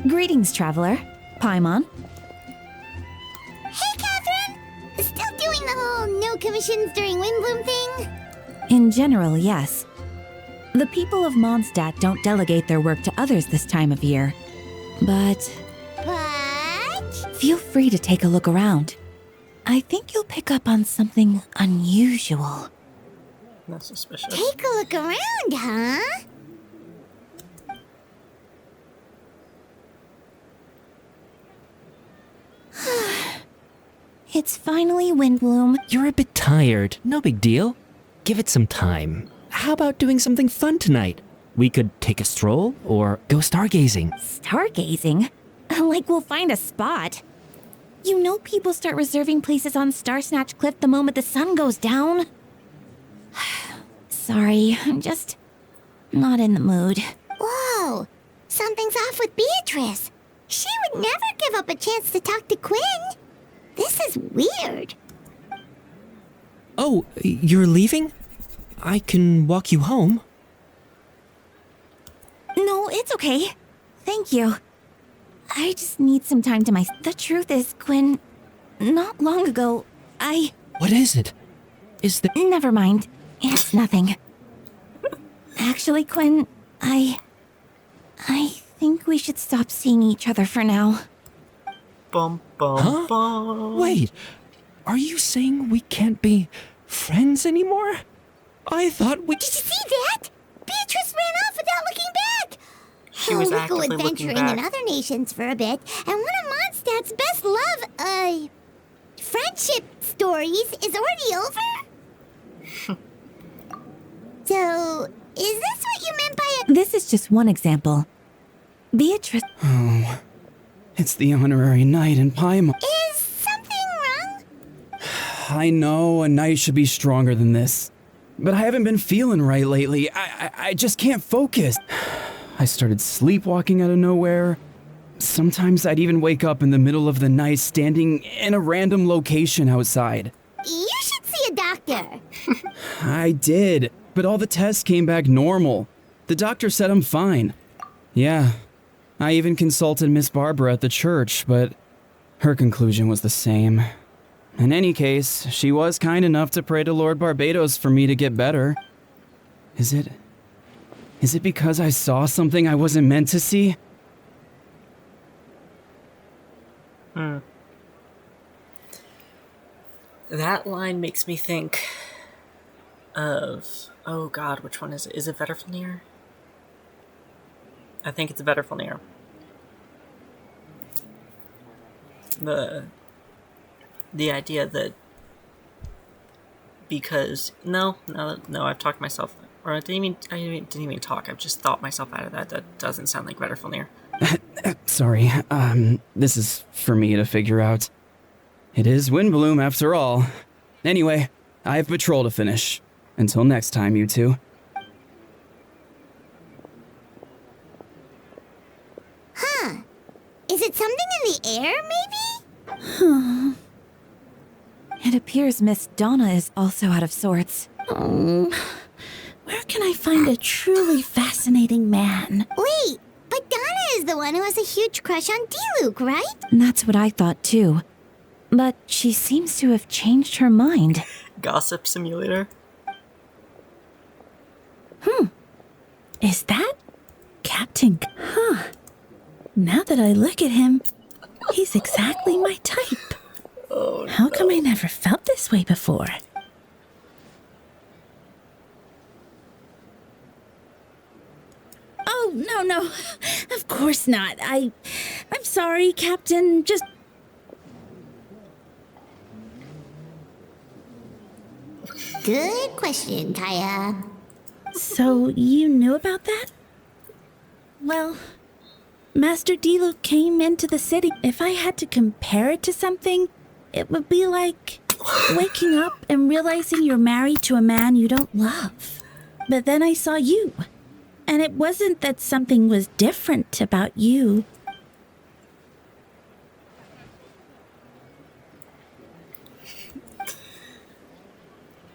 Greetings, traveler. Paimon. Hey, Catherine! Still doing the whole no commissions during Windbloom thing? In general, yes. The people of Mondstadt don't delegate their work to others this time of year. But feel free to take a look around. I think you'll pick up on something unusual. That's suspicious. Take a look around, huh? It's finally Windbloom. You're a bit tired. No big deal. Give it some time. How about doing something fun tonight? We could take a stroll or go stargazing. Stargazing? Like we'll find a spot. You know people start reserving places on Starsnatch Cliff the moment the sun goes down. Sorry, I'm just not in the mood. Whoa! Something's off with Beatrice. She would never give up a chance to talk to Quinn. This is weird. Oh, you're leaving? I can walk you home. No, it's okay. Thank you. I just need some time to myself. The truth is, Quinn, not long ago, What is it? Is there... Never mind. It's nothing. Actually, Quinn, I think we should stop seeing each other for now. Bum, bum, Huh? bum. Wait, are you saying we can't be friends anymore? I thought we... Did you see that? Beatrice ran off without looking back. She was we go actively looking adventuring back. in other nations for a bit, and one of Mondstadt's best love, friendship stories is already over? So, is this what you meant by a... This is just one example. Beatrice... Oh, it's the honorary knight in Paimon. Is something wrong? I know a knight should be stronger than this, but I haven't been feeling right lately. I just can't focus. I started sleepwalking out of nowhere. Sometimes I'd even wake up in the middle of the night standing in a random location outside. You should see a doctor. I did, but all the tests came back normal. The doctor said I'm fine. Yeah, I even consulted Miss Barbara at the church, but her conclusion was the same. In any case, she was kind enough to pray to Lord Barbados for me to get better. Is it because I saw something I wasn't meant to see? That line makes me think of... Oh god, which one is it? Is it Vetterflnir? I think it's Vetterflnir. The idea that because no, I've talked myself, or I didn't even talk. I've just thought myself out of that. That doesn't sound like Vetterflnir. Sorry, this is for me to figure out. It is Windbloom after all. Anyway, I have patrol to finish. Until next time, you two. Huh. Is it something in the air, maybe? It appears Miss Donna is also out of sorts. Where can I find a truly fascinating man? Wait, but Donna is the one who has a huge crush on Diluc, right? That's what I thought too. But she seems to have changed her mind. Gossip simulator. Is that Captain? Huh. Now that I look at him, he's exactly my type. Oh, How come I never felt this way before? Oh, no. Of course not. I'm sorry, Captain. Just... Good question, Kaya. So, you knew about that? Well, Master Diluc came into the city. If I had to compare it to something, it would be like waking up and realizing you're married to a man you don't love. But then I saw you, and it wasn't that something was different about you.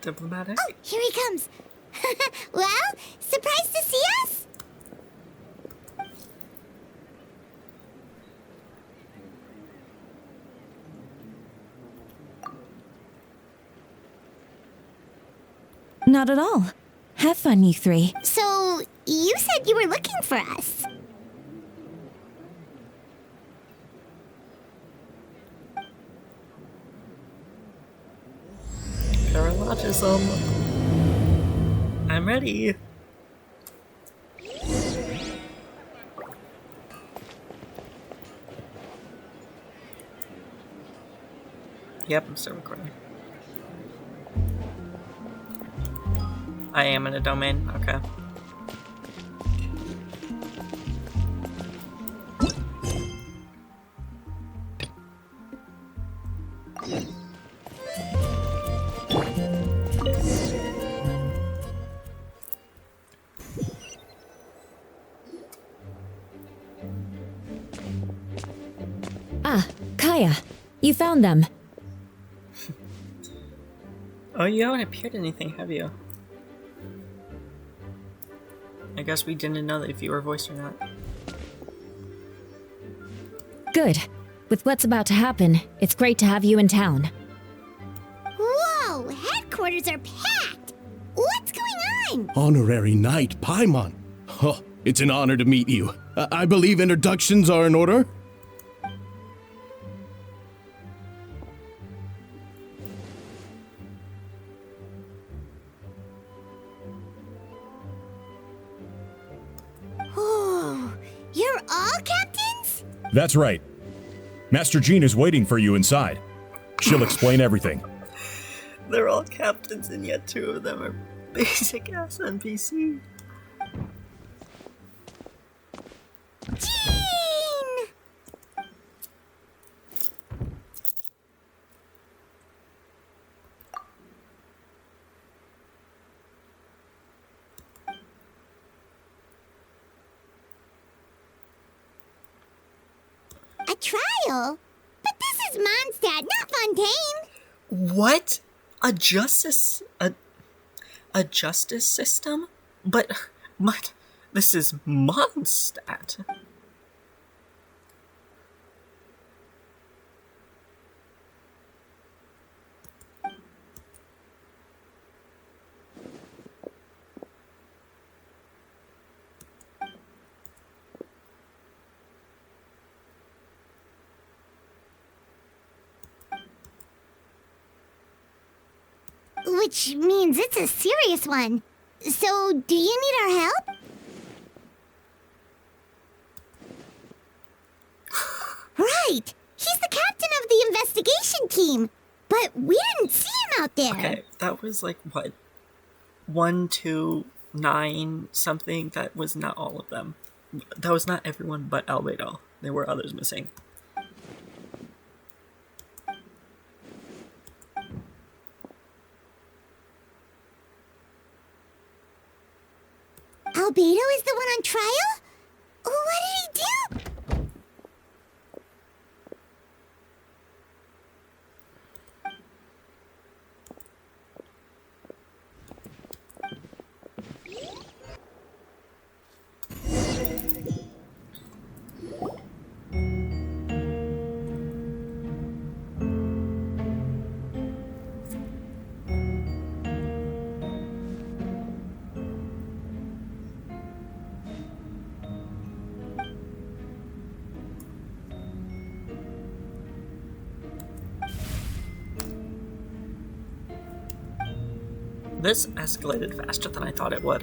Diplomatic? Oh, here he comes. Well, surprised to see us? Not at all. Have fun, you three. So, you said you were looking for us. Paralogism. I'm ready. Yep, I'm still recording. I am in a domain, okay. Ah, Kaya. You found them. Oh, you haven't appeared anything, have you? I guess we didn't know that if you were voiced or not. Good. With what's about to happen, it's great to have you in town. Whoa, headquarters are packed. What's going on? Honorary Knight Paimon. Oh, it's an honor to meet you. I believe introductions are in order? Oh, you're all captains? That's right. Master Jean is waiting for you inside. She'll explain everything. They're all captains, and yet 2 of them are basic ass NPC. Jean! A trial? But this is Mondstadt, not Fontaine. What? A justice system? But this is Mondstadt. Which means it's a serious one. So, do you need our help? Right! He's the captain of the investigation team. But we didn't see him out there. Okay, that was like, what? 1, 2, 9, something? That was not all of them. That was not everyone but Albedo. There were others missing. Albedo is the one on trial? What did he do? This escalated faster than I thought it would.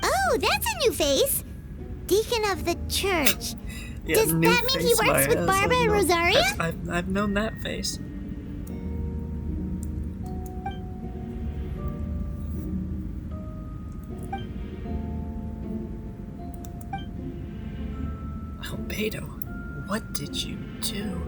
Oh, that's a new face. Deacon of the church. Yeah, Does new that mean he face, works my with ass. Barbara and Rosaria? I've known that face. Albedo, what did you do?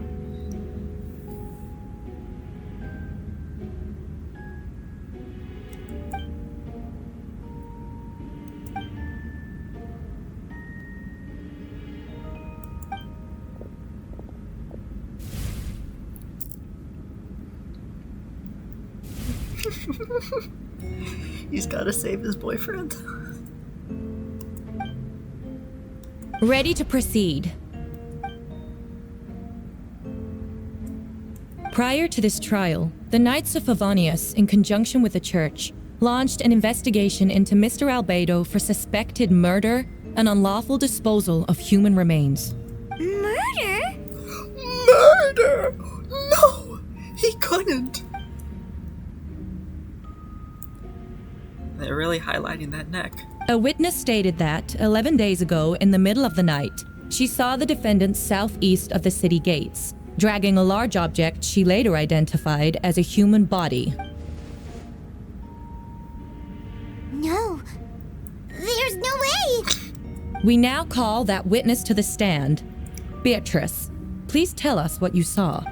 He's gotta save his boyfriend. Ready to proceed. Prior to this trial, the Knights of Favonius, in conjunction with the Church, launched an investigation into Mr. Albedo for suspected murder and unlawful disposal of human remains. Murder? Murder! No! He couldn't! They're really highlighting that neck. A witness stated that, 11 days ago, in the middle of the night, she saw the defendant southeast of the city gates, dragging a large object she later identified as a human body. No. There's no way! We now call that witness to the stand. Beatrice, please tell us what you saw.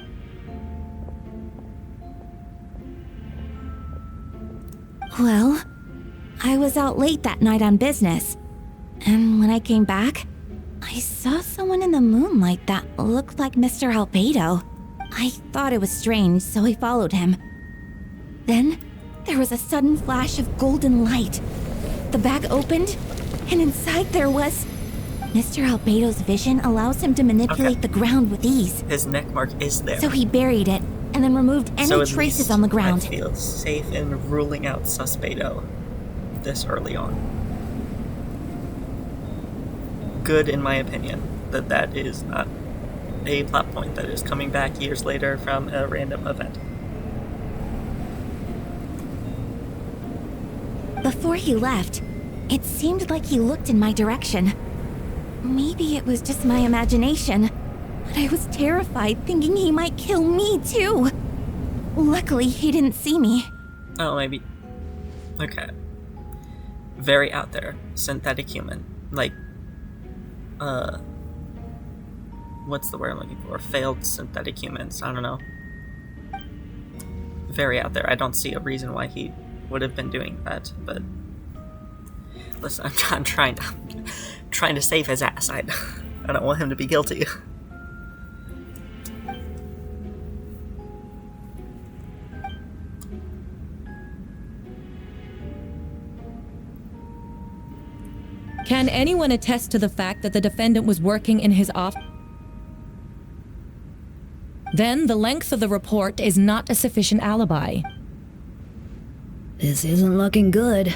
Well, I was out late that night on business. And when I came back, I saw someone in the moonlight that looked like Mr. Albedo. I thought it was strange, so I followed him. Then, there was a sudden flash of golden light. The bag opened, and inside there was... Mr. Albedo's vision allows him to manipulate the ground with ease. His neck mark is there. So he buried it, and then removed any So at traces least on the ground. I feel safe in ruling out Suspedo this early on. Good, in my opinion, that is not a plot point that is coming back years later from a random event. Before he left, it seemed like he looked in my direction. Maybe it was just my imagination, but I was terrified thinking he might kill me too. Luckily, he didn't see me. Oh, maybe. Okay. Very out there. Synthetic human. Like, what's the word I'm looking for? Failed synthetic humans. I don't know. Very out there. I don't see a reason why he would have been doing that, but... Listen, I'm trying to save his ass. I don't want him to be guilty. Can anyone attest to the fact that the defendant was working in his office? Then the length of the report is not a sufficient alibi. This isn't looking good.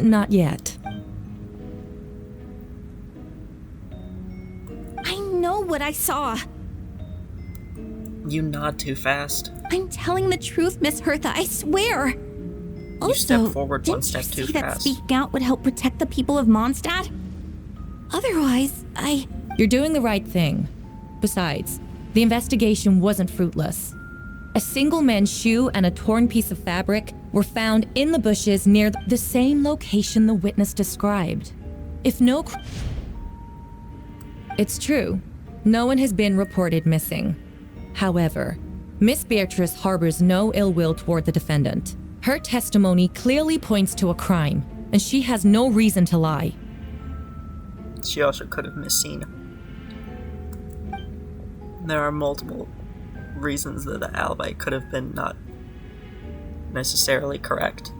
Not yet. I know what I saw. You nod too fast. I'm telling the truth, Miss Hertha, I swear. Also, step forward one didn't step you too see that fast. speaking out would help protect the people of Mondstadt? Otherwise, You're doing the right thing. Besides, the investigation wasn't fruitless. A single man's shoe and a torn piece of fabric were found in the bushes near the same location the witness described. If no... It's true. No one has been reported missing. However, Miss Beatrice harbors no ill will toward the defendant. Her testimony clearly points to a crime, and she has no reason to lie. She also could have misseen. There are multiple reasons that the alibi could have been not necessarily correct,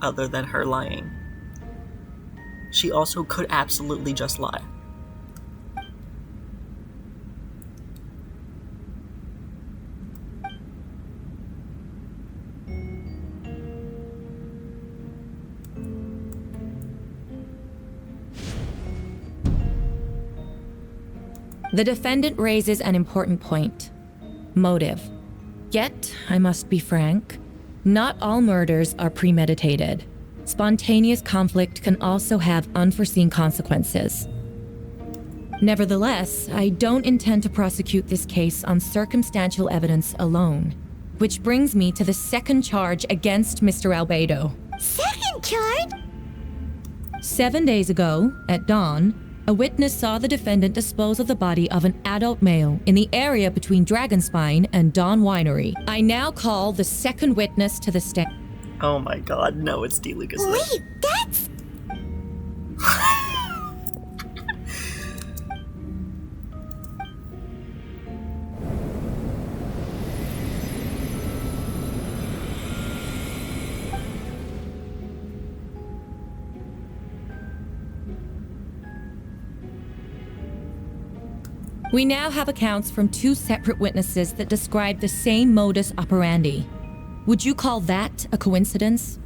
other than her lying. She also could absolutely just lie. The defendant raises an important point. Motive. Yet, I must be frank, not all murders are premeditated. Spontaneous conflict can also have unforeseen consequences. Nevertheless, I don't intend to prosecute this case on circumstantial evidence alone. Which brings me to the second charge against Mr. Albedo. Second charge? 7 days ago, at dawn, a witness saw the defendant dispose of the body of an adult male in the area between Dragonspine and Dawn Winery. I now call the second witness to the stand. Oh my god, no, it's D. Lucas. Wait, that's... We now have accounts from 2 separate witnesses that describe the same modus operandi. Would you call that a coincidence?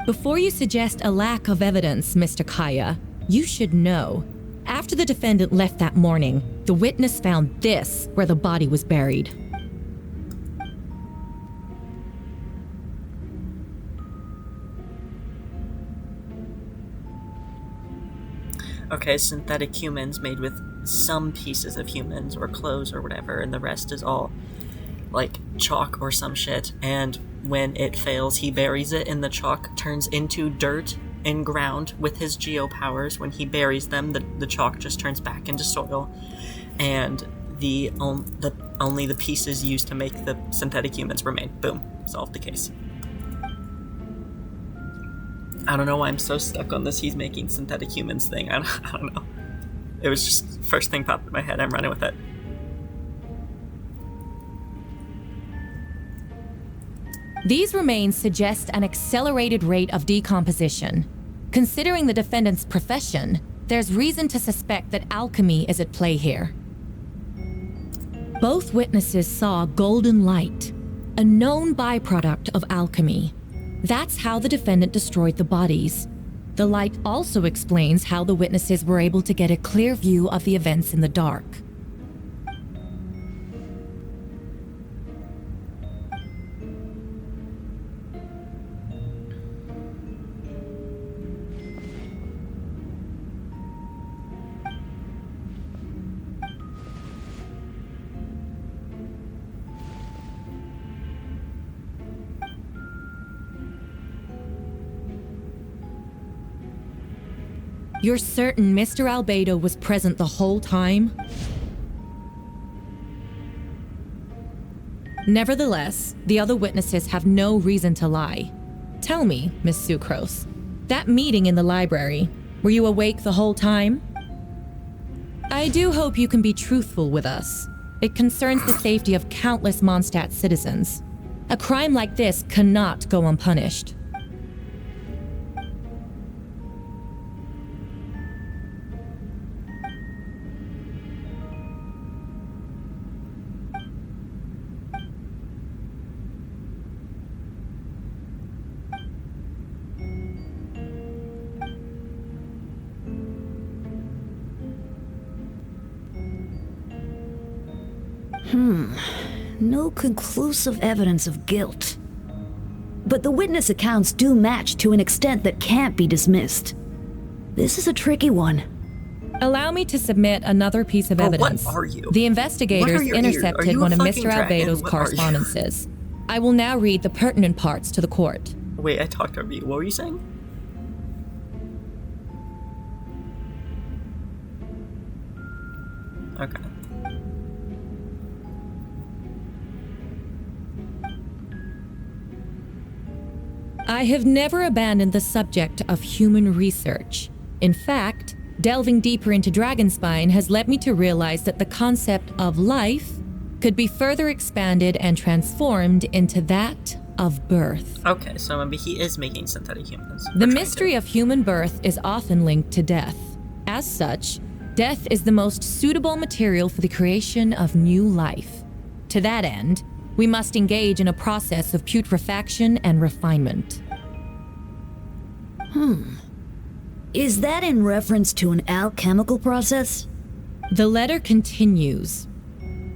Before you suggest a lack of evidence, Mr. Kaya, you should know. After the defendant left that morning, the witness found this where the body was buried. Okay, synthetic humans made with some pieces of humans or clothes or whatever, and the rest is all like chalk or some shit, and when it fails, he buries it in the chalk, turns into dirt and ground with his geo powers. When he buries them, the chalk just turns back into soil, and only the pieces used to make the synthetic humans remain. Boom. Solved the case. I don't know why I'm so stuck on this he's making synthetic humans thing. I don't know. It was just first thing popped in my head. I'm running with it. These remains suggest an accelerated rate of decomposition. Considering the defendant's profession, there's reason to suspect that alchemy is at play here. Both witnesses saw golden light, a known byproduct of alchemy. That's how the defendant destroyed the bodies. The light also explains how the witnesses were able to get a clear view of the events in the dark. You're certain Mr. Albedo was present the whole time? Nevertheless, the other witnesses have no reason to lie. Tell me, Miss Sucrose, that meeting in the library, were you awake the whole time? I do hope you can be truthful with us. It concerns the safety of countless Mondstadt citizens. A crime like this cannot go unpunished. No conclusive evidence of guilt. But the witness accounts do match to an extent that can't be dismissed. This is a tricky one. Allow me to submit another piece of evidence. What are you? The investigators intercepted one of Mr. Albedo's What correspondences. I will now read the pertinent parts to the court. Wait, I talked over you. What were you saying? Okay. I have never abandoned the subject of human research. In fact, delving deeper into Dragonspine has led me to realize that the concept of life could be further expanded and transformed into that of birth. Okay, so maybe he is making synthetic humans. The mystery of human birth is often linked to death. As such, death is the most suitable material for the creation of new life. To that end, we must engage in a process of putrefaction and refinement. Is that in reference to an alchemical process? The letter continues.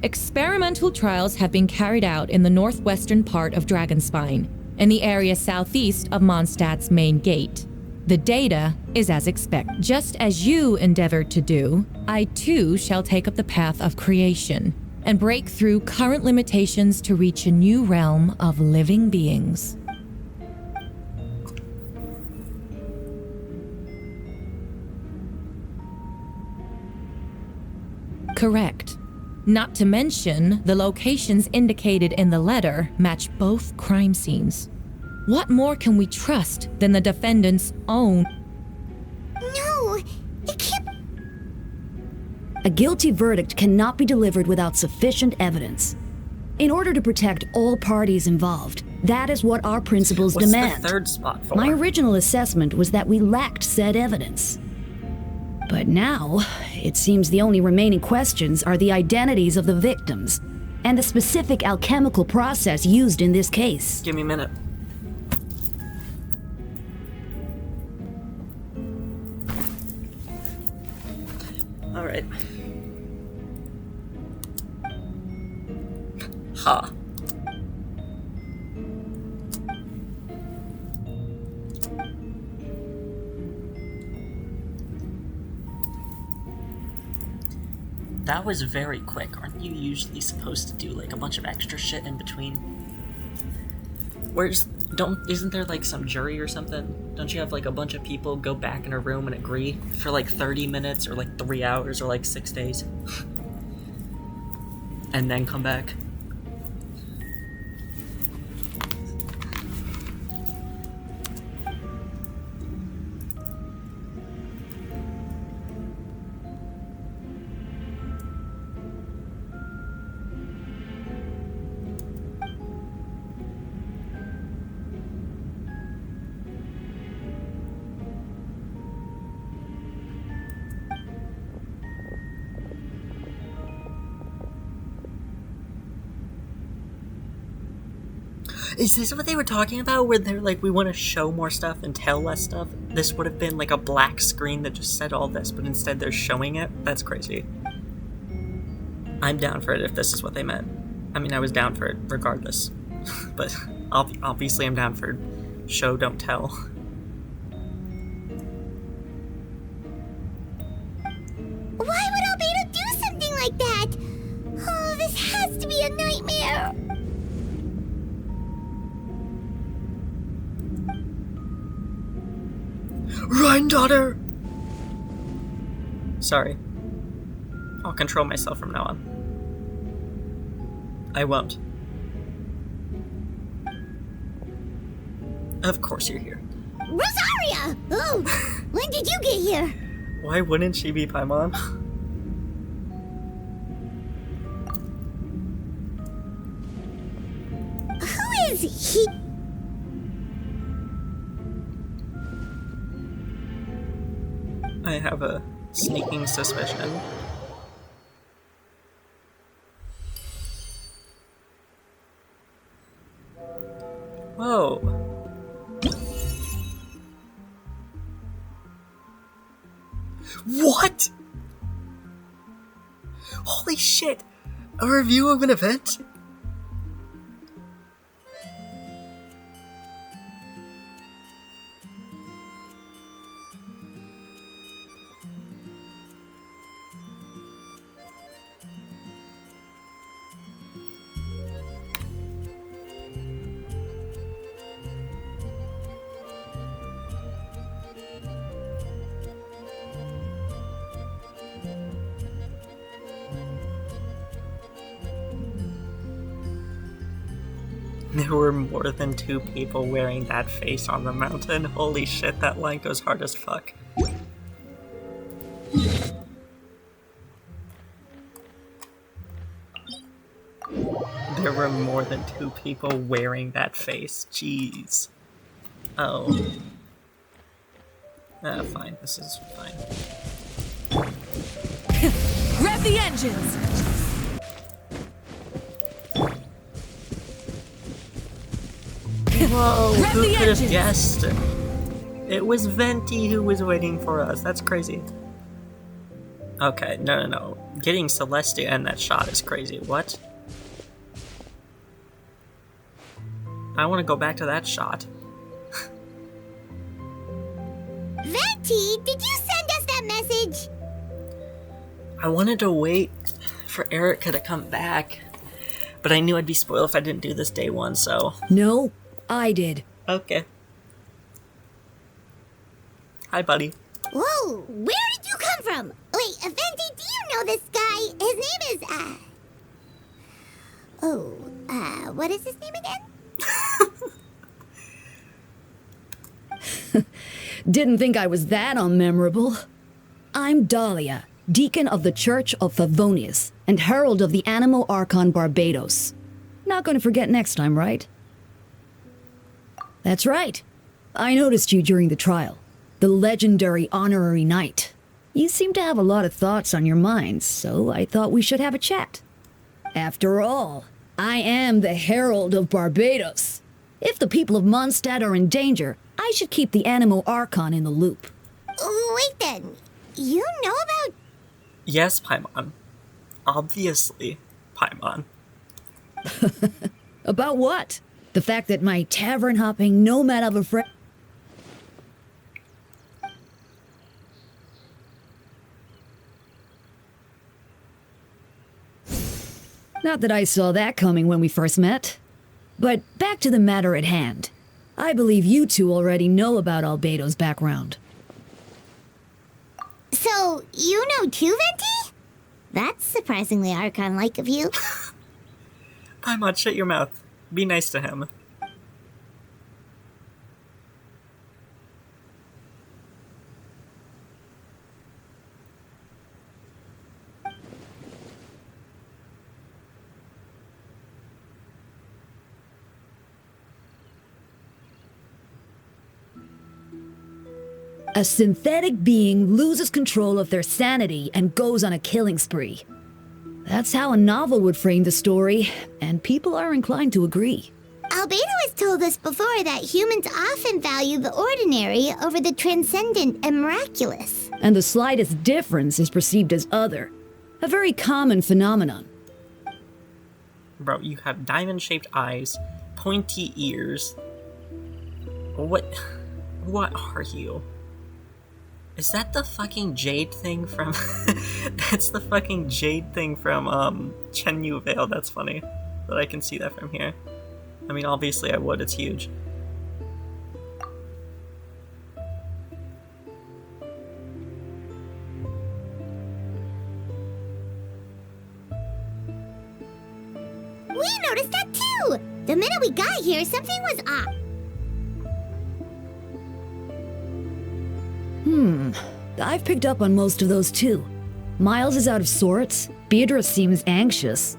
Experimental trials have been carried out in the northwestern part of Dragonspine, in the area southeast of Mondstadt's main gate. The data is as expected. Just as you endeavored to do, I too shall take up the path of creation and break through current limitations to reach a new realm of living beings. Correct. Not to mention, the locations indicated in the letter match both crime scenes. What more can we trust than the defendant's own? No, it can't. A guilty verdict cannot be delivered without sufficient evidence. In order to protect all parties involved, that is what our principles What's demand. the third spot for? My original assessment was that we lacked said evidence. But now, it seems the only remaining questions are the identities of the victims and the specific alchemical process used in this case. Give me a minute. All right. Ha. That was very quick. Aren't you usually supposed to do like a bunch of extra shit in between? Isn't there like some jury or something? Don't you have like a bunch of people go back in a room and agree for like 30 minutes or like 3 hours or like 6 days? And then come back? Is this what they were talking about, where they're like, we want to show more stuff and tell less stuff? This would have been like a black screen that just said all this, but instead they're showing it? That's crazy. I'm down for it if this is what they meant. I mean, I was down for it regardless. But obviously I'm down for show, don't tell. Why would Albedo do something like that? Oh, this has to be a nightmare. Run, daughter! Sorry. I'll control myself from now on. I won't. Of course you're here. Rosaria! Oh, when did you get here? Why wouldn't she be Paimon? Who is he? I have a sneaking suspicion. Whoa. What? Holy shit! A review of an event? There were more than 2 people wearing that face on the mountain. Holy shit, that line goes hard as fuck. There were more than 2 people wearing that face. Jeez. Oh. Fine. This is fine. Rev the engines! Whoa, Rev who the could have engines! guessed? It was Venti who was waiting for us. That's crazy. Okay, no. Getting Celestia in that shot is crazy. What? I want to go back to that shot. Venti, did you send us that message? I wanted to wait for Erica to come back, but I knew I'd be spoiled if I didn't do this day one, so... No, I did. Okay. Hi, buddy. Whoa, where did you come from? Wait, Venti, do you know this guy? His name is, what is his name again? Didn't think I was that unmemorable. I'm Dahlia, Deacon of the Church of Favonius, and Herald of the Animal Archon Barbados. Not gonna forget next time, right? That's right. I noticed you during the trial. The legendary honorary knight. You seem to have a lot of thoughts on your mind, so I thought we should have a chat. After all, I am the Herald of Barbados. If the people of Mondstadt are in danger, I should keep the Animal Archon in the loop. Wait then, you know about... Yes, Paimon. Obviously, Paimon. About what? The fact that my tavern-hopping nomad of a friend... Not that I saw that coming when we first met. But back to the matter at hand. I believe you two already know about Albedo's background. So, you know too, Venti? That's surprisingly Archon-like of you. Paimon, shut your mouth. Be nice to him. A synthetic being loses control of their sanity and goes on a killing spree. That's how a novel would frame the story, and people are inclined to agree. Albedo has told us before that humans often value the ordinary over the transcendent and miraculous. And the slightest difference is perceived as other. A very common phenomenon. Bro, you have diamond-shaped eyes, pointy ears. What are you? Is that the fucking jade thing from... That's the fucking jade thing from, Chen Yu Vale. That's funny that I can see that from here. I mean, obviously I would. It's huge. We noticed that too! The minute we got here, something was off. I've picked up on most of those too. Miles is out of sorts. Beatrice seems anxious.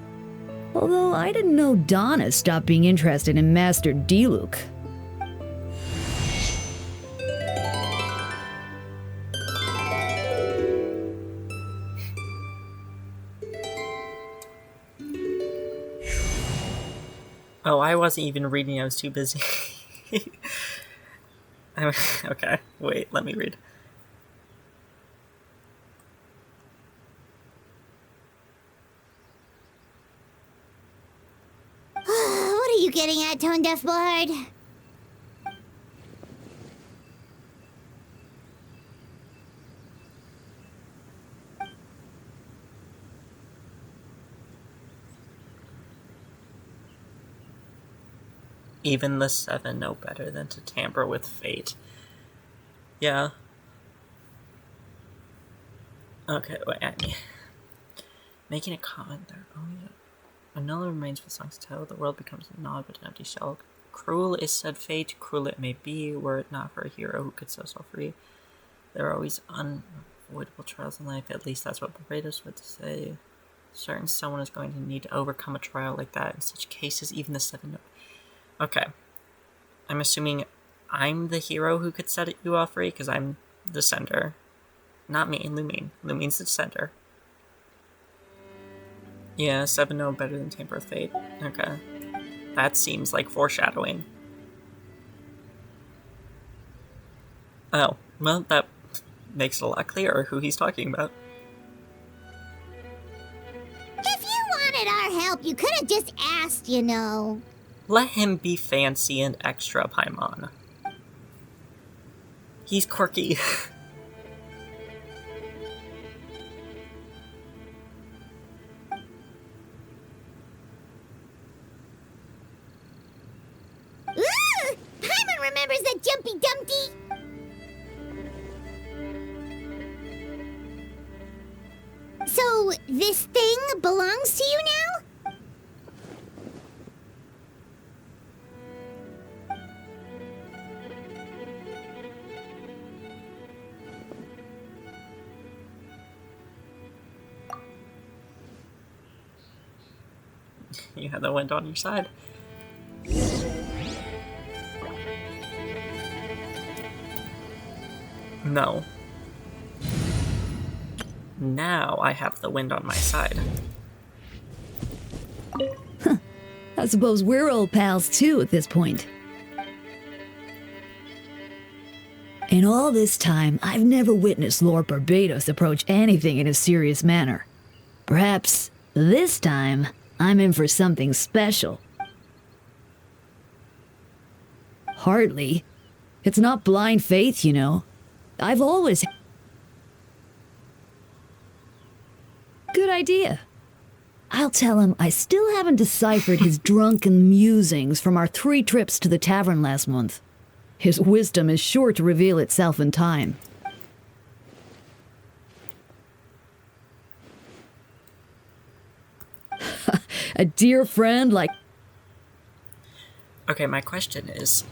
Although I didn't know Donna stopped being interested in Master Diluc. Oh, I wasn't even reading. I was too busy. Okay, wait, let me read. What are you getting at, Tone Deaf Bard? Even the Seven know better than to tamper with fate. Yeah. Okay, wait. Making a comment there. Oh, yeah. When no one remains with songs to tell, the world becomes a nod but an empty shell. Cruel is said fate, cruel it may be, were it not for a hero who could set us all free. There are always unavoidable trials in life, at least that's what Barbados would say. Certain someone is going to need to overcome a trial like that. In such cases, even the Seven know. Okay. I'm assuming I'm the hero who could set you all free, because I'm the sender. Not me, Lumine. Lumine's the sender. Yeah, Seven know better than tamper with fate. Okay. That seems like foreshadowing. Oh, well, that makes it a lot clearer who he's talking about. If you wanted our help, you could have just asked, you know. Let him be fancy and extra, Paimon. He's quirky. Ooh! Paimon remembers that Jumpy Dumpty! So, this thing belongs to you now? You have the wind on your side. No. Now I have the wind on my side. I suppose we're old pals too at this point. In all this time, I've never witnessed Lord Barbados approach anything in a serious manner. Perhaps this time, I'm in for something special. Hardly. It's not blind faith, you know. I've always... Good idea. I'll tell him I still haven't deciphered his drunken musings from our 3 trips to the tavern last month. His wisdom is sure to reveal itself in time. A dear friend like... Okay, my question is,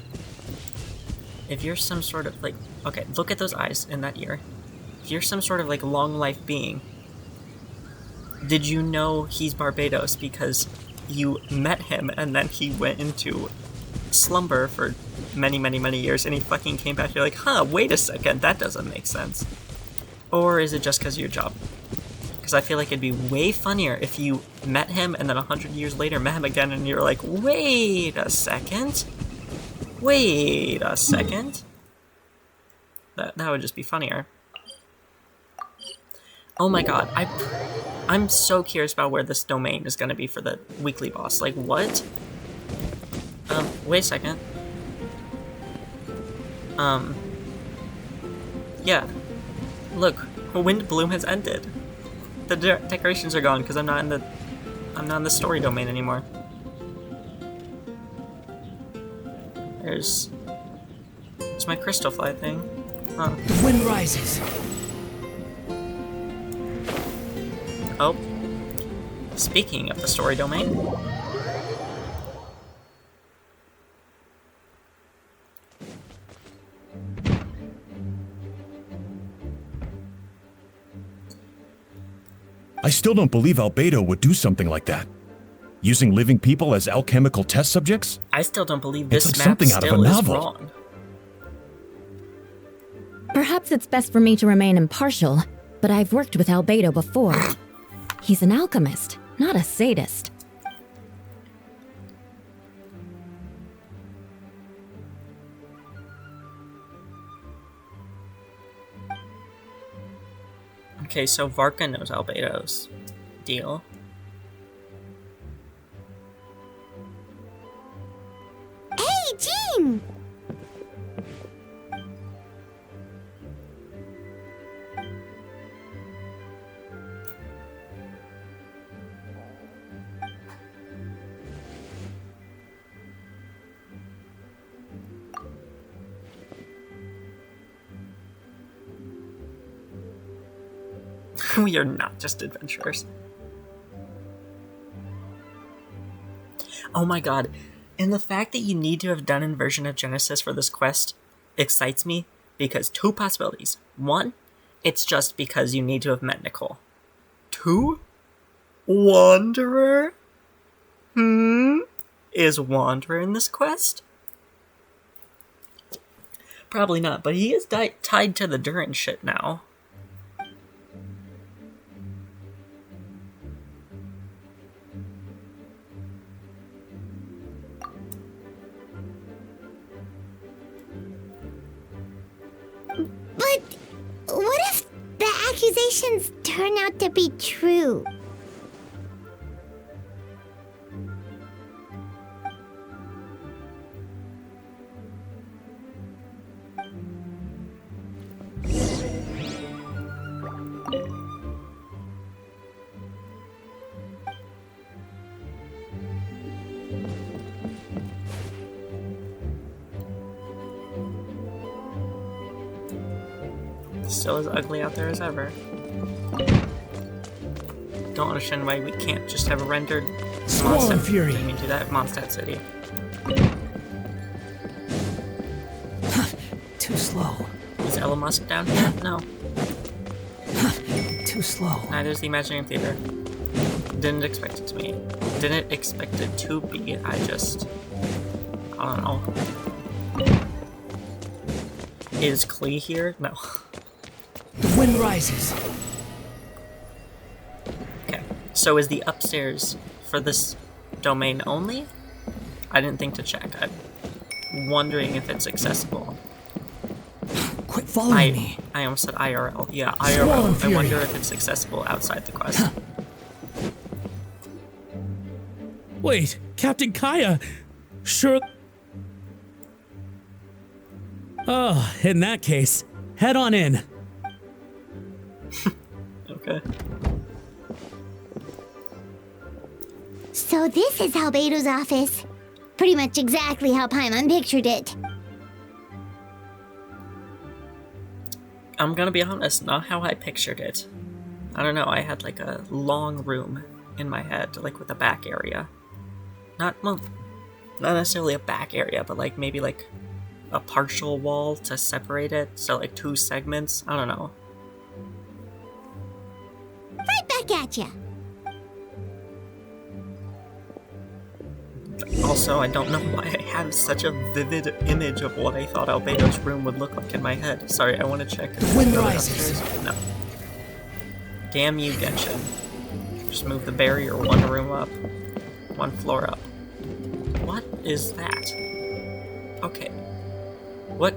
if you're some sort of, like... Okay, look at those eyes and that ear. If you're some sort of, like, long-life being, did you know he's Barbados because you met him and then he went into slumber for many, many, many years and he fucking came back? You're like, huh, wait a second, that doesn't make sense. Or is it just because of your job? Because I feel like it'd be way funnier if you met him and then 100 years later met him again and you're like, wait a second. Wait a second. That would just be funnier. Oh my god, I'm so curious about where this domain is going to be for the weekly boss. Like, what? Wait a second. Yeah. Look, Wind Bloom has ended. The decorations are gone because I'm not in the story domain anymore. There's my crystal fly thing. Huh. The wind rises. Oh. Speaking of the story domain. I still don't believe Albedo would do something like that. Using living people as alchemical test subjects? I still don't believe this It's like map something out of a still is novel. wrong. Perhaps it's best for me to remain impartial, but I've worked with Albedo before. He's an alchemist, not a sadist. Okay, so Varka knows Albedo's deal. Hey, Jean! We are not just adventurers. Oh my god. And the fact that you need to have done Inversion of Genesis for this quest excites me because 2 possibilities. 1, it's just because you need to have met Nicole. 2, Wanderer? Is Wanderer in this quest? Probably not, but he is tied to the Durin shit now. But what if the accusations turn out to be true? Still as ugly out there as ever. Don't understand why we can't just have a rendered Squall and Fury. Didn't mean to do that. Mondstadt City. Too slow. Is Elon Musk down here? No. Too slow. Neither is the Imagineering Theater. Didn't expect it to be. Didn't expect it to be. I don't know. Is Klee here? No. The wind rises. Okay. So is the upstairs for this domain only? I didn't think to check. I'm wondering if it's accessible. Quit following me. I almost said IRL. Yeah, Swallow IRL. I wonder if it's accessible outside the quest. Wait, Captain Kaya! Sure. Oh, in that case, head on in. Okay. So this is Albedo's office. Pretty much exactly how Paimon pictured it. I'm gonna be honest, not how I pictured it. I don't know, I had like a long room in my head, like with a back area. Not necessarily a back area, but like maybe like a partial wall to separate it, so like 2 segments, I don't know. Right back at ya. Also, I don't know why I have such a vivid image of what I thought Albedo's room would look like in my head. Sorry, I want to check. The wind rises. No. Damn you, Genshin. Just move the barrier 1 room up. 1 floor up. What is that? Okay. What?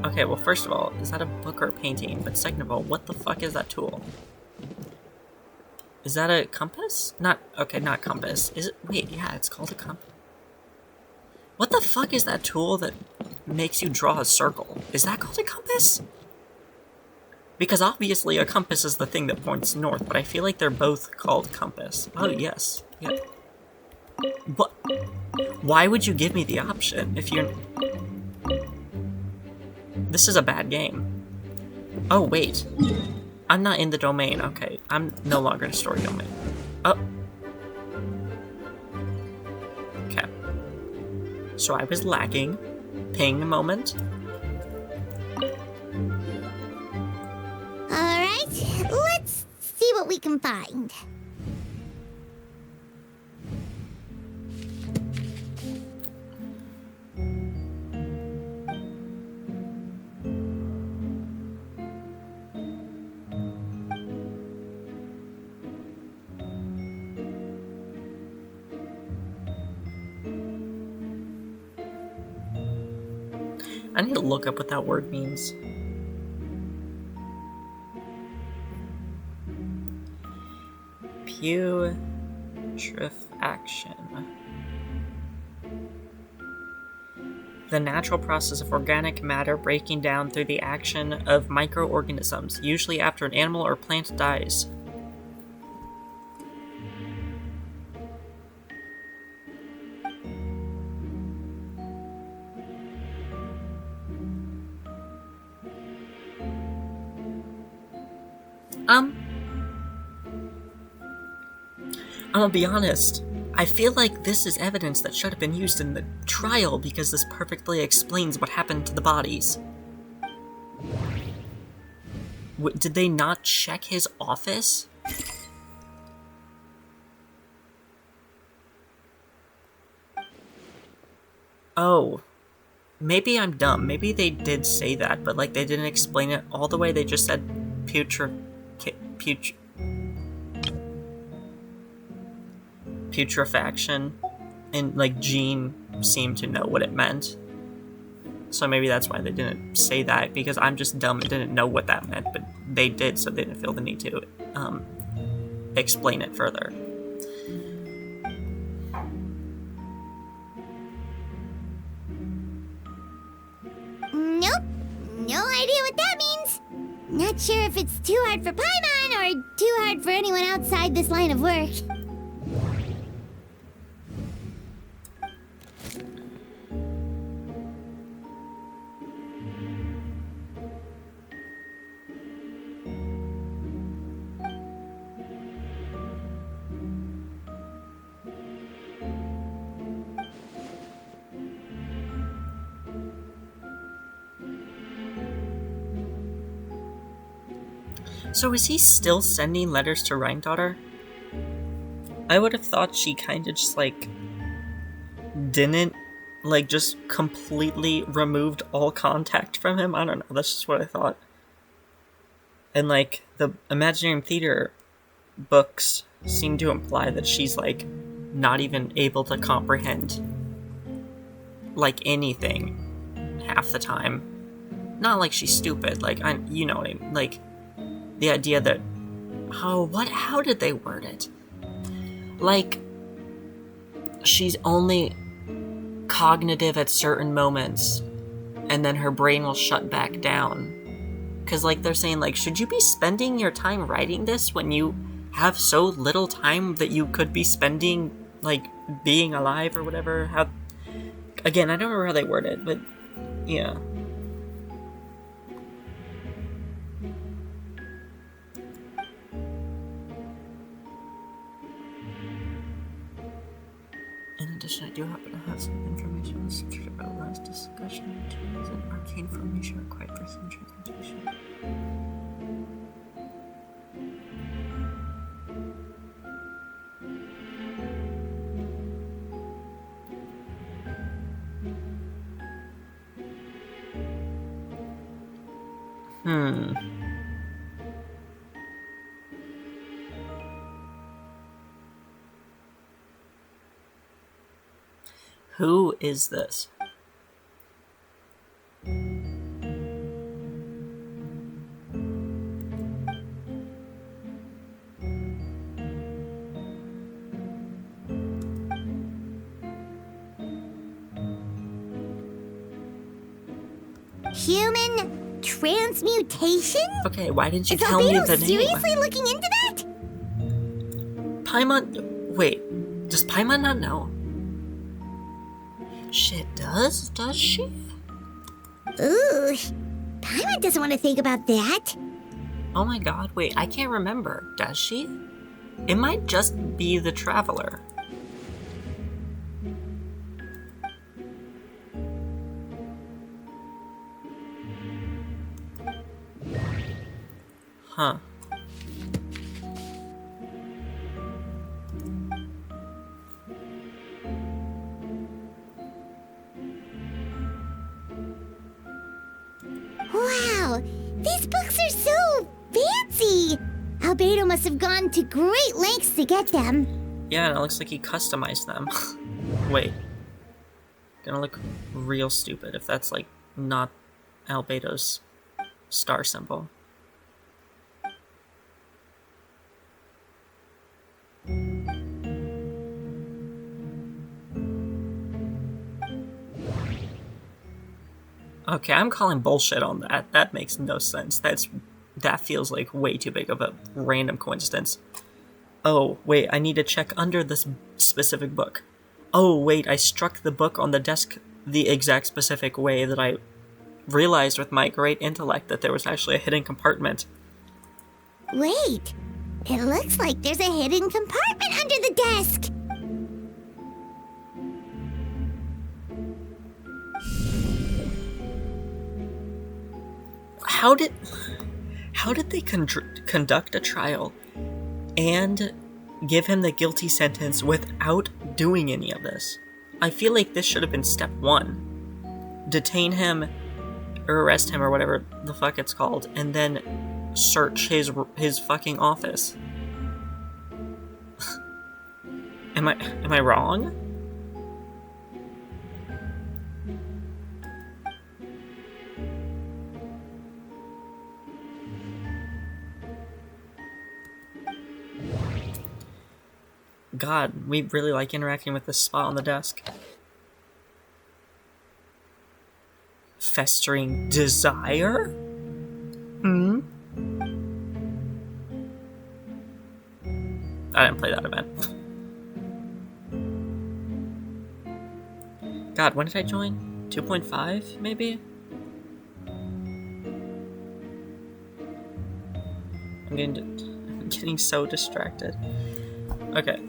Okay, well, first of all, is that a book or a painting? But second of all, what the fuck is that tool? Is that a compass? Not compass. Is it? Wait, yeah, it's called a compass. What the fuck is that tool that makes you draw a circle? Is that called a compass? Because obviously a compass is the thing that points north, but I feel like they're both called compass. Oh, yes. Yeah. What? Why would you give me the option if you're... This is a bad game. Oh, wait. I'm not in the domain. Okay, I'm no longer in a story domain. Oh. Okay. So I was lagging. Ping a moment. Alright, let's see what we can find. I need to look up what that word means. Putrefaction. The natural process of organic matter breaking down through the action of microorganisms, usually after an animal or plant dies. I'm gonna be honest, I feel like this is evidence that should have been used in the trial because this perfectly explains what happened to the bodies. Did they not check his office? Oh. Maybe I'm dumb. Maybe they say that, but like they didn't explain it all the way. They just said putrefaction, and like Jean seemed to know what it meant. So maybe that's why they didn't say that, because I'm just dumb and didn't know what that meant, but they did, so they didn't feel the need to explain it further. Nope, no idea what that means. Not sure if it's too hard for Paimon or too hard for anyone outside this line of work. So is he still sending letters to Rheindotter? I would have thought she kind of just, like, didn't, like, just completely removed all contact from him. I don't know, that's just what I thought. And, like, the Imaginarium Theater books seem to imply that she's, like, not even able to comprehend, like, anything half the time. Not like she's stupid, like, you know what I mean, like, the idea that, how did they word it? Like, she's only cognitive at certain moments, and then her brain will shut back down. Because, like, they're saying, like, should you be spending your time writing this when you have so little time that you could be spending, like, being alive or whatever? Again, I don't remember how they word it, but, yeah. In addition, I do happen to have some information on the subject of our last discussion. Materials and arcane information required for some transmutation. Who is this? Human transmutation? Okay, why didn't you Is tell me Albedo the name? seriously looking into that? Paimon... Wait, does Paimon not know? Shit, does she? Ooh, Paimon doesn't want to think about that. Oh my god, wait, I can't remember. Does she? It might just be the Traveler. Huh. Wow, these books are so fancy. Albedo must have gone to great lengths to get them. Yeah, and it looks like he customized them. Wait. Gonna look real stupid if that's, like, not Albedo's star symbol. Okay, I'm calling bullshit on that. That makes no sense. That feels like way too big of a random coincidence. Oh, wait, I need to check under this specific book. Oh, wait, I struck the book on the desk the exact specific way that I realized with my great intellect that there was actually a hidden compartment. Wait, it looks like there's a hidden compartment under the desk. How did they conduct a trial and give him the guilty sentence without doing any of this? I feel like this should have been step one. Detain him, or arrest him, or whatever the fuck it's called, and then search his fucking office. Am I wrong? God, we really like interacting with this spot on the desk. Festering desire? I didn't play that event. God, when did I join? 2.5, maybe? I'm getting so distracted. Okay.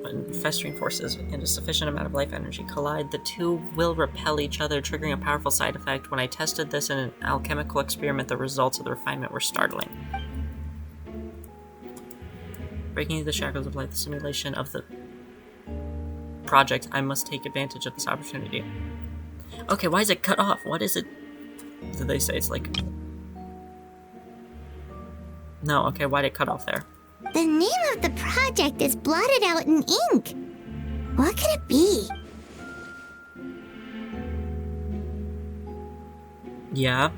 When festering forces and a sufficient amount of life energy collide, the two will repel each other, triggering a powerful side effect. When I tested this in an alchemical experiment, the results of the refinement were startling. Breaking the shackles of life, the simulation of the project. I must take advantage of this opportunity. Okay, why is it cut off? What is it? Did they say it's like... No, okay, why did it cut off there? The name of the project is blotted out in ink. What could it be? Yeah.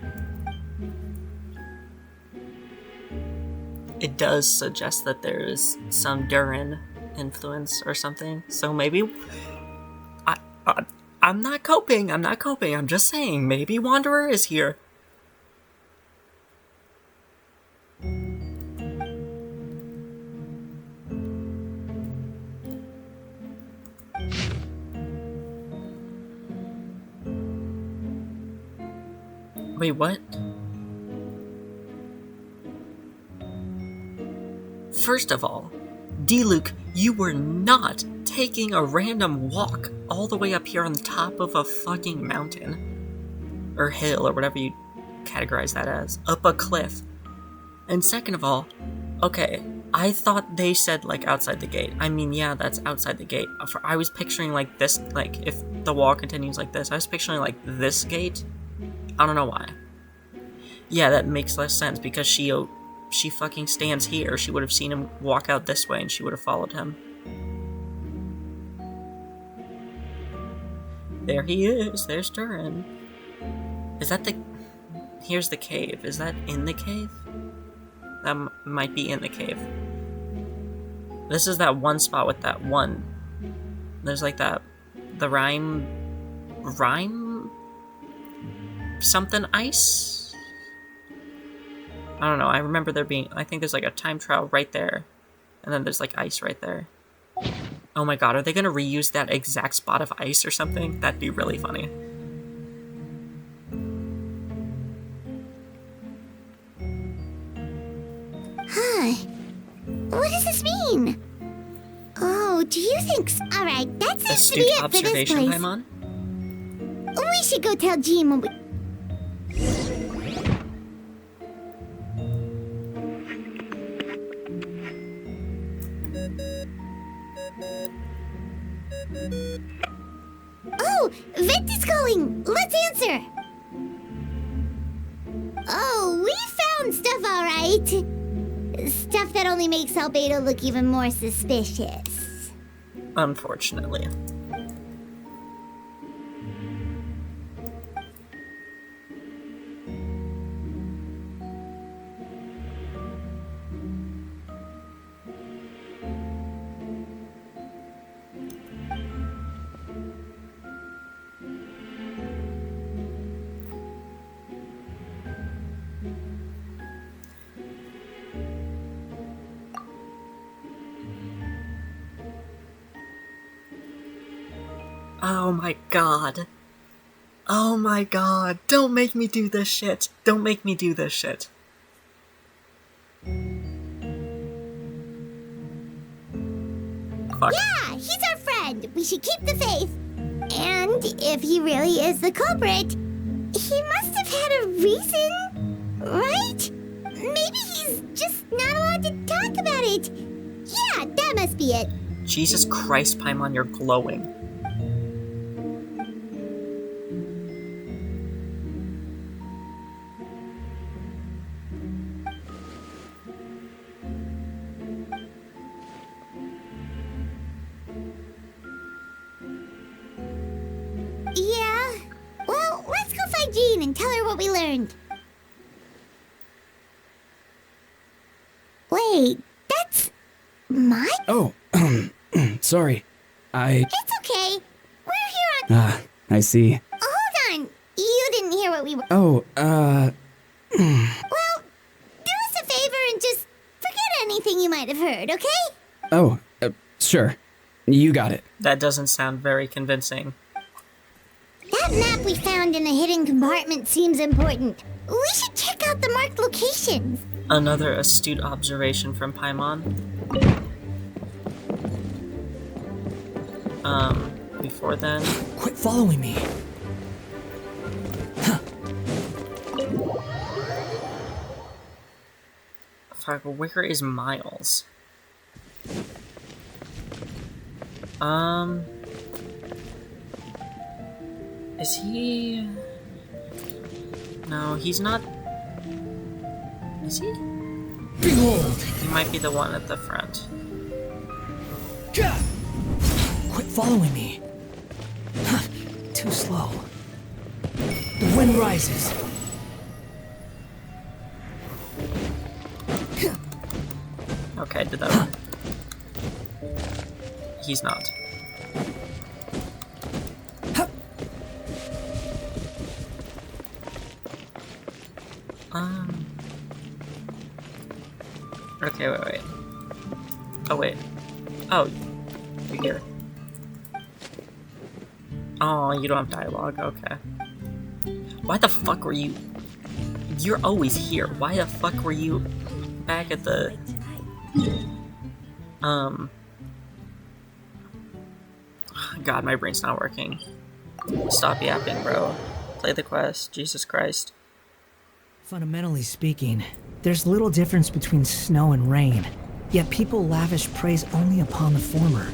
It does suggest that there is some Durin influence or something. So maybe... I'm not coping. I'm just saying, maybe Wanderer is here. Wait, what? First of all, D-Luke, you were not taking a random walk all the way up here on the top of a fucking mountain. Or hill, or whatever you categorize that as. Up a cliff. And second of all, okay, I thought they said, like, outside the gate. I mean, yeah, that's outside the gate. I was picturing, like, this, like, if the wall continues like this, I was picturing, like, this gate. I don't know why. Yeah, that makes less sense, because she fucking stands here. She would have seen him walk out this way, and she would have followed him. There he is. There's Durin. Is that the... Here's the cave. Is that in the cave? That might be in the cave. This is that one spot with that one. There's like that... The rhyme... Something ice? I don't know. I remember there being... I think there's like a time trial right there. And then there's like ice right there. Oh my god, are they gonna reuse that exact spot of ice or something? That'd be really funny. Huh. What does this mean? Oh, do you think... Alright, that seems to be it for this observation, place. Paimon? We should go tell Jean when we... Oh, Vent is calling! Let's answer! Oh, we found stuff, alright. Stuff that only makes Albedo look even more suspicious. Unfortunately. Oh my god. Oh my god. Don't make me do this shit. Don't make me do this shit. Fuck. Yeah, he's our friend. We should keep the faith. And if he really is the culprit, he must have had a reason, right? Maybe he's just not allowed to talk about it. Yeah, that must be it. Jesus Christ, Paimon, you're glowing. Yeah. Well, let's go find Jean and tell her what we learned. Wait, that's mine? Oh, sorry. It's okay. We're here on... I see. Hold on. You didn't hear what we were... Oh, Well, do us a favor and just forget anything you might have heard, okay? Sure. You got it. That doesn't sound very convincing. That map we found in the hidden compartment seems important. We should check out the marked locations. Another astute observation from Paimon. Before then... Quit following me. Fuck, where is Miles? Is he... No, he's not... Is he? Behold! He might be the one at the front. Quit following me. Too slow. The wind rises. Okay, did that work? He's not. Okay, wait. Oh, wait. Oh, you're here. Oh, you don't have dialogue, okay. Why the fuck were you... You're always here. Why the fuck were you back at the... God, my brain's not working. Stop yapping, bro. Play the quest. Jesus Christ. Fundamentally speaking, there's little difference between snow and rain, yet people lavish praise only upon the former.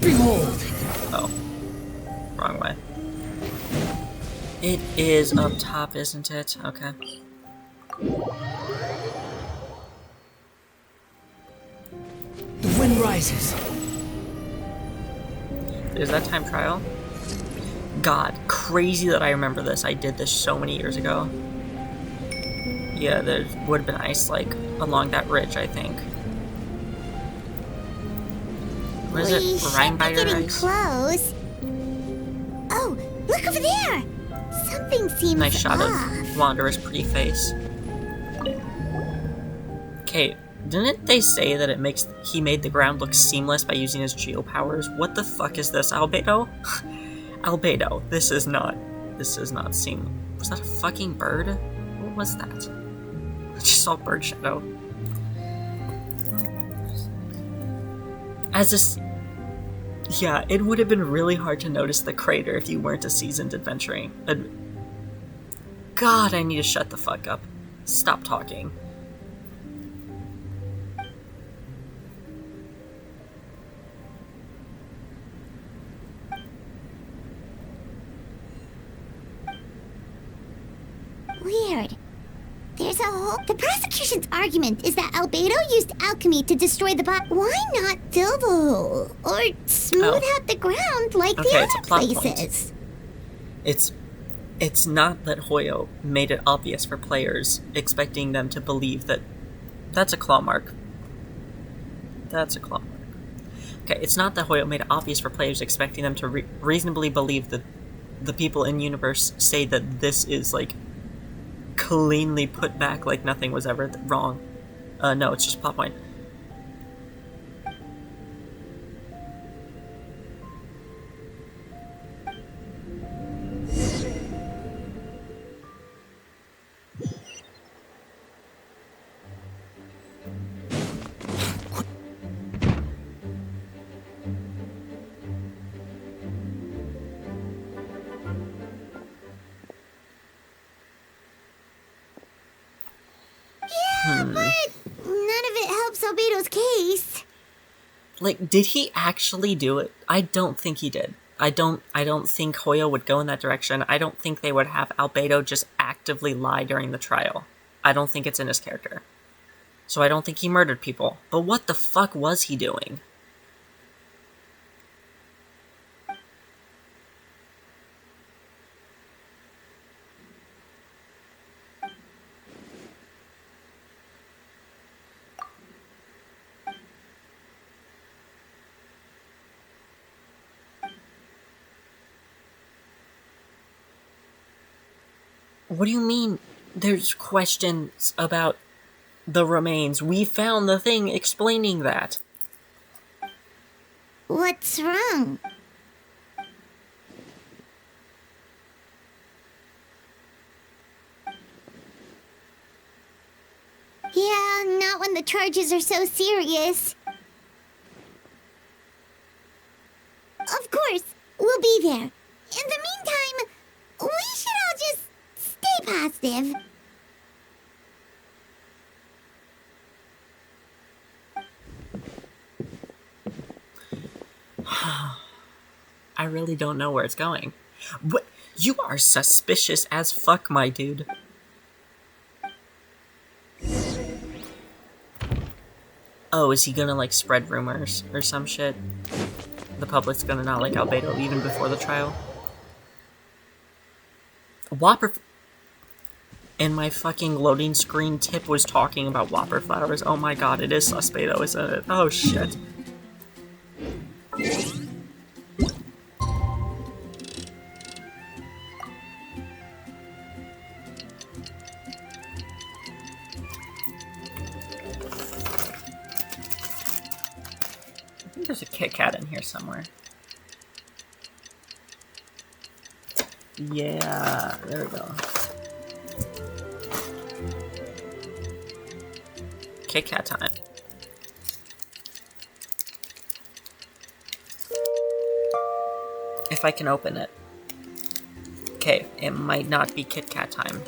Behold! Oh. Wrong way. It is up top, isn't it? Okay. The wind rises. Is that time trial? God, crazy that I remember this. I did this so many years ago. Yeah, there would have been ice, like, along that ridge, I think. What is it? Rhinebiter getting ice? close. Oh, look over there! Something seems Nice shot off. of Wanderer's pretty face. Okay, didn't they say that he made the ground look seamless by using his geopowers? What the fuck is this, Albedo? Albedo, this is not seamless. Was that a fucking bird? What was that? I just saw bird shadow. Yeah, it would have been really hard to notice the crater if you weren't a seasoned adventuring. God, I need to shut the fuck up. Stop talking. Weird. There's a whole... The prosecution's argument is that Albedo used alchemy to destroy the bot. Why not fill the hole? Or smooth out the ground like the other places? It's not that Hoyo made it obvious for players, expecting them to believe that... That's a claw mark. That's a claw mark. Okay, it's not that Hoyo made it obvious for players, expecting them to reasonably believe that the people in universe say that this is, like, cleanly put back like nothing was ever wrong. No, it's just plot point. Yeah, but none of it helps Albedo's case. Like, did he actually do it? I don't think he did. I don't think Hoyo would go in that direction. I don't think they would have Albedo just actively lie during the trial. I don't think it's in his character. So I don't think he murdered people. But what the fuck was he doing? What do you mean there's questions about the remains? We found the thing explaining that. What's wrong? Yeah, not when the charges are so serious. Of course, we'll be there. In the meantime, we should all just stay positive. I really don't know where it's going. What? You are suspicious as fuck, my dude. Oh, is he gonna, like, spread rumors or some shit? The public's gonna not like Albedo even before the trial? Whopper... And my fucking loading screen tip was talking about Whopper flowers. Oh my god, it is Suspedo, isn't it? Oh shit. I think there's a Kit Kat in here somewhere. Yeah, there we go. Kit Kat time. If I can open it. Okay, it might not be Kit Kat time.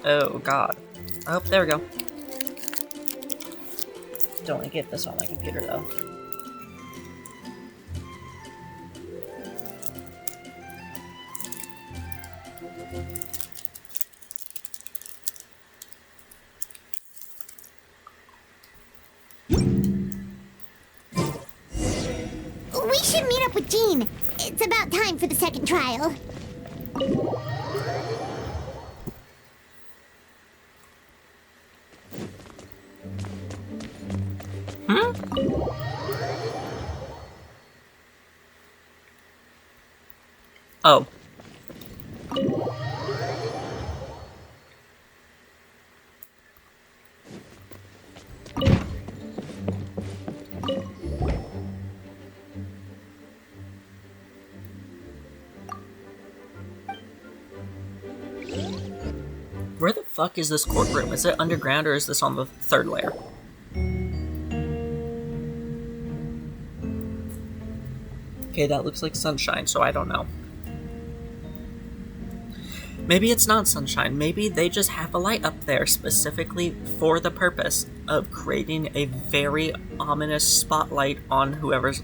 Oh god. Oh, there we go. Don't want to get this on my computer though. We should meet up with Jean. It's about time for the second trial. Oh. Where the fuck is this courtroom? Is it underground or is this on the third layer? Okay, that looks like sunshine, so I don't know. Maybe it's not sunshine. Maybe they just have a light up there specifically for the purpose of creating a very ominous spotlight on whoever's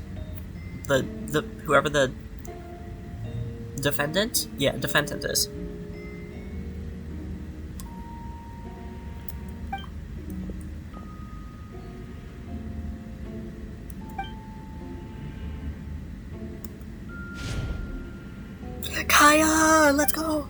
whoever the defendant? Yeah, defendant is. Kaya, let's go.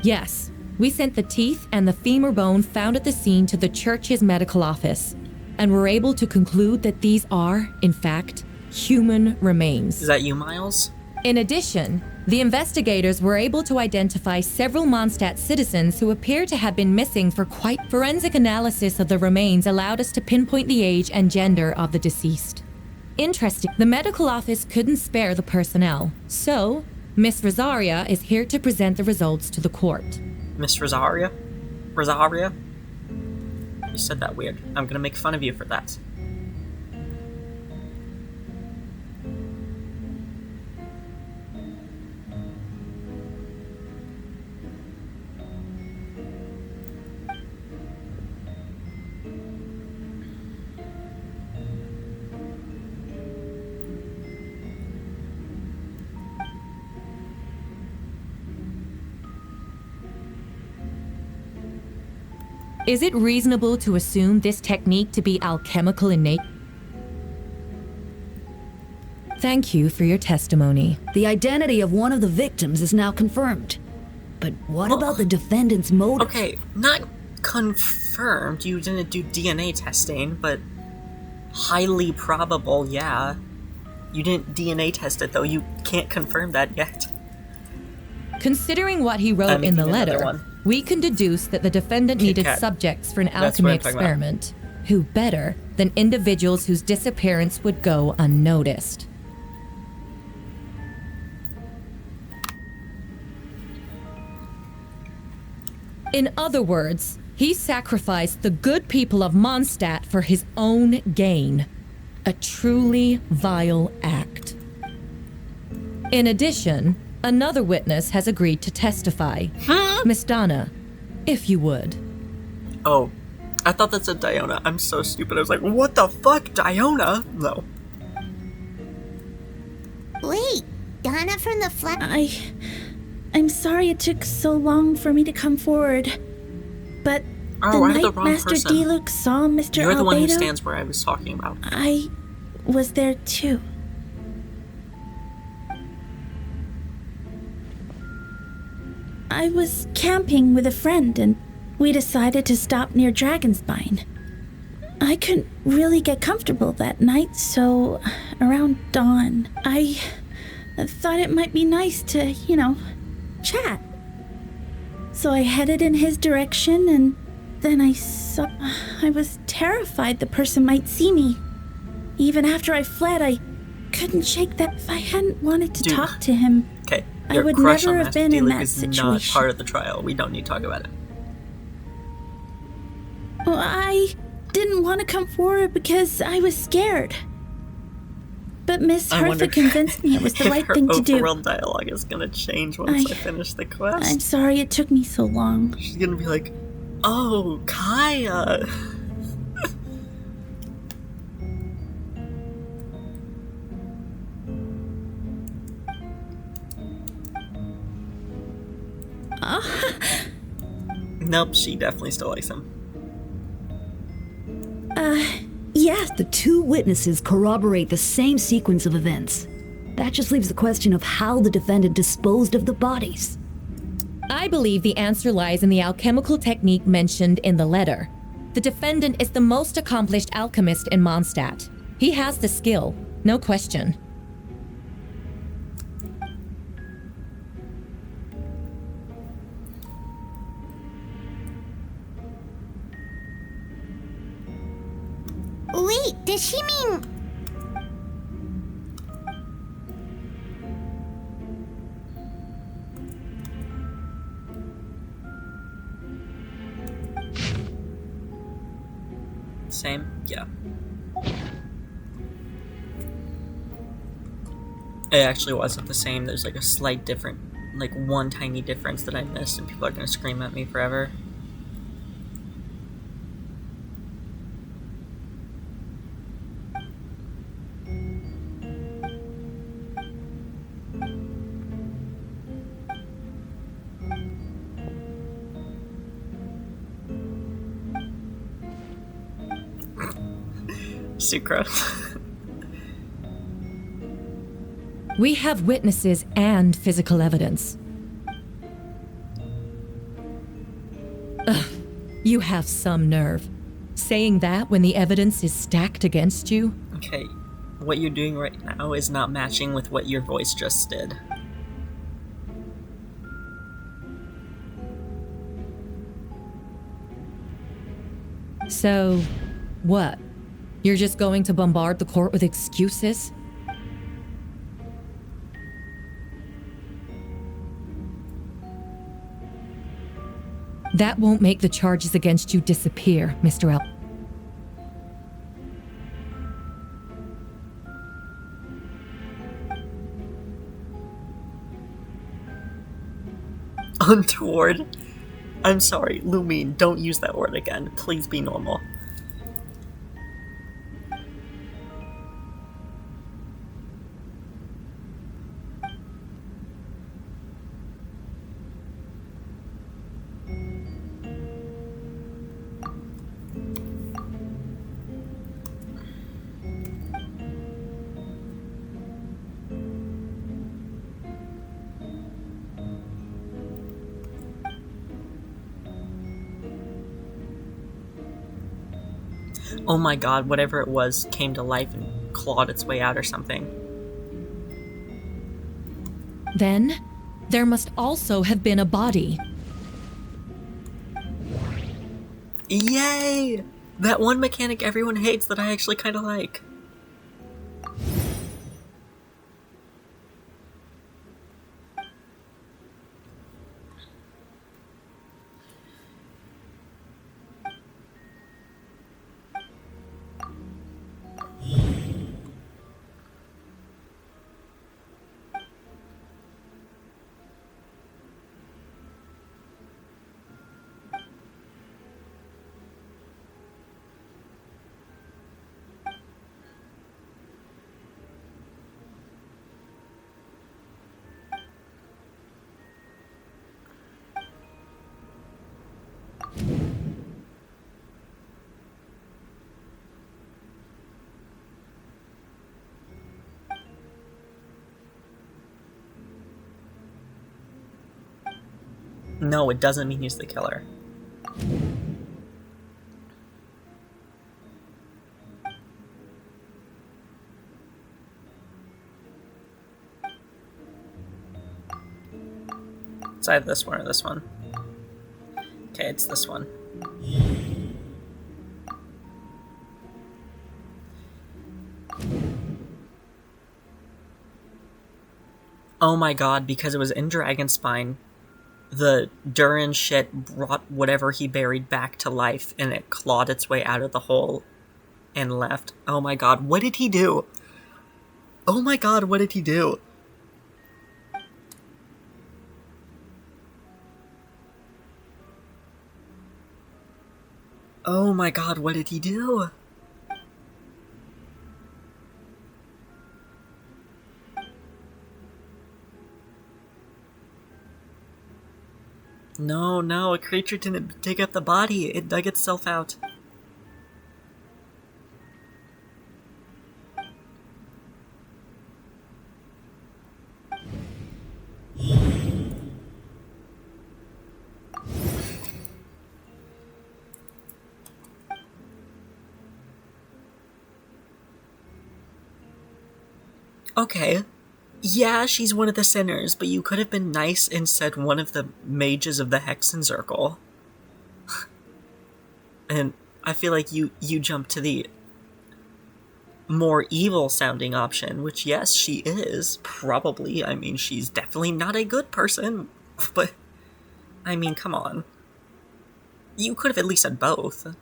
Yes, we sent the teeth and the femur bone found at the scene to the church's medical office, and were able to conclude that these are, in fact, human remains. Is that you, Miles? In addition, the investigators were able to identify several Mondstadt citizens who appear to have been missing for quite forensic analysis of the remains allowed us to pinpoint the age and gender of the deceased. Interesting, the medical office couldn't spare the personnel, so Miss Rosaria is here to present the results to the court. Miss Rosaria? Rosaria? You said that weird. I'm gonna make fun of you for that. Is it reasonable to assume this technique to be alchemical in nature? Thank you for your testimony. The identity of one of the victims is now confirmed. But what about the defendant's motive? Okay, not confirmed. You didn't do DNA testing, but highly probable, yeah. You didn't DNA test it, though. You can't confirm that yet. Considering what he wrote in the letter, we can deduce that the defendant needed subjects for an alchemy experiment. Who better than individuals whose disappearance would go unnoticed? In other words, he sacrificed the good people of Mondstadt for his own gain. A truly vile act. In addition, Another witness has agreed to testify. Miss Donna, if you would. Oh, I thought that said Diona. I'm so stupid. I was like, what the fuck, Diona? No. Wait, Donna from the I'm sorry it took so long for me to come forward. But Oh, the I had the night wrong Master person. Diluc saw Mr. You're the one who Albedo, stands where I was talking about. I was there too. I was camping with a friend and we decided to stop near Dragonspine. I couldn't really get comfortable that night, so around dawn, I thought it might be nice to, chat. So I headed in his direction and then I was terrified the person might see me. Even after I fled, I couldn't shake that if I hadn't wanted to talk to him. Okay, I your would crush never on have Master been in Diluc that is not situation. part of the trial. We don't need to talk about it. Well, I didn't want to come forward because I was scared. But Miss I wonder Hertha convinced me it was the right thing to if her do. overworld dialogue is gonna change once I finish the quest. I'm sorry it took me so long. She's gonna be like, oh, Kaya. Nope, she definitely still likes him. Yes, the two witnesses corroborate the same sequence of events. That just leaves the question of how the defendant disposed of the bodies. I believe the answer lies in the alchemical technique mentioned in the letter. The defendant is the most accomplished alchemist in Mondstadt. He has the skill, no question. Wait, does she mean... Same? Yeah. It actually wasn't the same. There's like a slight different, like one tiny difference that I missed, and people are gonna scream at me forever. Sucrose. We have witnesses and physical evidence. Ugh, you have some nerve. Saying that when the evidence is stacked against you? Okay, what you're doing right now is not matching with what your voice just did. So, what? You're just going to bombard the court with excuses? That won't make the charges against you disappear, Mr. L. Untoward? I'm sorry, Lumine, don't use that word again. Please be normal. Oh my god, whatever it was came to life and clawed its way out or something. Then, there must also have been a body. Yay! That one mechanic everyone hates that I actually kind of like. No, it doesn't mean he's the killer. It's either this one or this one. Okay, it's this one. Oh my god, because it was in Dragonspine, the Durin shit brought whatever he buried back to life, and it clawed its way out of the hole and left. Oh my god, what did he do? Oh my god, what did he do? Oh my god, what did he do? No, a creature didn't dig up the body. It dug itself out. Okay. Yeah, she's one of the sinners, but you could have been nice and said one of the mages of the Hexen Circle. And I feel like you jumped to the more evil-sounding option, which, yes, she is, probably. I mean, she's definitely not a good person, but, I mean, come on. You could have at least said both.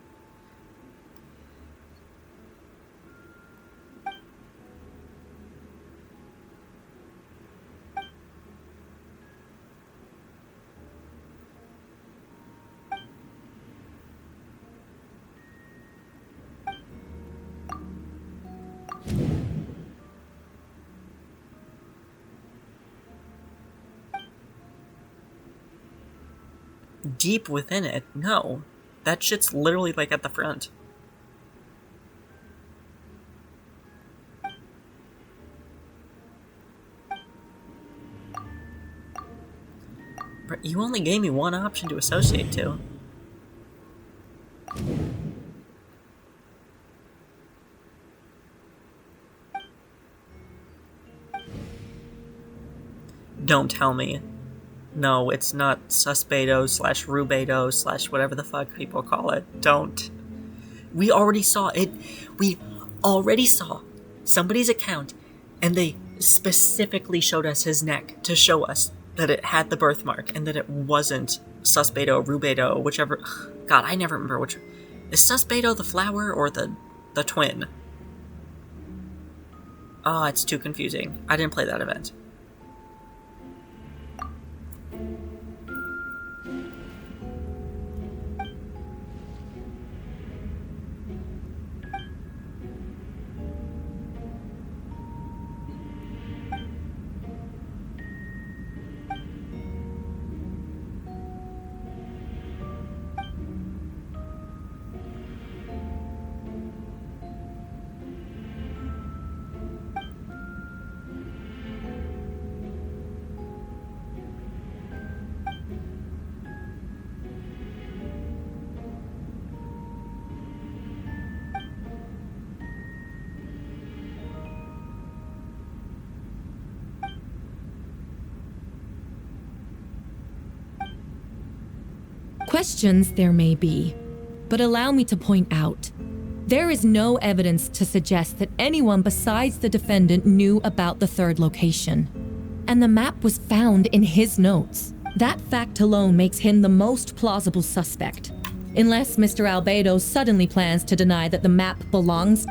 Deep within it? No. That shit's literally, like, at the front. But you only gave me one option to associate to. Don't tell me. No, it's not Susbedo / Rubedo / whatever the fuck people call it. Don't. We already saw it. We already saw somebody's account, and they specifically showed us his neck to show us that it had the birthmark and that it wasn't Susbedo, Rubedo, whichever. God, I never remember which. Is Susbedo the flower or the twin? Oh, it's too confusing. I didn't play that event. Questions there may be, but allow me to point out, there is no evidence to suggest that anyone besides the defendant knew about the third location. And the map was found in his notes. That fact alone makes him the most plausible suspect. Unless Mr. Albedo suddenly plans to deny that the map belongs.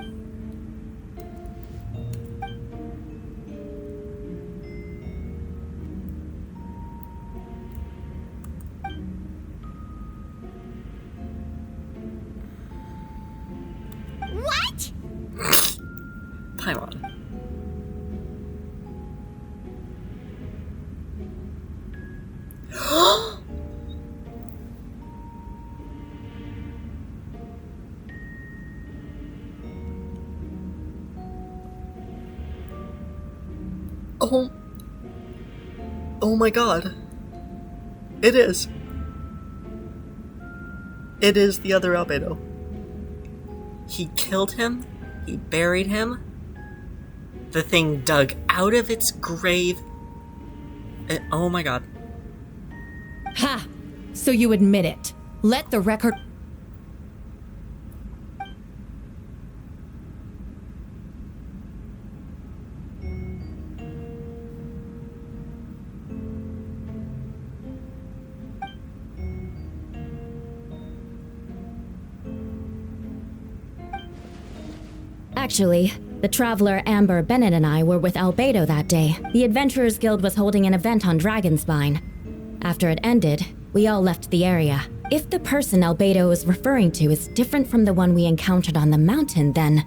What? Paimon. Oh my god. It is. It is the other Albedo. He killed him. He buried him. The thing dug out of its grave. Oh my god. Ha! So you admit it. Let the record... Actually, the traveler Amber Bennett and I were with Albedo that day. The Adventurers Guild was holding an event on Dragonspine. After it ended, we all left the area. If the person Albedo is referring to is different from the one we encountered on the mountain, then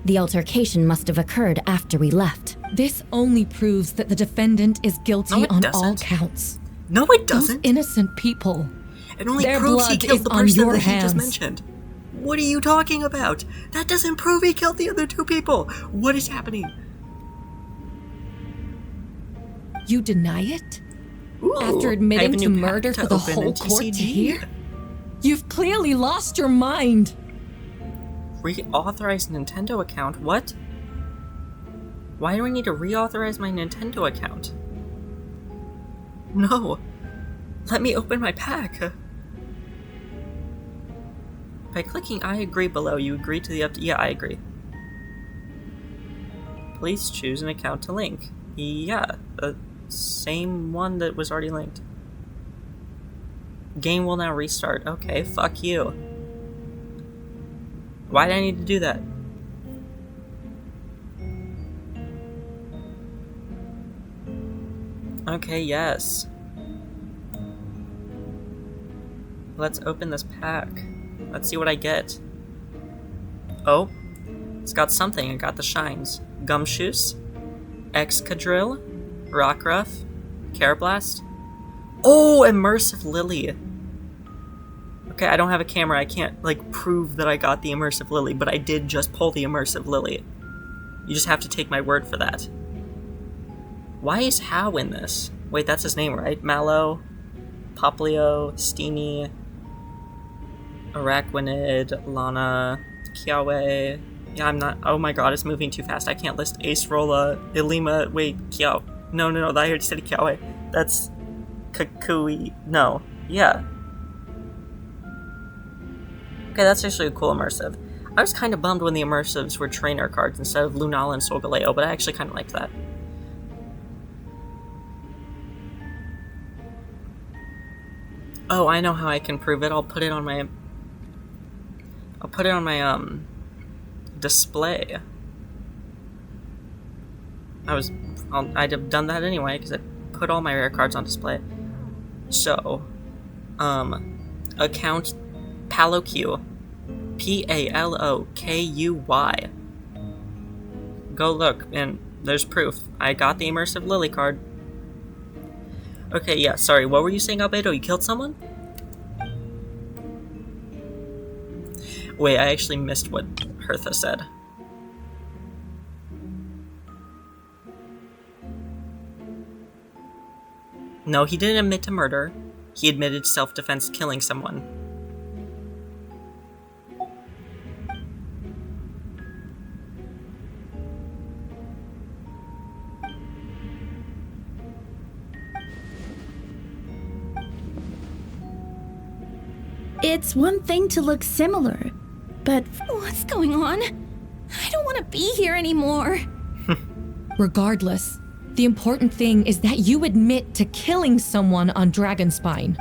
the altercation must have occurred after we left. This only proves that the defendant is guilty on all counts. No, it doesn't. Those innocent people. It only Their proves he blood killed is the on person your that he hands. just mentioned. What are you talking about? That doesn't prove he killed the other two people. What is happening? You deny it? Ooh, After I admitting have a to new murder pack for to the open whole in court to TCG. hear? You've clearly lost your mind. Reauthorize Nintendo account? What? Why do I need to reauthorize my Nintendo account? No. Let me open my pack. By clicking I agree below, you agree to the Yeah, I agree. Please choose an account to link. Yeah, the same one that was already linked. Game will now restart. Okay, fuck you. Why did I need to do that? Okay, yes. Let's open this pack. Let's see what I get. Oh, it's got something. I got the shines. Gumshoes, Excadrill, Rockruff, Carablast. Oh, Immersive Lily. Okay, I don't have a camera. I can't, like, prove that I got the Immersive Lily, but I did just pull the Immersive Lily. You just have to take my word for that. Why is How in this? Wait, that's his name, right? Mallow, Poplio, Steamy, Araquanid, Lana, Kiawe. Yeah, I'm not. Oh my god, it's moving too fast. I can't list Acerola, Ilima. Wait, Kiao. No, I already said Kiawe. That's Kakui. No. Yeah. Okay, that's actually a cool immersive. I was kind of bummed when the immersives were trainer cards instead of Lunala and Solgaleo, but I actually kind of liked that. Oh, I know how I can prove it. I'll put it on my display. I'd have done that anyway because I put all my rare cards on display. So, account Palokyu, Palokuy. Go look, and there's proof. I got the immersive Lily card. Okay, yeah, sorry, what were you saying, Albedo? You killed someone? Wait, I actually missed what Hertha said. No, he didn't admit to murder. He admitted self-defense killing someone. It's one thing to look similar, but what's going on? I don't want to be here anymore. Regardless, the important thing is that you admit to killing someone on Dragonspine.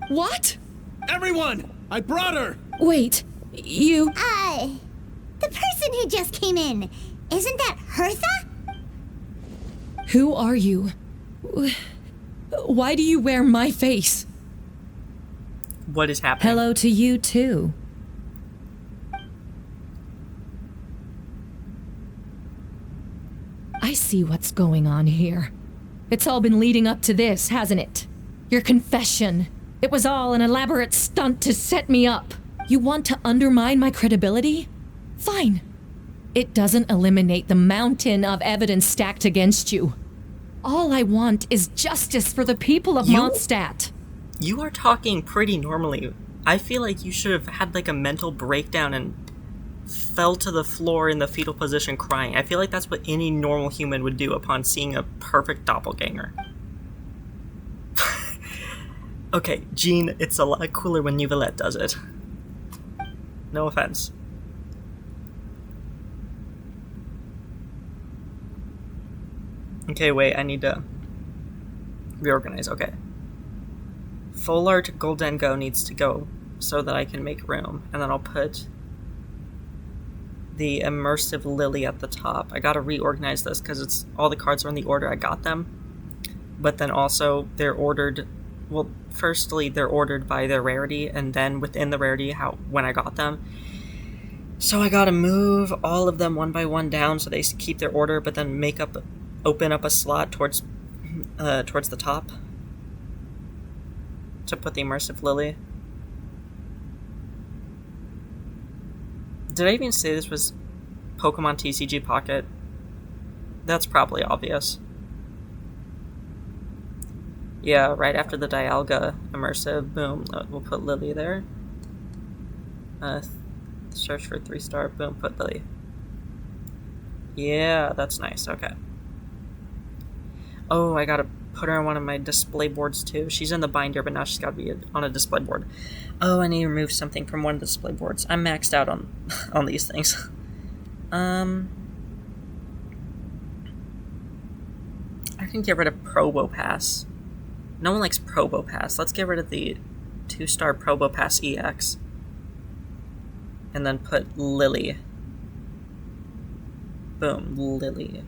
What? Everyone! I brought her! Wait, you... The person who just came in, isn't that Hertha? Who are you? Why do you wear my face? What is happening? Hello to you, too. I see what's going on here. It's all been leading up to this, hasn't it? Your confession. It was all an elaborate stunt to set me up. You want to undermine my credibility? Fine. It doesn't eliminate the mountain of evidence stacked against you. All I want is justice for the people of Mondstadt. You are talking pretty normally. I feel like you should have had like a mental breakdown and fell to the floor in the fetal position crying. I feel like that's what any normal human would do upon seeing a perfect doppelganger. Okay, Jean, it's a lot cooler when Neuvillette does it. No offense. Okay, wait, I need to reorganize. Okay. Full art Goldengo needs to go so that I can make room. And then I'll put the immersive lily at the top. I gotta reorganize this because it's all the cards are in the order I got them. But then also they're ordered, well, firstly they're ordered by their rarity, and then within the rarity when I got them. So I gotta move all of them one by one down so they keep their order, but then open up a slot towards the top to put the immersive lily. Did I even say this was Pokemon TCG Pocket? That's probably obvious. Yeah, right after the Dialga immersive, boom, we'll put Lily there. Search for 3-star, boom, put Lily. Yeah, that's nice, okay. Oh, I gotta put her on one of my display boards too. She's in the binder, but now she's gotta be on a display board. Oh, I need to remove something from one of the display boards. I'm maxed out on these things. I can get rid of Probopass. No one likes Probopass. Let's get rid of the 2-star Probopass EX. And then put Lily. Boom, Lily.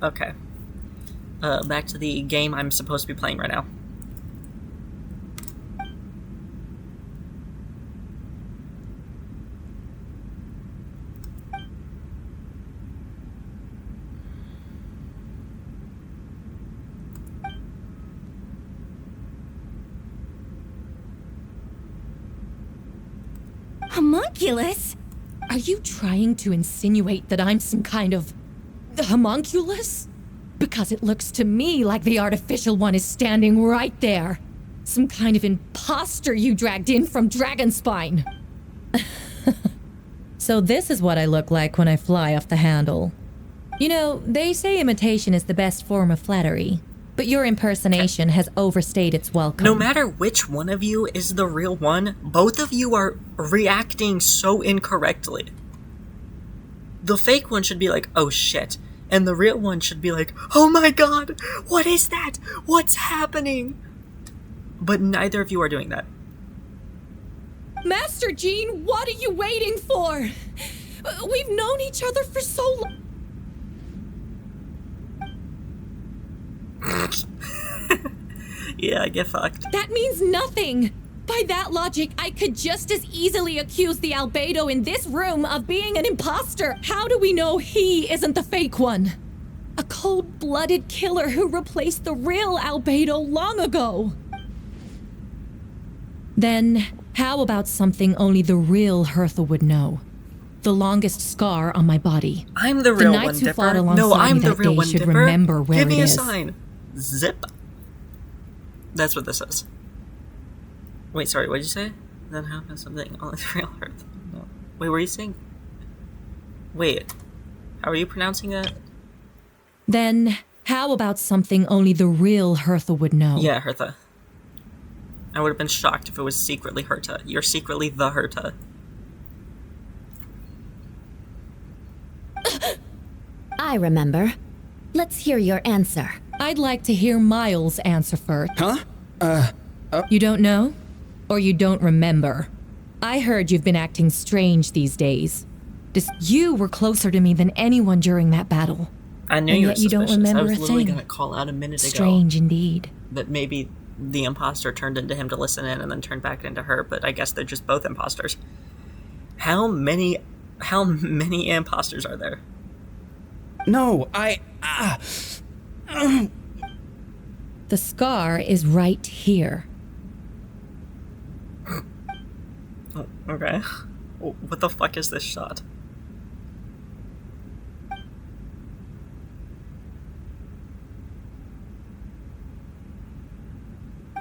Okay. Back to the game I'm supposed to be playing right now. Homunculus? Are you trying to insinuate that I'm some kind of homunculus? Because it looks to me like the artificial one is standing right there. Some kind of imposter you dragged in from Dragonspine. So this is what I look like when I fly off the handle. You know, they say imitation is the best form of flattery, but your impersonation has overstayed its welcome. No matter which one of you is the real one, both of you are reacting so incorrectly. The fake one should be like, oh shit. And the real one should be like, oh my god, what is that? What's happening? But neither of you are doing that. Master Jean, what are you waiting for? We've known each other for so long. Yeah, get fucked. That means nothing. By that logic, I could just as easily accuse the albedo in this room of being an imposter. How do we know he isn't the fake one? A cold-blooded killer who replaced the real albedo long ago. Then, how about something only the real Hertha would know? The longest scar on my body. I'm the real one, knights who Dipper. fought alongside No, I'm me the that real day one, should Dipper. remember where Give me it a is. sign. Zip. That's what this is. Wait, sorry, what did you say? Then how can something only the real Hertha? No. Wait, were you saying? Wait, how are you pronouncing that? Then, how about something only the real Hertha would know? Yeah, Hertha. I would have been shocked if it was secretly Hertha. You're secretly the Hertha. I remember. Let's hear your answer. I'd like to hear Miles' answer first. Huh? You don't know? Or you don't remember? I heard you've been acting strange these days. You were closer to me than anyone during that battle. I knew And you were yet you don't suspicious. I remember was a literally thing. gonna call out a minute ago. Strange indeed. That maybe the imposter turned into him to listen in and then turned back into her, but I guess they're just both imposters. How many imposters are there? No, The scar is right here. Okay. What the fuck is this shot?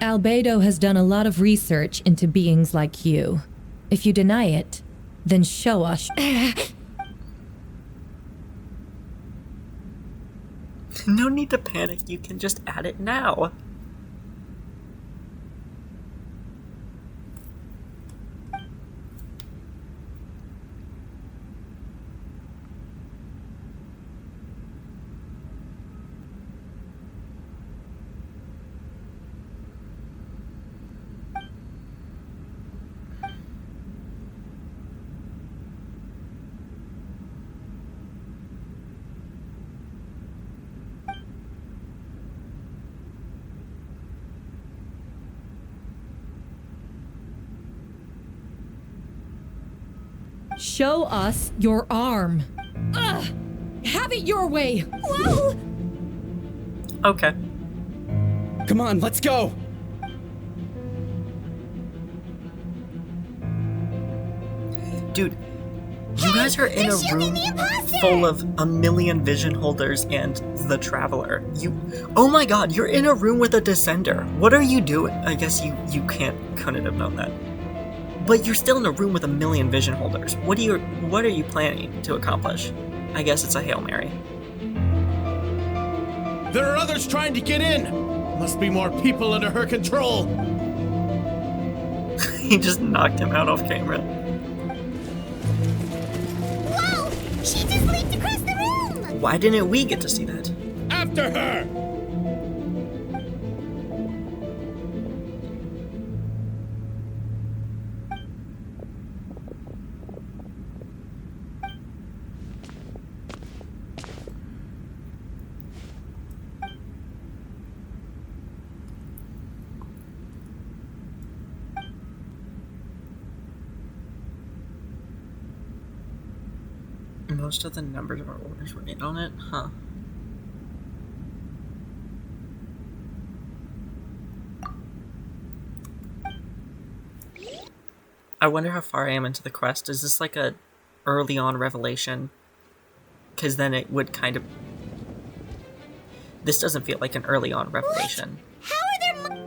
Albedo has done a lot of research into beings like you. If you deny it, then show us. No need to panic, you can just add it now. Show us your arm. Ugh! Have it your way. Whoa! Okay. Come on, let's go! Dude, you guys are in a room full of a million vision holders and the Traveler. Oh my god, you're in a room with a Descender. What are you doing? I guess you couldn't have known that. But you're still in a room with a million vision holders. What are you planning to accomplish? I guess it's a Hail Mary. There are others trying to get in! Must be more people under her control! He just knocked him out off camera. Whoa! She just leaped across the room! Why didn't we get to see that? After her! Most of the numbers of our orders were in on it? Huh. I wonder how far I am into the quest. Is this like a early on revelation? Because then it would kind of... This doesn't feel like an early on revelation. What? How are there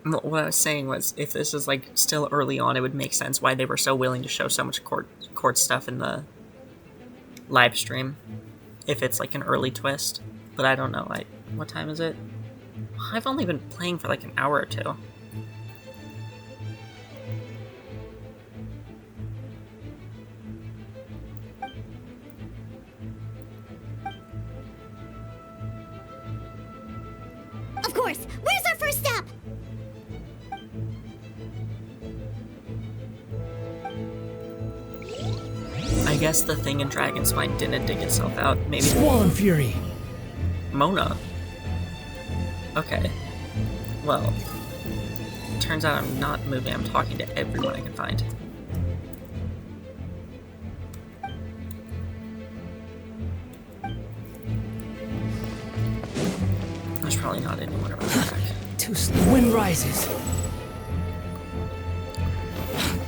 What I was saying was, if this is like still early on, it would make sense why they were so willing to show so much court stuff in the live stream. If it's like an early twist. But I don't know, what time is it? I've only been playing for like an hour or two. Of course! Where's our first step? I guess the thing in Dragonspine didn't dig itself out. Maybe Swollen Fury. Mona. Okay. Well, turns out I'm not moving. I'm talking to everyone I can find. There's probably not anyone around the back. Too slow. Wind rises.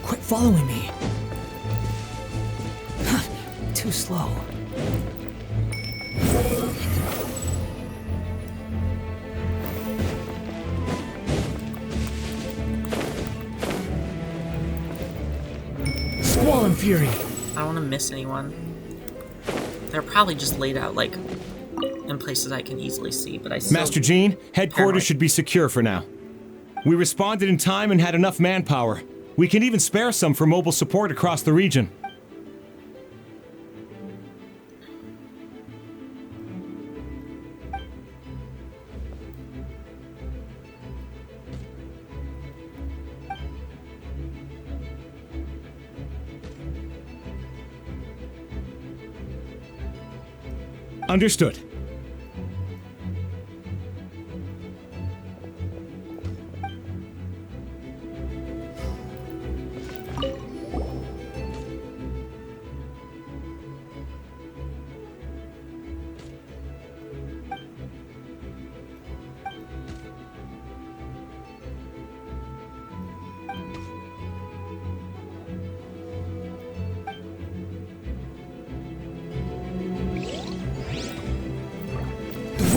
Quit following me. Too slow. Swollen Fury. I don't want to miss anyone. They're probably just laid out, like, in places I can easily see, but I still... Master Jean, headquarters Paranoid. should be secure for now. We responded in time and had enough manpower. We can even spare some for mobile support across the region. Understood.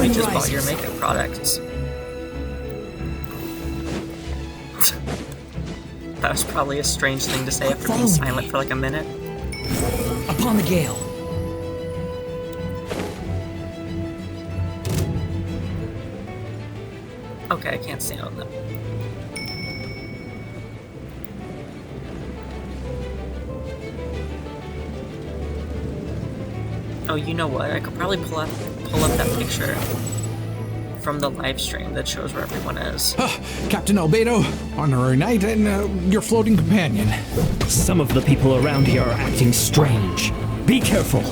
probably just bought your makeup products. That was probably a strange thing to say after being silent for like a minute. Upon the gale. Okay, I can't stand on them. Oh, you know what? I could probably pull up that picture from the live stream that shows where everyone is. Captain Albedo, honorary knight, and your floating companion. Some of the people around here are acting strange. Be careful.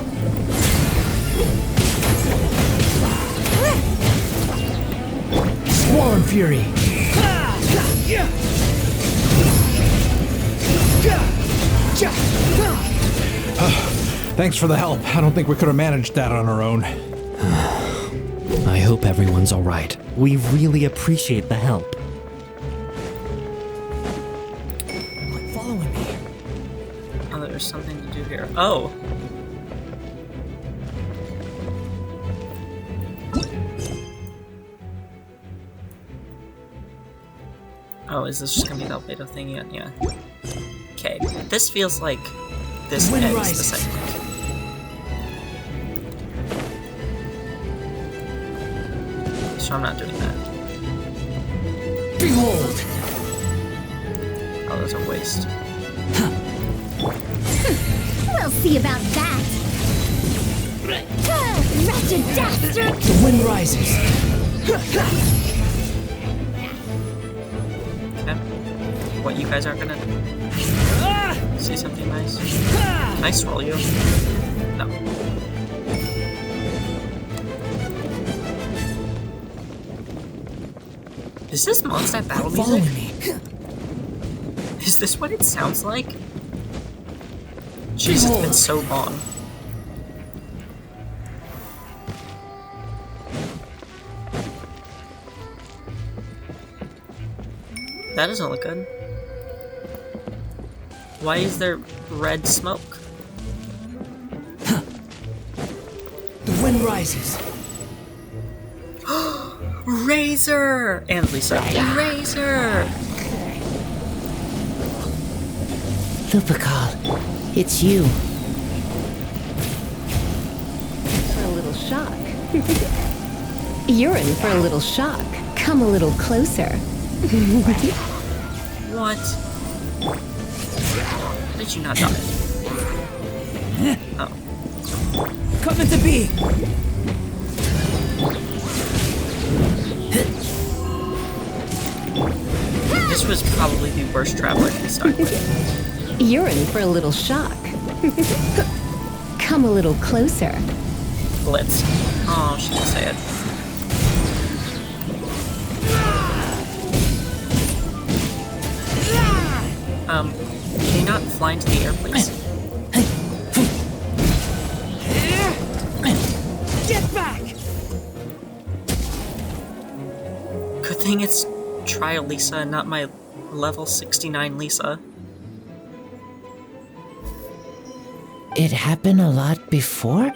Squall and Fury. Thanks for the help. I don't think we could have managed that on our own. I hope everyone's all right. We really appreciate the help. Following me. Oh, there's something to do here. Oh. Oh, is this just gonna be the Albedo thing again? Yeah. Okay, this feels like this ends the segment. So I'm not doing that. Behold! Oh, that's a waste. We'll see about that. Wretched dastard! The wind rises. Okay. What, you guys aren't gonna see something nice? Can I swallow you? No. Is this Mondstadt battle music? Is this what it sounds like? Jeez, it's been so long. That doesn't look good. Why is there red smoke? The wind rises. Razor! And Lisa. Razor! Lupercal, it's you. For a little shock. You're in for a little shock. Come a little closer. What? How did you not die? Oh. Coming to be! This was probably the worst traveler to start with. You're in for a little shock. Come a little closer. Blitz. Oh, she didn't say it. Can you not fly into the air, please? Get back! Good thing it's Trial Lisa and not my level 69 Lisa. It happened a lot before?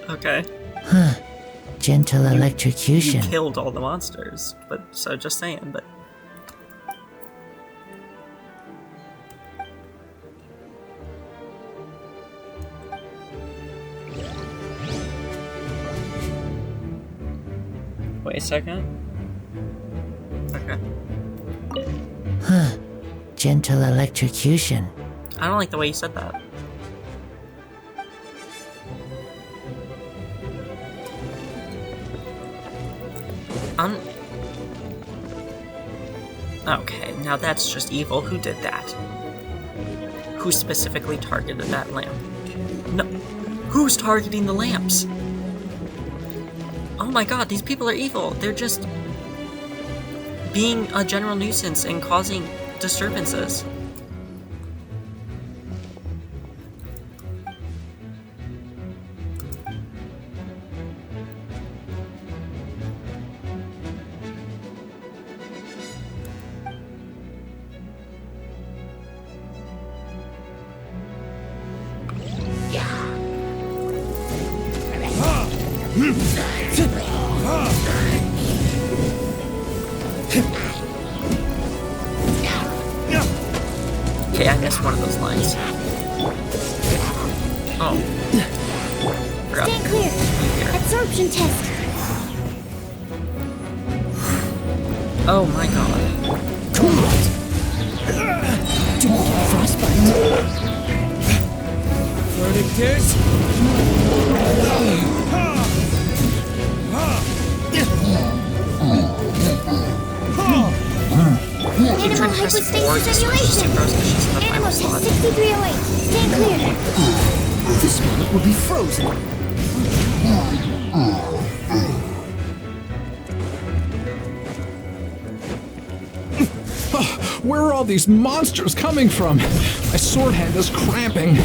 Okay. Huh. Gentle electrocution. You killed all the monsters, but so just saying, but... Wait a second. Okay. Huh. Gentle electrocution. I don't like the way you said that. Okay, now that's just evil. Who did that? Who specifically targeted that lamp? No. Who's targeting the lamps? Oh my god, these people are evil. They're just being a general nuisance and causing disturbances. Okay, I missed one of those lines. Oh. Forgot. Stand clear. Absorption test. Oh my god. Don't get frostbite. Verdict is... Animal hypostasis simulation. Animal test 6308. Stand clear. This moment will be frozen. Where are all these monsters coming from? My sword hand is cramping.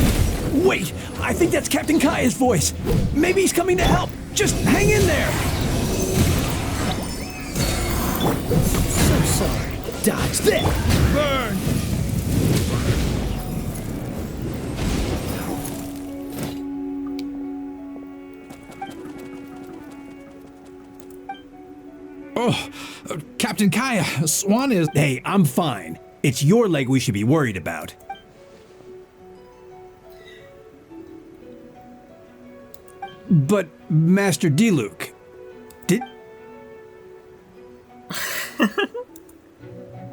Wait, I think that's Captain Kaya's voice. Maybe he's coming to help. Just hang in there. So sorry. Dodge this. Burn. Oh, Captain Kaya, Swan is... Hey, I'm fine. It's your leg we should be worried about. But, Master Diluc, did...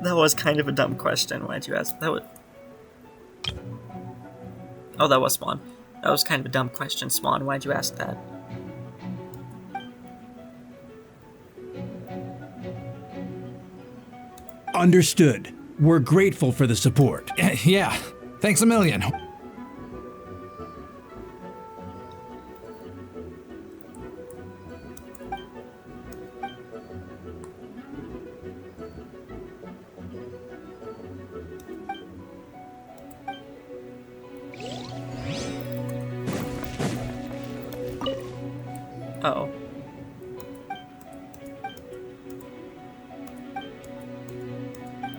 That was kind of a dumb question. Why'd you ask? That was... Oh, that was Swan. That was kind of a dumb question, Swan. Why'd you ask that? Understood. We're grateful for the support. Yeah, thanks a million. Oh.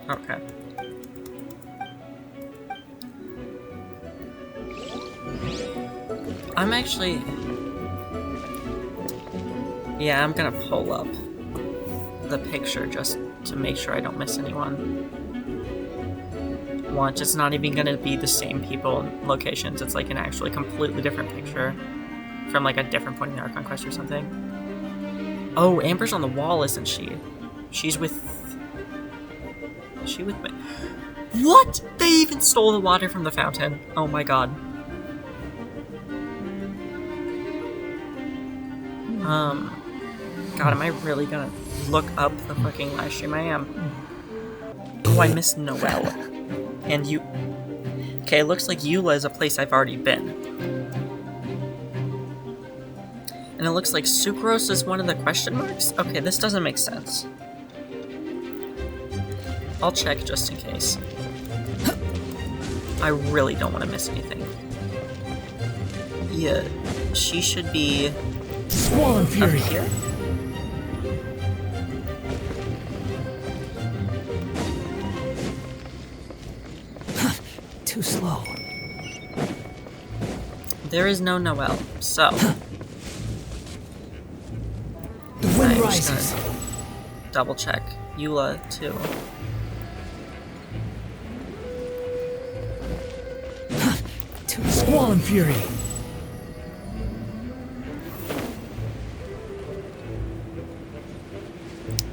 Okay. I'm actually... Yeah, I'm gonna pull up the picture just to make sure I don't miss anyone. Watch, it's not even gonna be the same people and locations. It's like an actually completely different picture from like a different point in the Archon quest or something. Oh, Amber's on the wall, isn't she? She's with... Is she with me? What? They even stole the water from the fountain. Oh my god. God, am I really gonna look up the fucking live stream? I am. Oh, I missed Noelle. And you... Okay, it looks like Eula is a place I've already been. And it looks like Sucrose is one of the question marks? Okay, this doesn't make sense. I'll check just in case. I really don't want to miss anything. Yeah, she should be... Swollen Fury. Up here? Too slow. There is no Noelle, so... The wind I'm rises. just gonna double check. Eula, too. Swollen Fury.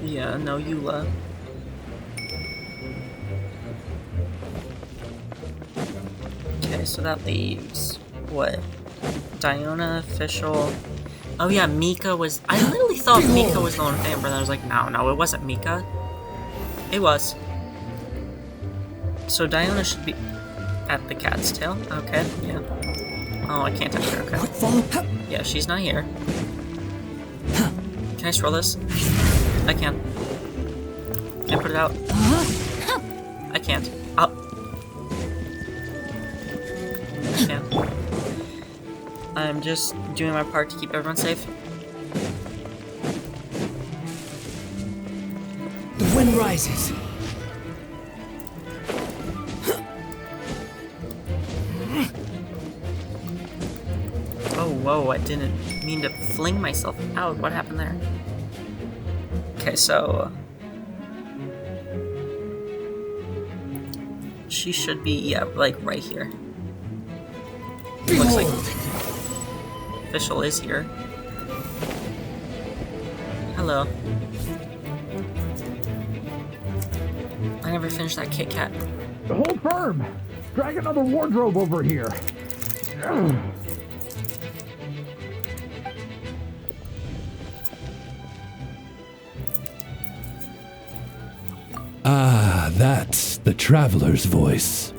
Yeah, no Eula. Okay, so that leaves... What? Diona, Official... Oh yeah, Mika was... I literally thought Mika was the one with Amber, and I was like, no, it wasn't Mika. It was. So Diona should be... At the cat's tail? Okay, yeah. Oh, I can't touch her, okay. Yeah, she's not here. Can I scroll this? I can. Can I put it out? I can't. Up. I can't. I'm just doing my part to keep everyone safe. The wind rises. Whoa, I didn't mean to fling myself out. What happened there? Okay, so... she should be, yeah, like right here. Looks like official is here. Hello. I never finished that Kit Kat. Hold firm! Drag another wardrobe over here. Ah, that's the traveler's voice.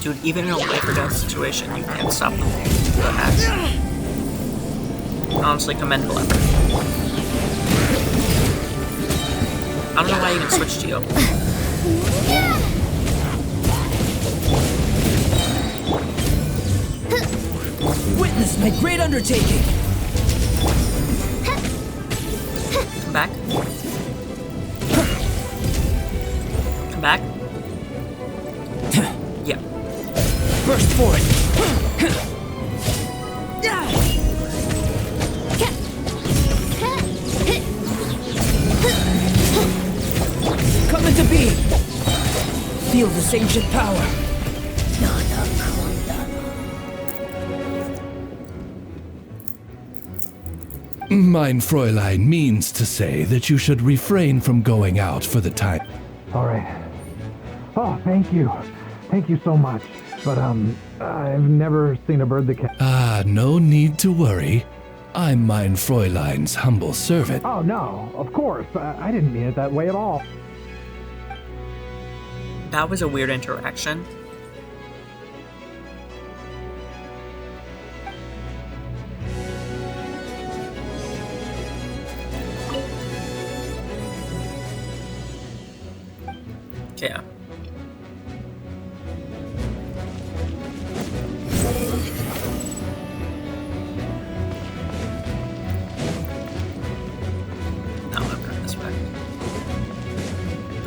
Dude, even in a life or death situation, you can't stop the axe. Honestly, commendable effort. I don't know why I even switched to you. Witness my great undertaking! Come back. Come back. Yeah. Burst for it! Come into being! Feel this ancient power! Mein Fräulein means to say that you should refrain from going out for the time. All right. Oh, thank you. Thank you so much. But, I've never seen a bird that can... Ah, no need to worry. I'm Mein Fräulein's humble servant. Oh, no. Of course. I didn't mean it that way at all. That was a weird interaction. Yeah. No, I'm going this way.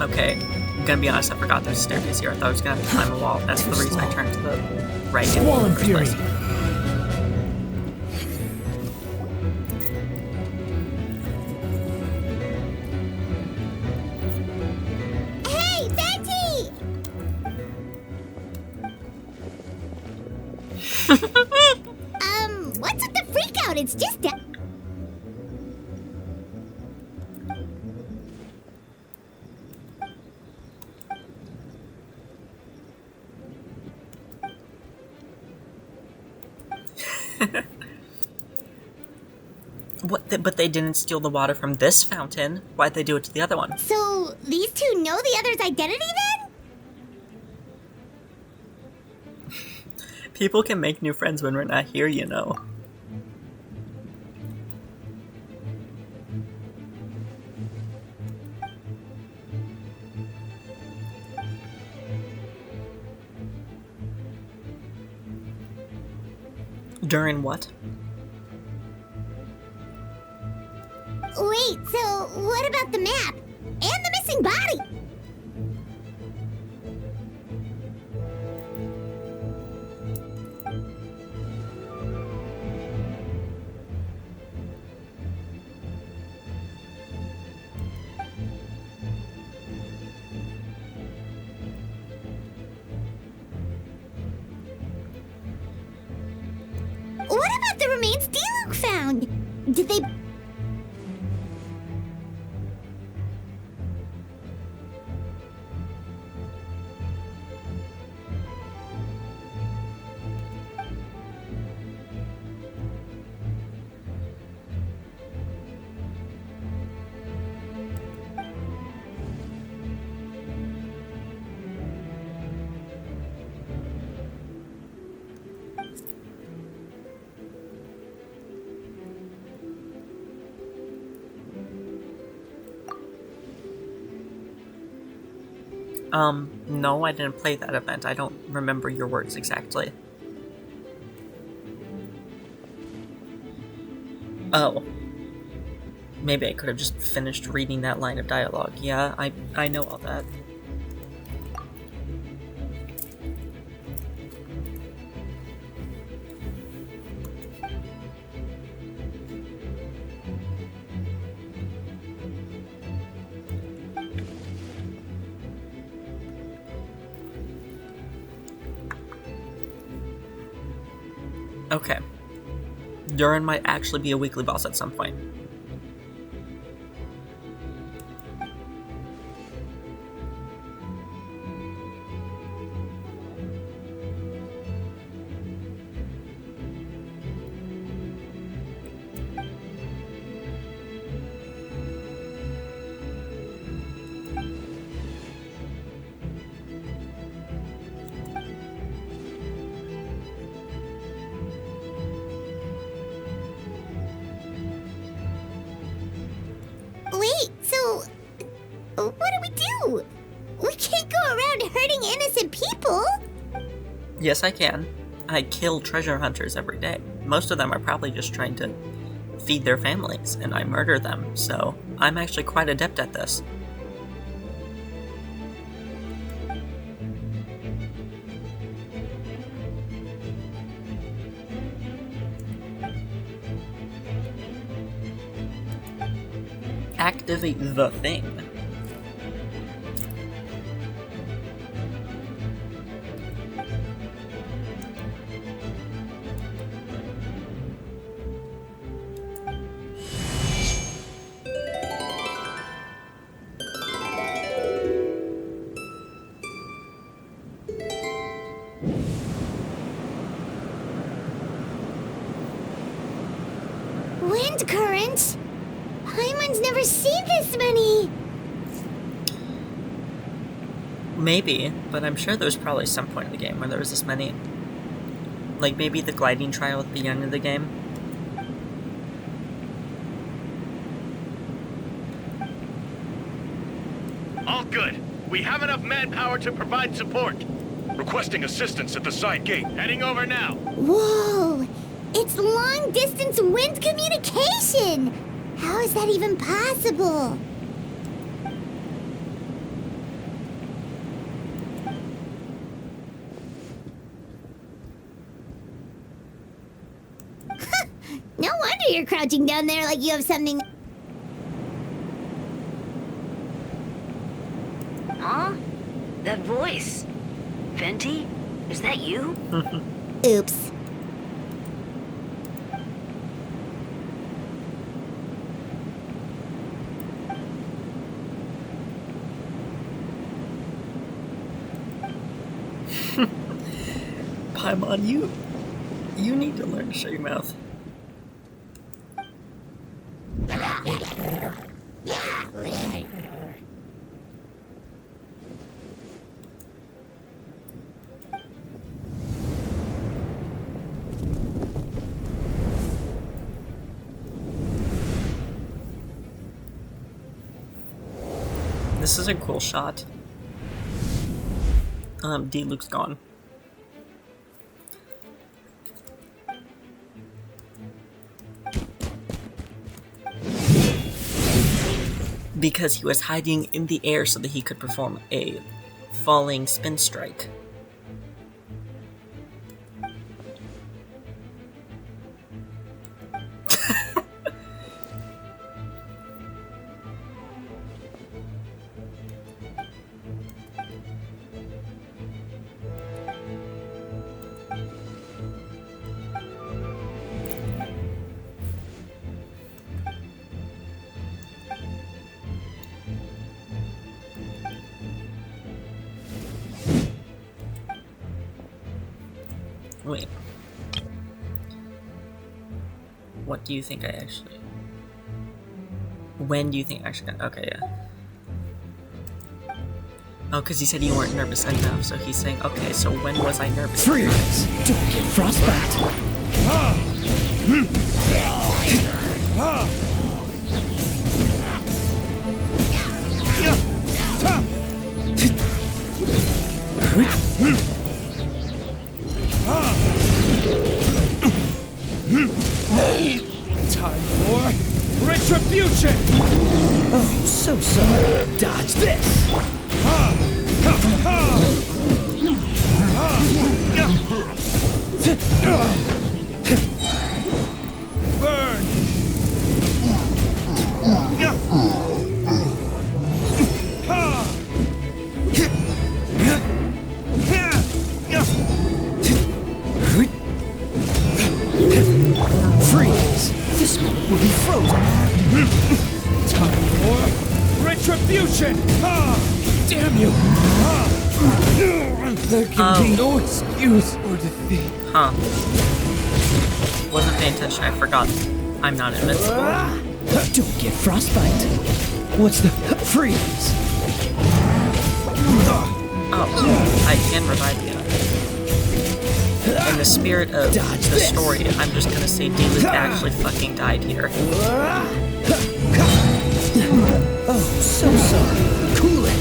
Okay, I'm gonna be honest, I forgot there's a staircase here. I thought I was gonna have to climb a wall. That's the reason I turned to the right in the first place. What's with the freak out? It's just a... What? But they didn't steal the water from this fountain. Why'd they do it to the other one? So, these two know the other's identity then? People can make new friends when we're not here, you know. During what? Wait, so what about the map? And the missing body? What about the remains D-Luke found? Did they... No, I didn't play that event. I don't remember your words exactly. Oh. Maybe I could have just finished reading that line of dialogue. Yeah, I know all that. Okay. Durin might actually be a weekly boss at some point. Wait, so what do we do? We can't go around hurting innocent people. Yes, I can. I kill treasure hunters every day. Most of them are probably just trying to feed their families, and I murder them, so I'm actually quite adept at this. Activate the thing. Wind currents? Paimon's never seen this many. Maybe, but I'm sure there's probably some point in the game where there was this many. Like maybe the gliding trial at the end of the game. All good. We have enough manpower to provide support. Requesting assistance at the side gate. Heading over now. Whoa! It's long-distance wind communication! How is that even possible? No wonder you're crouching down there like you have something... Huh? That voice. Venti? Is that you? Oops. Paimon, you need to learn to shut your mouth. This is a cool shot. D-Luke's gone. Because he was hiding in the air so that he could perform a falling spin strike. Wait. What do you think I actually... When do you think I actually got... Okay, yeah. Oh, because he said you weren't nervous enough, so he's saying, okay, so when was I nervous? Freeze! Don't get frostbite! Time for retribution! Oh, so sorry. Dodge this! Burn! retribution! Damn you! There can be no excuse or defeat. Huh. Wasn't paying attention, I forgot. I'm not invincible. Don't get frostbite. What's the freeze? Oh, I can revive you. In the spirit of the story, I'm just gonna say Diluc actually fucking died here. Oh, so sorry. Cool it.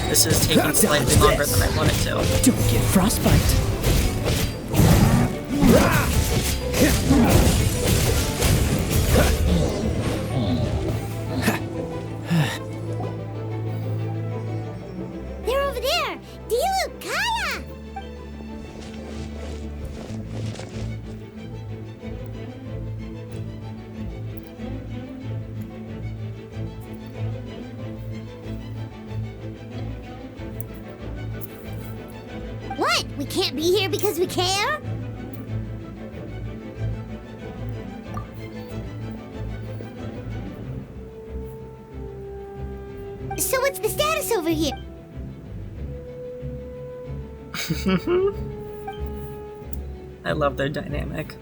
This is taking slightly longer than I wanted to. Don't get frostbite. They're over there! Diluc, Kaya! What? We can't be here because we care? So what's the status over here? I love their dynamic.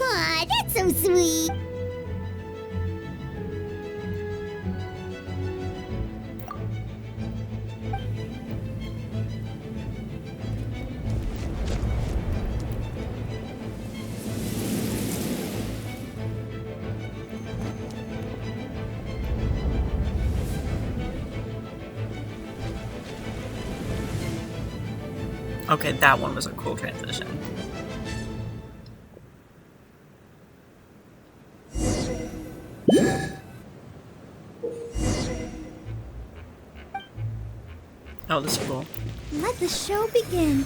Aw, that's so sweet. Okay, that one was a cool transition. Oh, this is cool. Let the show begin.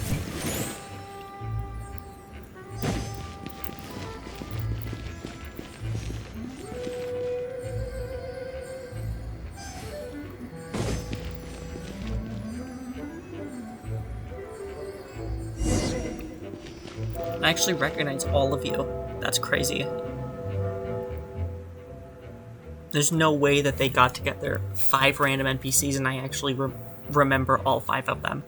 I actually recognize all of you. That's crazy. There's no way that they got together 5 random NPCs and I actually remember all 5 of them.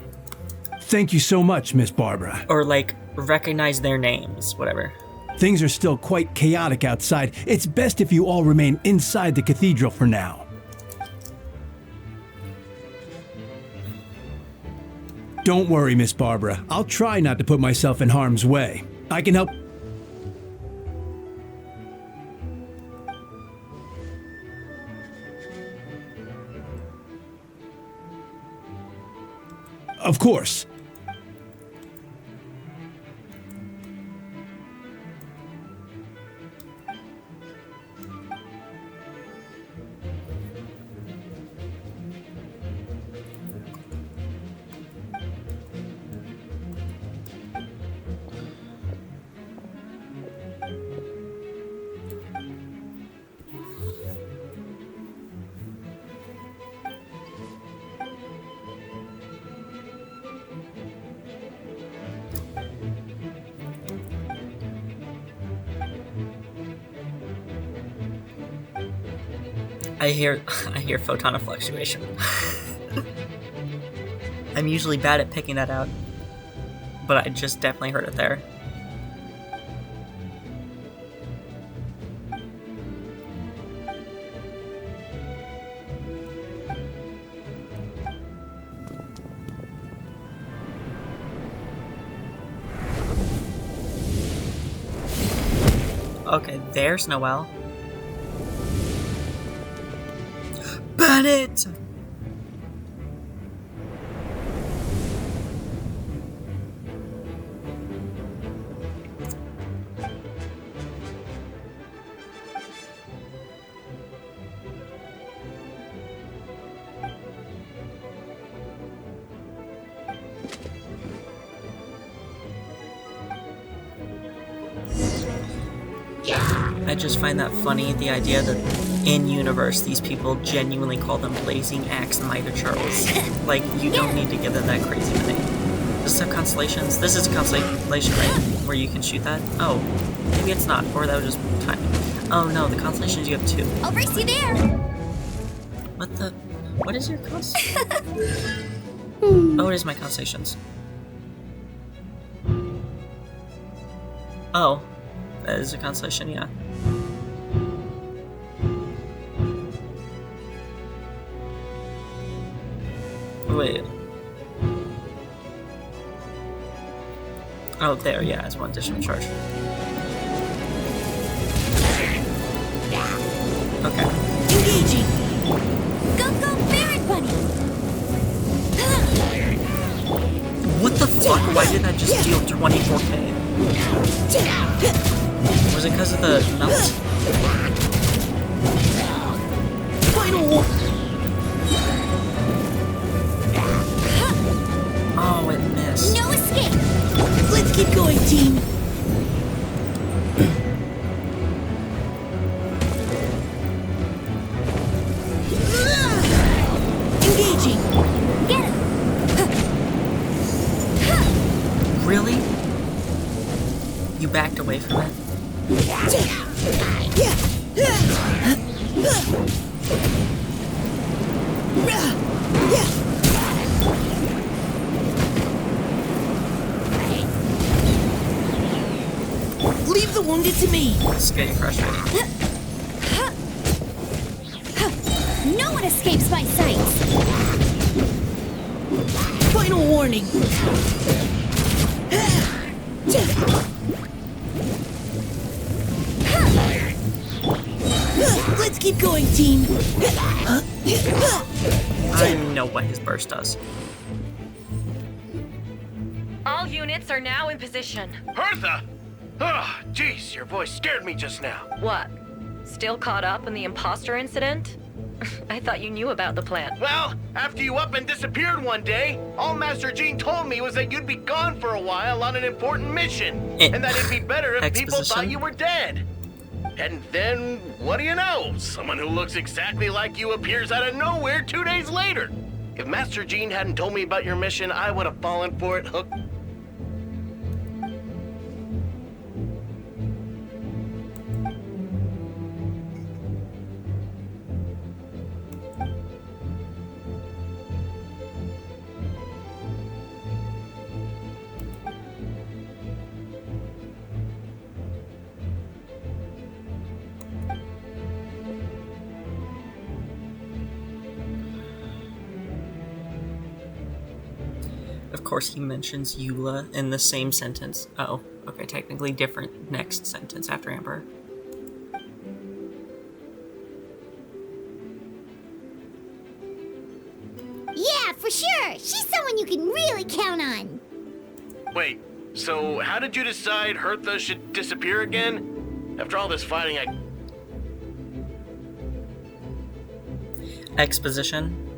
Thank you so much, Miss Barbara. Or, like, recognize their names, whatever. Things are still quite chaotic outside. It's best if you all remain inside the cathedral for now. Don't worry, Miss Barbara. I'll try not to put myself in harm's way. I can help. Of course. I hear photon of fluctuation. I'm usually bad at picking that out, but I just definitely heard it there. Okay, there's Noelle. Bennett! I just find that funny, the idea that in universe these people genuinely call them Blazing Axe Mitre Charles. Like, you don't need to give them that crazy of a name. Does this have constellations? This is a constellation, right? Where you can shoot that? Oh, maybe it's not, or that was just timing. Oh no, the constellations you have 2. I'll race you there. What is your constellation? Oh, it is my constellations. Oh, that is a constellation, yeah. Wait. Oh, there, yeah, it's 1 additional charge. Okay. Engaging. Go, Barret Bunny. What the fuck? Why did that just deal 24k? Was it because of the nuts? Final. Oh, it missed. No escape. Let's keep going, team. Engaging. Get him. Really? You backed away from it? Leave the wounded to me. This is getting frustrating. No one escapes my sights. Final warning. Let's keep going, team. I know what his burst does. All units are now in position. Hertha! Oh, jeez, your voice scared me just now. What? Still caught up in the imposter incident? I thought you knew about the plan. Well, after you up and disappeared one day, all Master Jean told me was that you'd be gone for a while on an important mission, and that it'd be better if people thought you were dead. And then, what do you know? Someone who looks exactly like you appears out of nowhere 2 days later. If Master Jean hadn't told me about your mission, I would have fallen for it hook. Of course, he mentions Eula in the same sentence. Oh, okay, technically different next sentence after Amber. Yeah, for sure. She's someone you can really count on. Wait, so how did you decide Hertha should disappear again? After all this fighting, Exposition.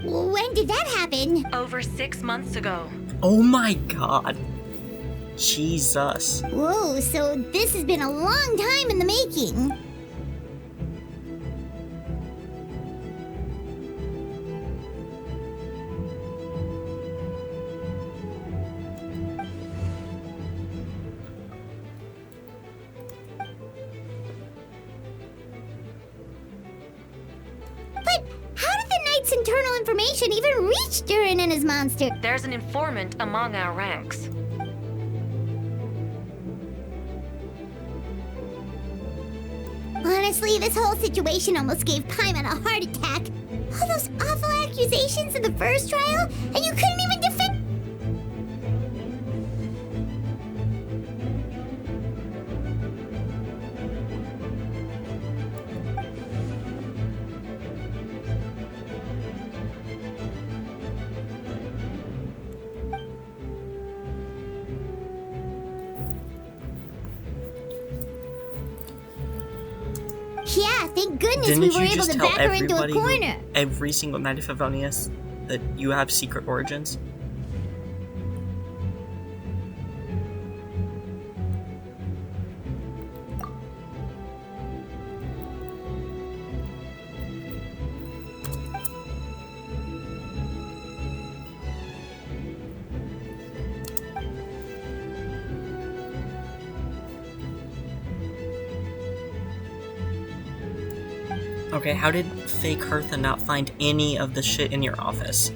When did that happen? Over 6 months ago. Oh my god. Jesus. Whoa, so this has been a long time in the making. But how did the Knight's internal information even reach Durin and his monster? There's an informant among our ranks. Honestly, this whole situation almost gave Paimon a heart attack. All those awful accusations in the first trial, and you couldn't even defend... Yeah, thank goodness Didn't we you were able just to tell back her into a everybody, corner. every single Knight of Favonius, that you have secret origins? Okay, how did fake Hertha not find any of the shit in your office?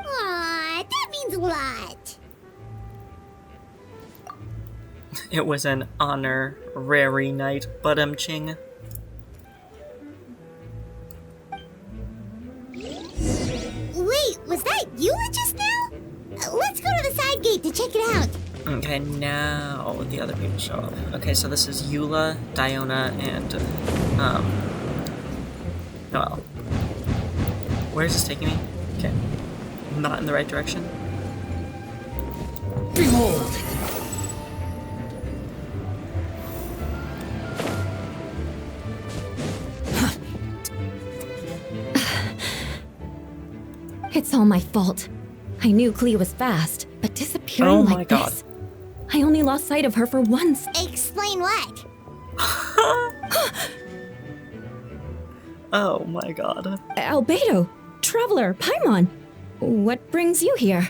Aw, that means a lot. It was an honorary night, ching. Wait, was that Eula just now? Let's go to the side gate to check it out. Okay, now the other people show up. Okay, so this is Eula, Diona, and, Noelle. Where is this taking me? Okay. Not in the right direction. Behold! It's all my fault. I knew Clea was fast, but disappearing like this. I only lost sight of her for once. Explain what? Oh my god. Albedo, Traveler, Paimon. What brings you here?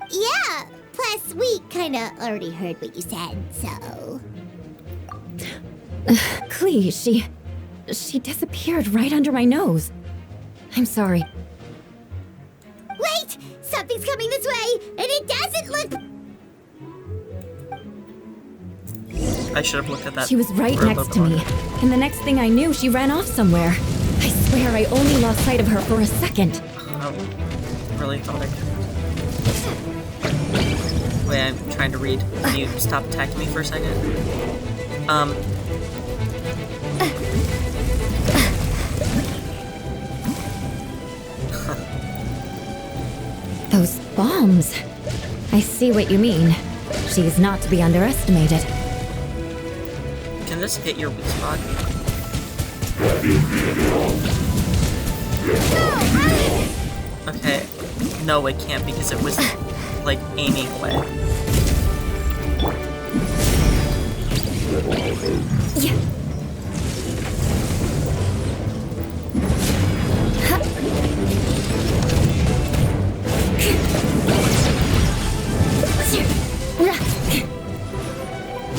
Yeah, plus we kinda already heard what you said, so... Clea, she disappeared right under my nose. I'm sorry. Wait! Something's coming this way, and it doesn't look... I should have looked at that. She was right next to me, and the next thing I knew, she ran off somewhere. I swear I only lost sight of her for a second. Really thought I could. Wait, I'm trying to read. Can you stop attacking me for a second? Those bombs. I see what you mean. She's not to be underestimated. Can this hit your weak spot? Okay. No, it can't because it was, like, aiming away. Yeah.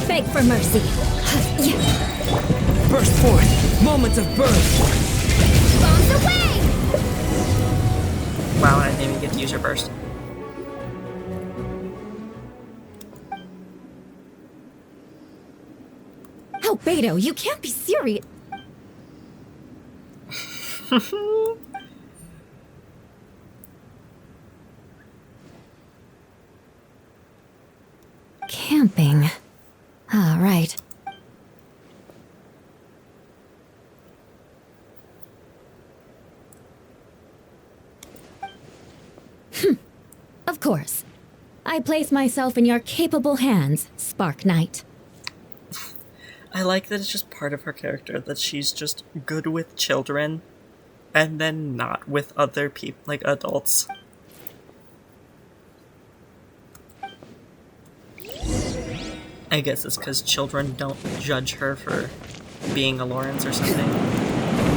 Beg for mercy. Burst forth! Moments of burst! Bombs away! Wow, I didn't even get to use your burst. Albedo, you can't be serious. Camping. Ah, right. Of course. I place myself in your capable hands, Spark Knight. I like that it's just part of her character, that she's just good with children, and then not with other people, like adults. I guess it's because children don't judge her for being a Lawrence or something.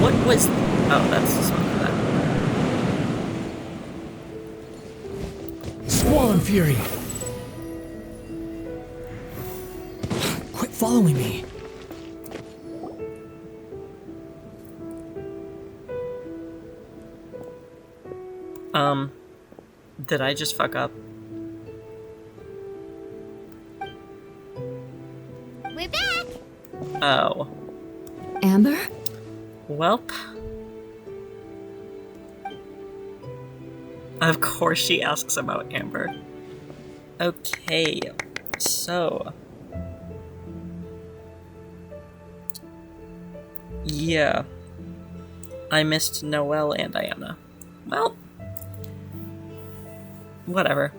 What was... Oh, that's the smoke for that. Squall Fury! Quit following me. Did I just fuck up? Oh. Amber? Welp. Of course she asks about Amber. Okay, so... yeah. I missed Noelle and Diana. Well... whatever.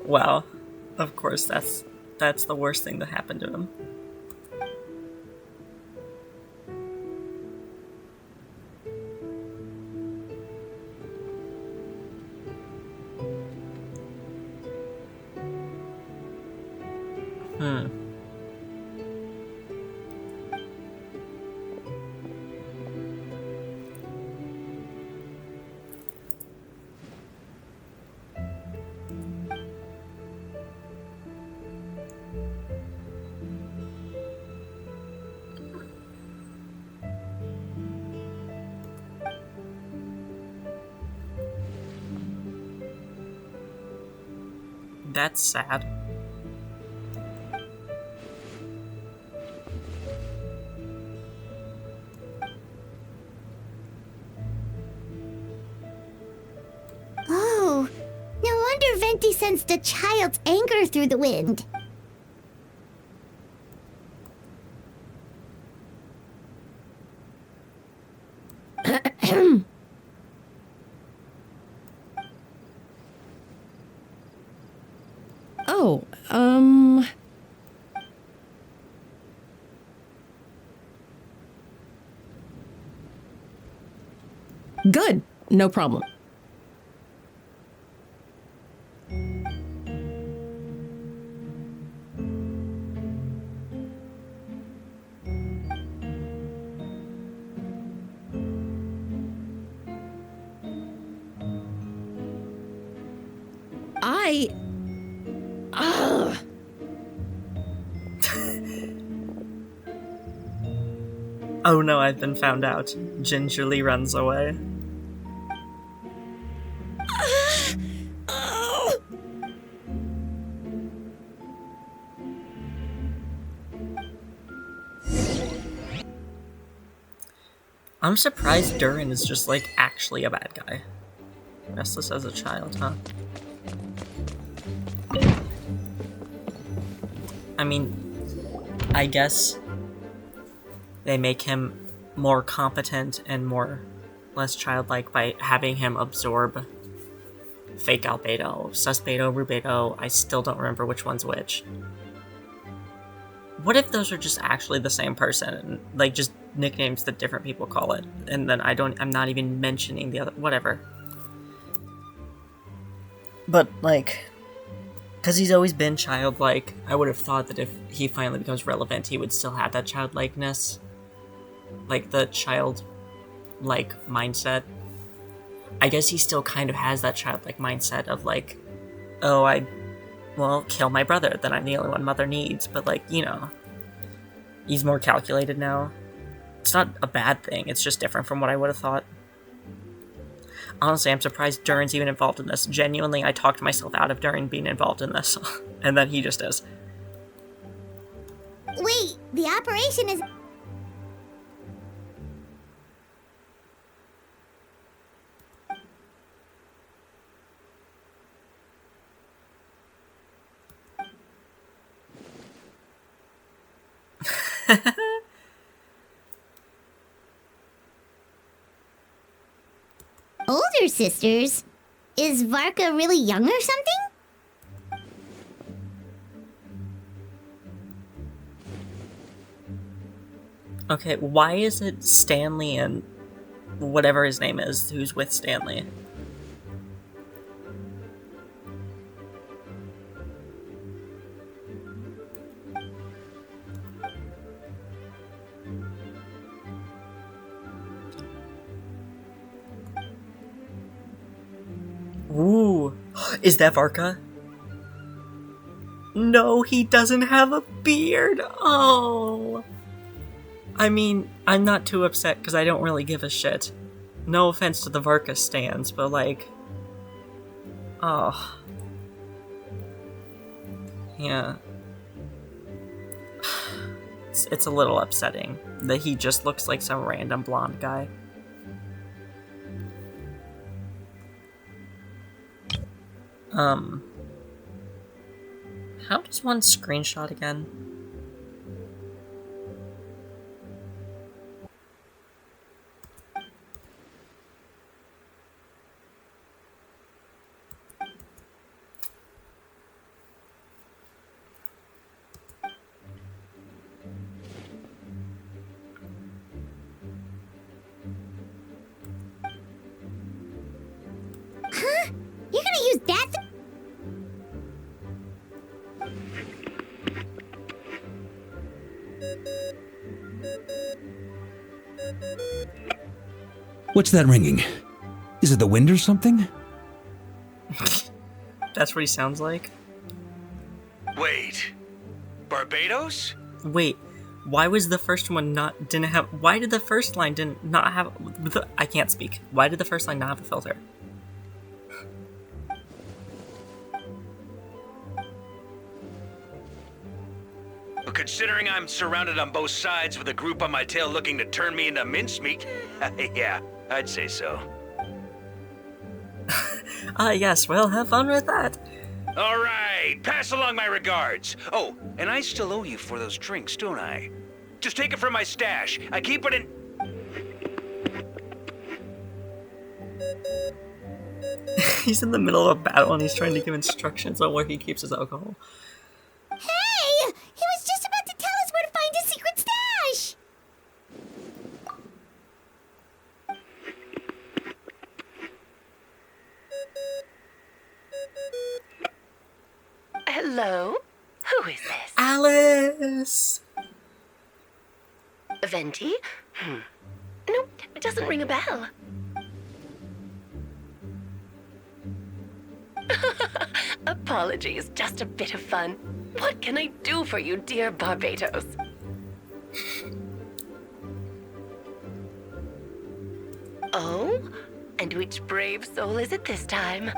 Wow. Of course, that's the worst thing that happened to him. That's sad. Oh, no wonder Venti sensed a child's anger through the wind. Oh, good. No problem. Oh no, I've been found out. Gingerly runs away. I'm surprised Durin is just, like, actually a bad guy. Restless as a child, huh? I mean, I guess they make him more competent and less childlike by having him absorb fake albedo, susbedo, rubedo. I still don't remember which one's which. What if those are just actually the same person, and, like, just nicknames that different people call it, and then I'm not even mentioning the other, whatever. But, like, because he's always been childlike, I would have thought that if he finally becomes relevant, he would still have that childlikeness. Like, the childlike mindset. I guess he still kind of has that childlike mindset of, like, oh, kill my brother, then I'm the only one mother needs, but, like, you know, he's more calculated now. It's not a bad thing, it's just different from what I would have thought. Honestly, I'm surprised Durin's even involved in this. Genuinely, I talked myself out of Durin being involved in this, and then he just is. Wait, the operation is... older sisters? Is Varka really young or something? Okay, why is it Stanley and whatever his name is who's with Stanley? Ooh, is that Varka? No, he doesn't have a beard. Oh. I mean, I'm not too upset because I don't really give a shit. No offense to the Varka stans, but like... Oh. Yeah. It's a little upsetting that he just looks like some random blonde guy. How does one screenshot again? Huh? You're gonna use that? What's that ringing? Is it the wind or something? That's what he sounds like? Wait. Barbados? Wait, why was the first one why did the first line not have, I can't speak. Why did the first line not have a filter? Considering I'm surrounded on both sides with a group on my tail looking to turn me into mincemeat, yeah, I'd say so. Yes, well, have fun with that. All right, pass along my regards. Oh, and I still owe you for those drinks, don't I? Just take it from my stash. I keep it in... He's in the middle of a battle and he's trying to give instructions on where he keeps his alcohol. Hey! He was just about to tell us where to find his secret stash! Hello? Who is this? Alice! Venti? No, it doesn't ring a bell. Apologies, just a bit of fun. What can I do for you, dear Barbados? Oh? And which brave soul is it this time?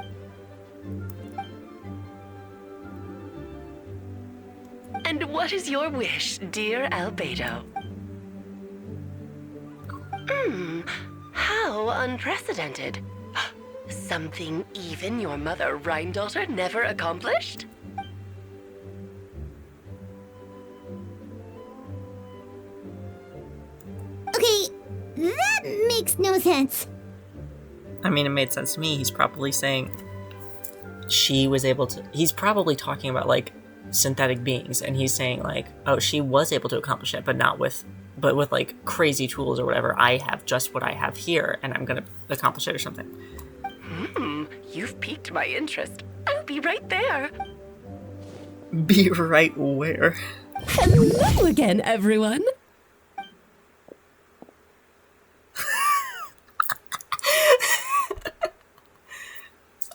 And what is your wish, dear Albedo? How unprecedented. Something even your mother Rhine-daughter never accomplished? Okay, that makes no sense. I mean, it made sense to me. He's probably saying she was able to... He's probably talking about, like, synthetic beings, and he's saying, like, oh, she was able to accomplish it, but not with... But with, like, crazy tools or whatever. I have just what I have here, and I'm gonna accomplish it or something. You've piqued my interest. I'll be right there. Be right where? Hello again, everyone.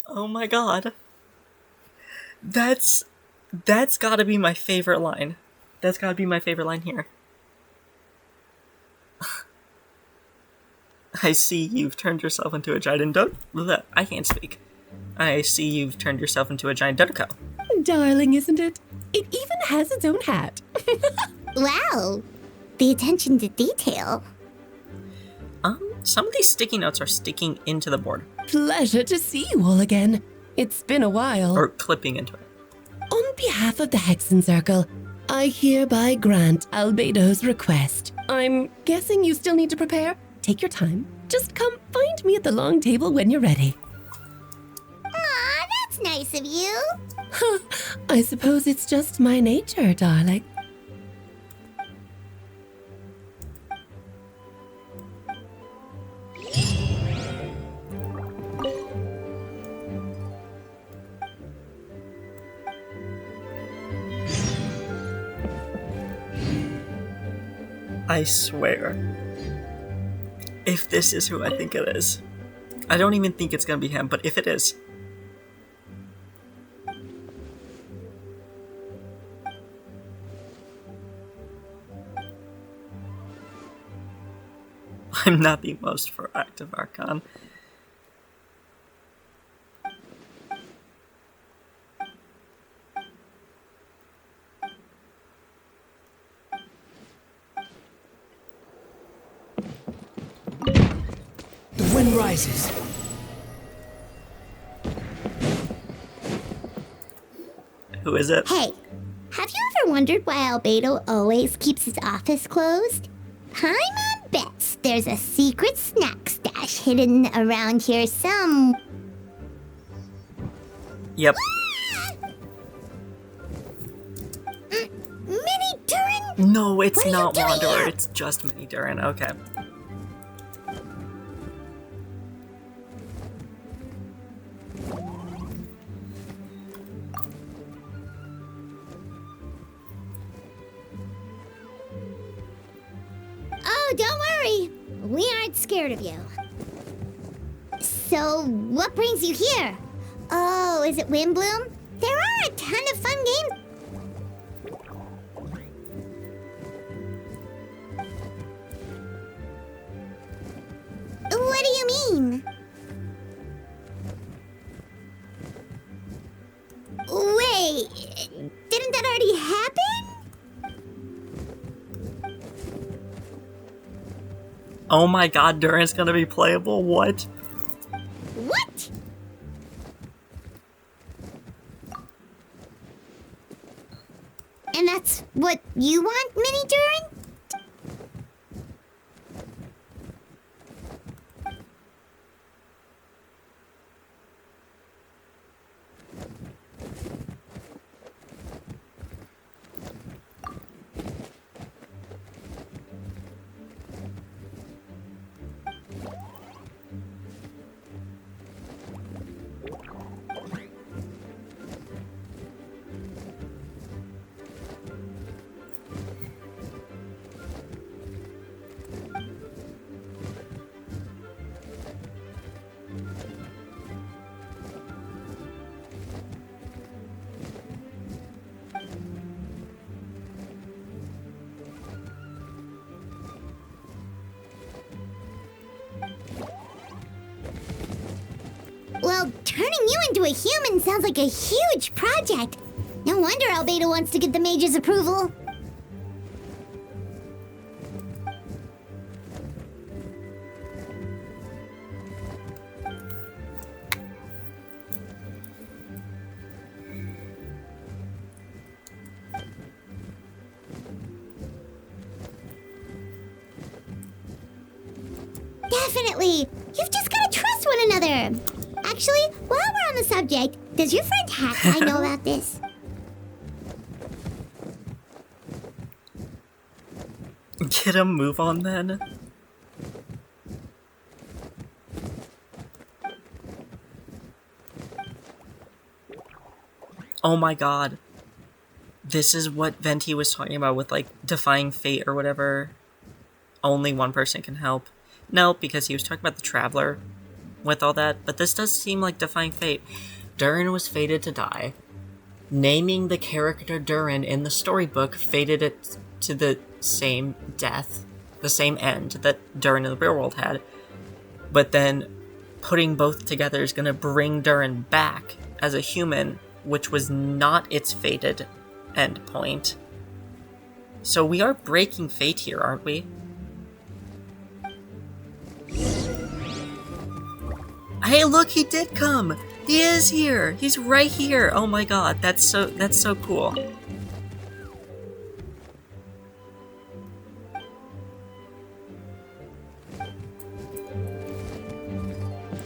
Oh my god. That's gotta be my favorite line. That's gotta be my favorite line here. I see you've turned yourself into a giant I can't speak. I see you've turned yourself into a giant Dodoco. Darling, isn't it? It even has its own hat. Wow. The attention to detail. Some of these sticky notes are sticking into the board. Pleasure to see you all again. It's been a while. Or clipping into it. On behalf of the Hexen Circle, I hereby grant Albedo's request. I'm guessing you still need to prepare? Take your time. Just come find me at the long table when you're ready. Aw, that's nice of you. I suppose it's just my nature, darling. I swear, if this is who I think it is, I don't even think it's gonna be him, but if it is, I'm not the most for active Archon. The wind rises. Who is it? Hey, have you ever wondered why Albedo always keeps his office closed? Paimon bets there's a secret snack stash hidden around here some... Yep. Mini Durin? No, it's What are you not doing Wanderer, here? it's just Mini Durin, okay. Oh, don't worry. We aren't scared of you. So, what brings you here? Oh, is it Windbloom? There are a ton of fun games. What do you mean? Wait, didn't that already happen? Oh my god, Durin's gonna be playable? What? What? And that's what you want, Mini Durin? Well, turning you into a human sounds like a huge project. No wonder Albedo wants to get the mage's approval. Definitely. You've just got to trust one another. Actually, while we're on the subject, does your friend Hakai know about this? Get a move on then. Oh my god. This is what Venti was talking about with, like, defying fate or whatever. Only one person can help. No, because he was talking about the Traveler with all that, but this does seem like defying fate. Durin was fated to die. Naming the character Durin in the storybook fated it to the same death, the same end that Durin in the real world had. But then putting both together is going to bring Durin back as a human, which was not its fated end point. So we are breaking fate here, aren't we? Hey, look, he did come! He is here! He's right here! Oh my god, that's so cool.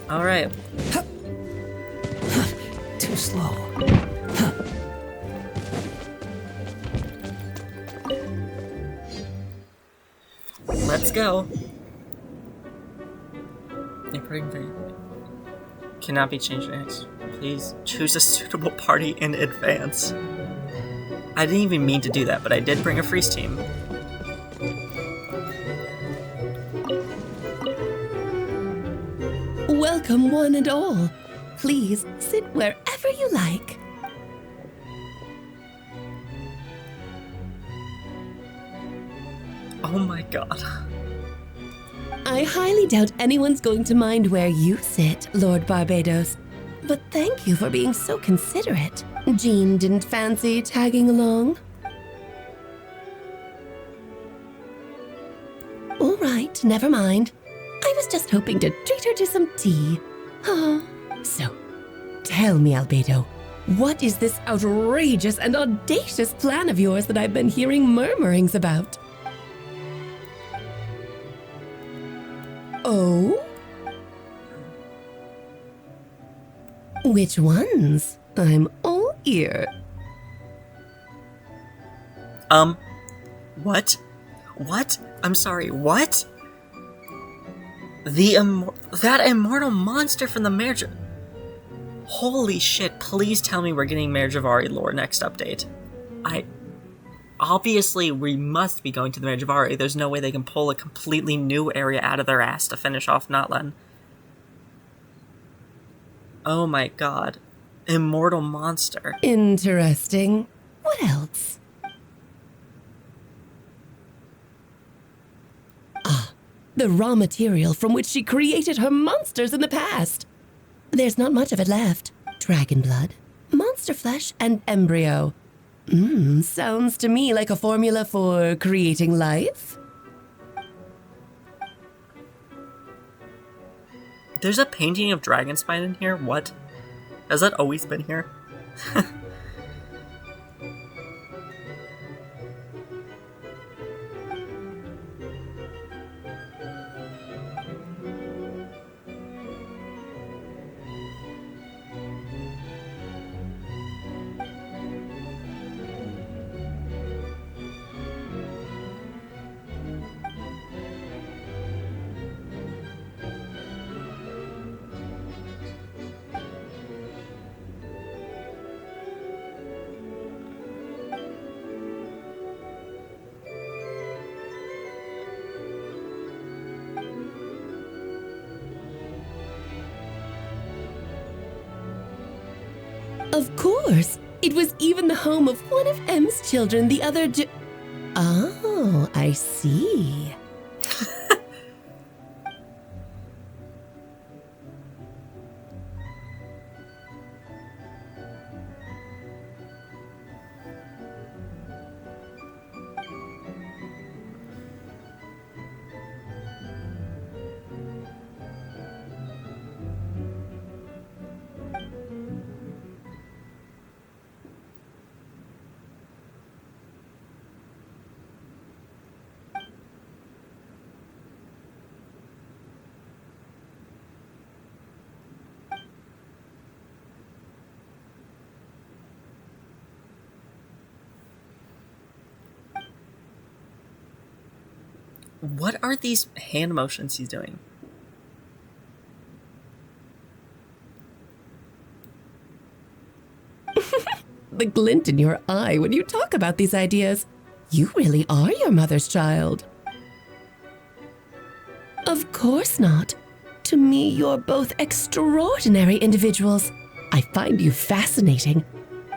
Alright. Too slow. Let's go. Cannot be changed next. Please choose a suitable party in advance. I didn't even mean to do that, but I did bring a freeze team. Welcome, one and all. Please sit wherever you like. Oh my god. I highly doubt anyone's going to mind where you sit, Lord Barbados. But thank you for being so considerate. Jean didn't fancy tagging along? All right, never mind. I was just hoping to treat her to some tea. Oh, so, tell me, Albedo, what is this outrageous and audacious plan of yours that I've been hearing murmurings about? Oh? Which ones? I'm all ear. What? What? I'm sorry, what? That immortal monster from the marriage... Holy shit, please tell me we're getting Marriage of Ari lore next update. Obviously, we must be going to the Marriage of Ari. There's no way they can pull a completely new area out of their ass to finish off Notlan. Oh my god. Immortal monster. Interesting. What else? Ah, the raw material from which she created her monsters in the past. There's not much of it left. Dragon blood, monster flesh, and embryo. Sounds to me like a formula for creating life. There's a painting of Dragonspine in here? What? Has that always been here? Of course! It was even the home of one of M's children the other Oh, I see. What are these hand motions he's doing? The glint in your eye when you talk about these ideas. You really are your mother's child. Of course not. To me, you're both extraordinary individuals. I find you fascinating.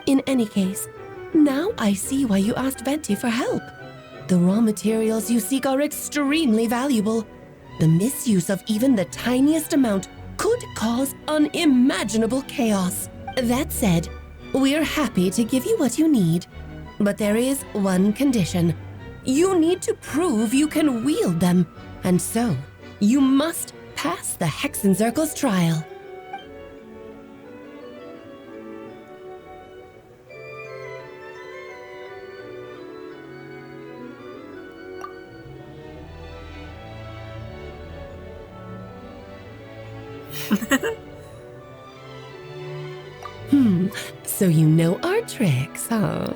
In any case, now I see why you asked Venti for help. The raw materials you seek are extremely valuable. The misuse of even the tiniest amount could cause unimaginable chaos. That said, we're happy to give you what you need. But there is one condition. You need to prove you can wield them. And so, you must pass the Hexencircle's trial. So you know our tricks, huh?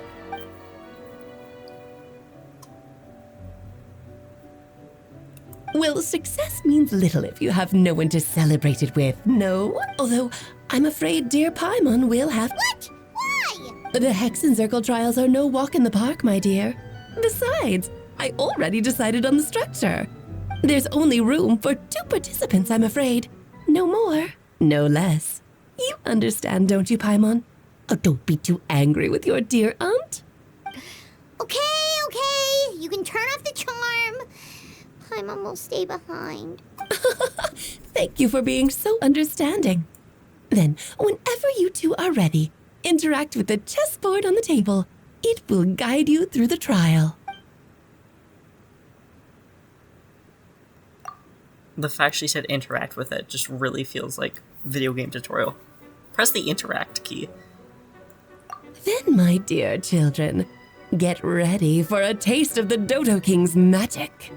Well, success means little if you have no one to celebrate it with, no? Although, I'm afraid dear Paimon will have— What? Why? The Hex and Circle trials are no walk in the park, my dear. Besides, I already decided on the structure. There's only room for 2 participants, I'm afraid. No more, no less. You understand, don't you, Paimon? Oh, don't be too angry with your dear aunt. Okay. You can turn off the charm. Paimon will stay behind. Thank you for being so understanding. Then, whenever you two are ready, interact with the chessboard on the table. It will guide you through the trial. The fact she said interact with it just really feels like video game tutorial. Press the interact key. Then, my dear children, get ready for a taste of the Dodo King's magic.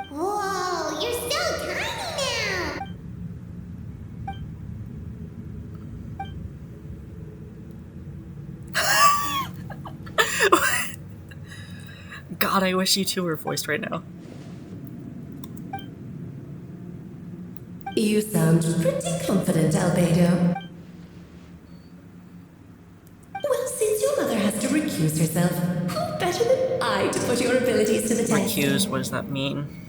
Whoa, you're so tiny now! God, I wish you two were voiced right now. You sound pretty confident, Albedo. Well, since your mother has to recuse herself, who better than I to put your abilities to the test? Recuse, what does that mean?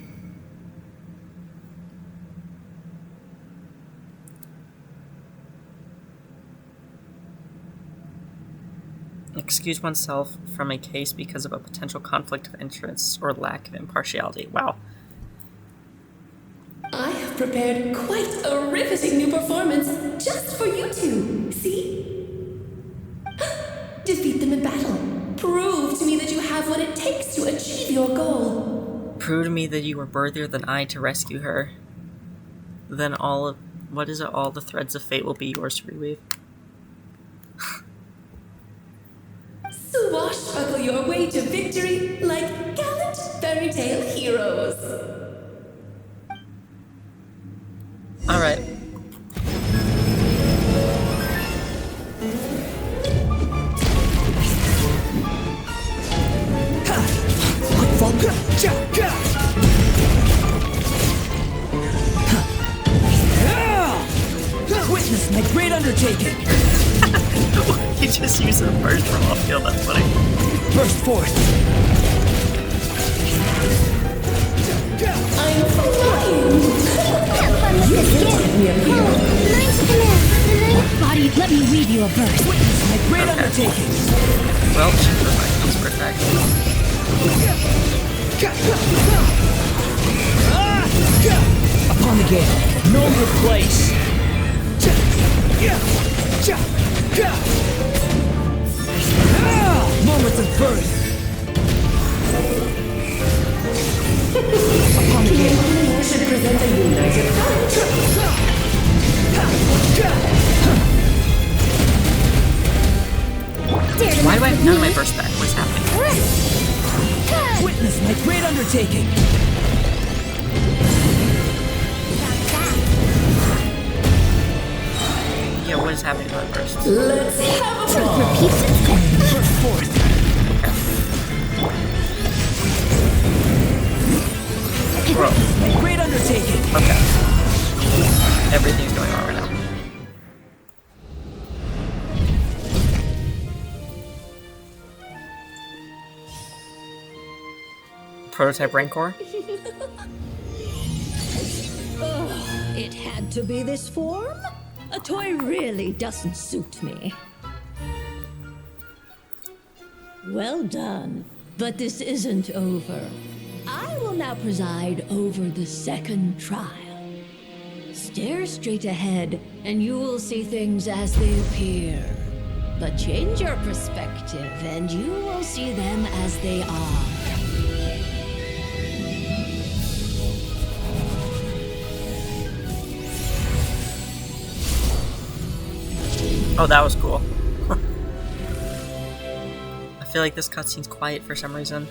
Excuse oneself from a case because of a potential conflict of interest or lack of impartiality. Wow. I have prepared quite a riveting new performance just for you two. See? Defeat them in battle. Prove to me that you have what it takes to achieve your goal. Prove to me that you were worthier than I to rescue her. Then all the threads of fate will be yours to reweave. Swashbuckle your way to victory like gallant fairy tale heroes. Alright. Witness my great undertaking! He just used a burst from off field, that's funny. Burst forth! I'm flying! Have fun with this gift! Nice command! Body, let me read you a verse. Witness my great undertaking! Well, she's perfect. That's perfect. Upon the gate, know your place! Moments of birth! Upon the gate. You should present a united front. Why do I have none of my burst back? What's happening? Witness my great undertaking! Yeah, what is happening to my burst? Let's have a ball. Burst forth! Bro. My great undertaking! Okay. Everything's going on right now. Prototype Rancor? Oh, it had to be this form? A toy really doesn't suit me. Well done, but this isn't over. I will now preside over the second trial. Stare straight ahead, and you will see things as they appear. But change your perspective, and you will see them as they are. Oh, that was cool. I feel like this cutscene's quiet for some reason.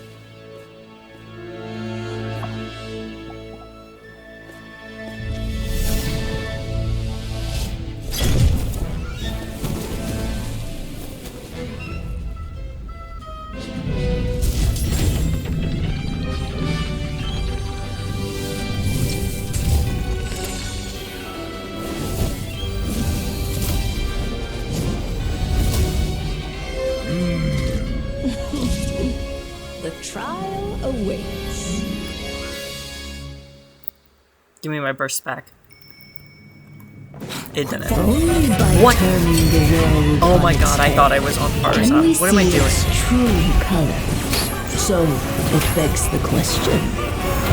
The trial awaits. Give me my burst back. It didn't. What? Oh my god, I thought I was on Paralogism. What am I doing? True colors. So it begs the question: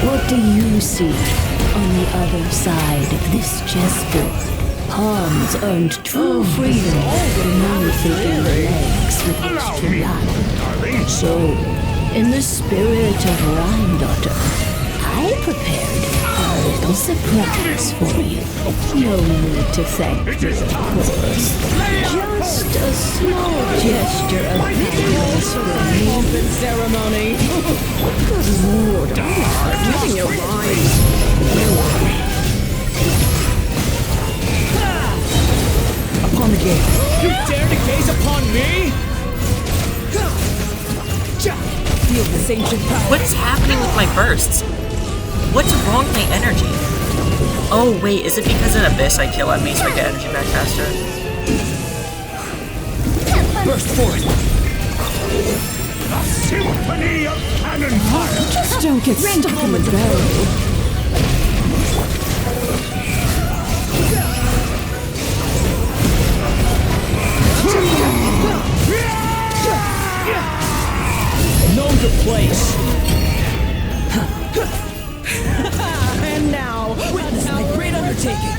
what do you see on the other side of this chessboard? Pawns earned true freedom from manipulating the legs with extra line. So, in the spirit of Rhyndaughter, I prepared a little surprise for you. No need to thank me, of course. Just a small gesture of kindness from me. Open ceremony. Good lord, I'm losing your mind. Upon the gate. You dare to gaze upon me? Feel this ancient power. What's happening with my bursts? What's wrong with my energy? Oh wait, is it because in Abyss I kill enemies so I get energy back faster? Burst forth. A symphony of cannon fire. Just don't get stuck in the barrel. Know the place. And now, witness my great undertaking.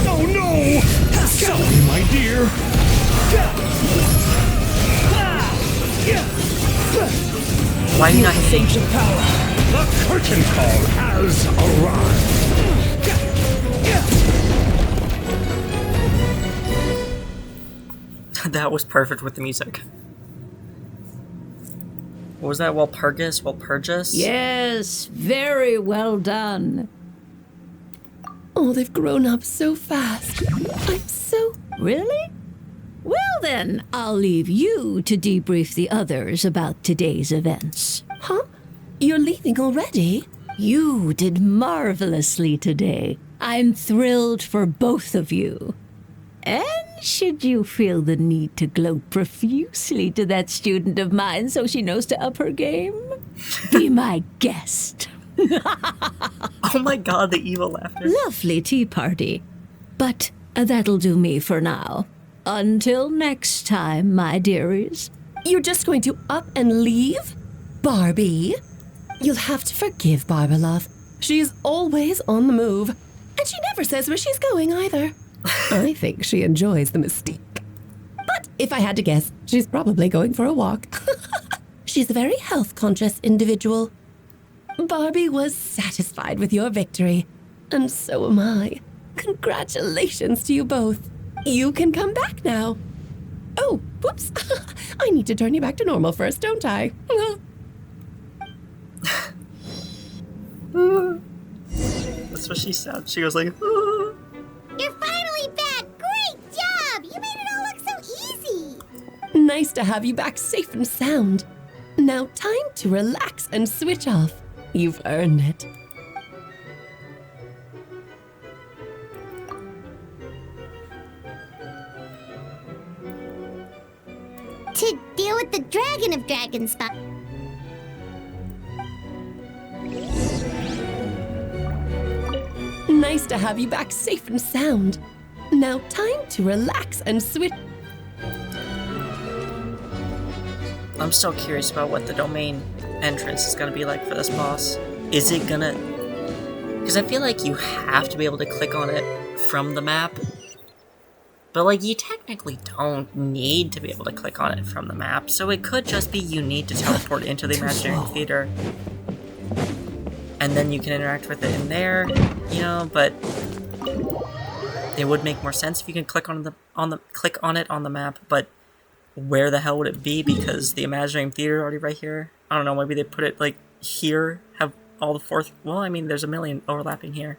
Oh no! Sorry, my dear. Why are you not hitting? Ancient power. The curtain call has arrived. That was perfect with the music. What was that? Walpurgis? Walpurgis? Yes, very well done. Oh, they've grown up so fast. I'm so... Really? Well then, I'll leave you to debrief the others about today's events. Huh? You're leaving already? You did marvelously today. I'm thrilled for both of you. And should you feel the need to gloat profusely to that student of mine so she knows to up her game, be my guest. Oh my god, the evil laughter. Lovely tea party. But that'll do me for now. Until next time, my dearies. You're just going to up and leave? Barbie? You'll have to forgive Barbalov. She's always on the move. And she never says where she's going either. I think she enjoys the mystique. But if I had to guess, she's probably going for a walk. She's a very health-conscious individual. Barbie was satisfied with your victory. And so am I. Congratulations to you both. You can come back now. Oh, whoops. I need to turn you back to normal first, don't I? That's what she said. She goes like, You're finally back! Great job! You made it all look so easy! Nice to have you back safe and sound. Now time to relax and switch off. You've earned it. To deal with the Dragon of Dragonspine. Nice to have you back safe and sound. Now time to relax and switch. I'm still curious about what the domain entrance is gonna be like for this boss. Is it gonna Because I feel like you have to be able to click on it from the map. But, like, you technically don't need to be able to click on it from the map. So it could just be you need to teleport into the Imaginary Theater. And then you can interact with it in there, you know, but it would make more sense if you can click on it on the map, but where the hell would it be? Because the Imaginary Theater already right here. I don't know, maybe they put it like here, have all the fourth. Well, I mean, there's a million overlapping here.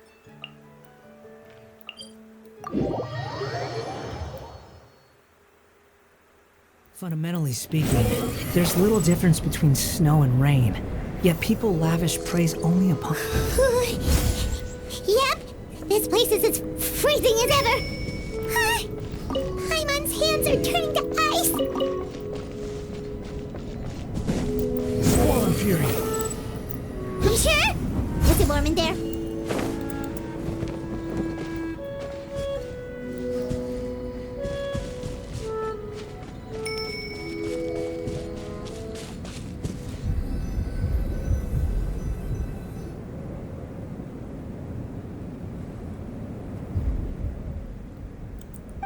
Fundamentally speaking, there's little difference between snow and rain, yet people lavish praise only upon... Yep, this place is as freezing as ever. Paimon's hands are turning to ice. Squall Fury. You sure? Is it warm in there?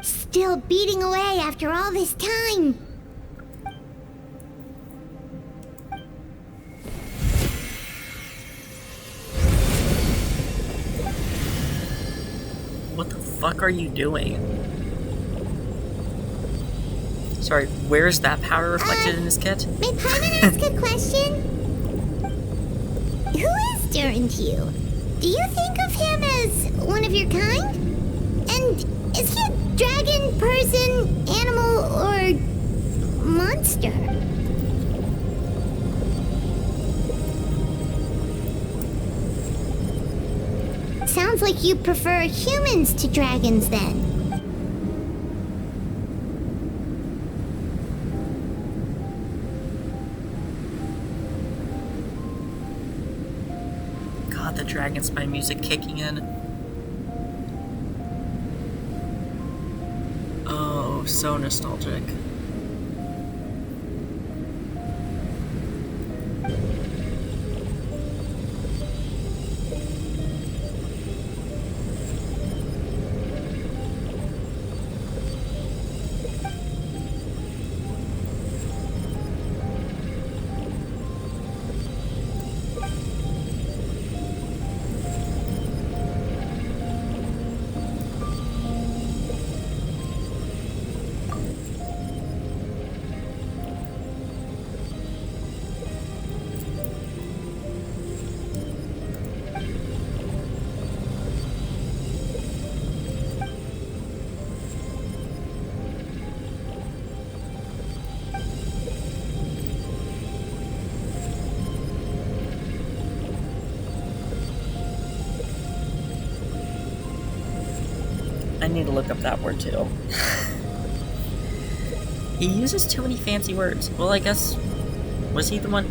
Still beating away after all this time. What the fuck are you doing? Sorry, where's that power reflected in his kit? May Paimon ask a question? Who is Durin to you? Do you think of him as one of your kind? And is he a dragon, person, animal, or monster? Sounds like you prefer humans to dragons then. God, the Dragon Spy music kicking in. Oh, so nostalgic. I need to look up that word too. He uses too many fancy words. Well, I guess... Was he the one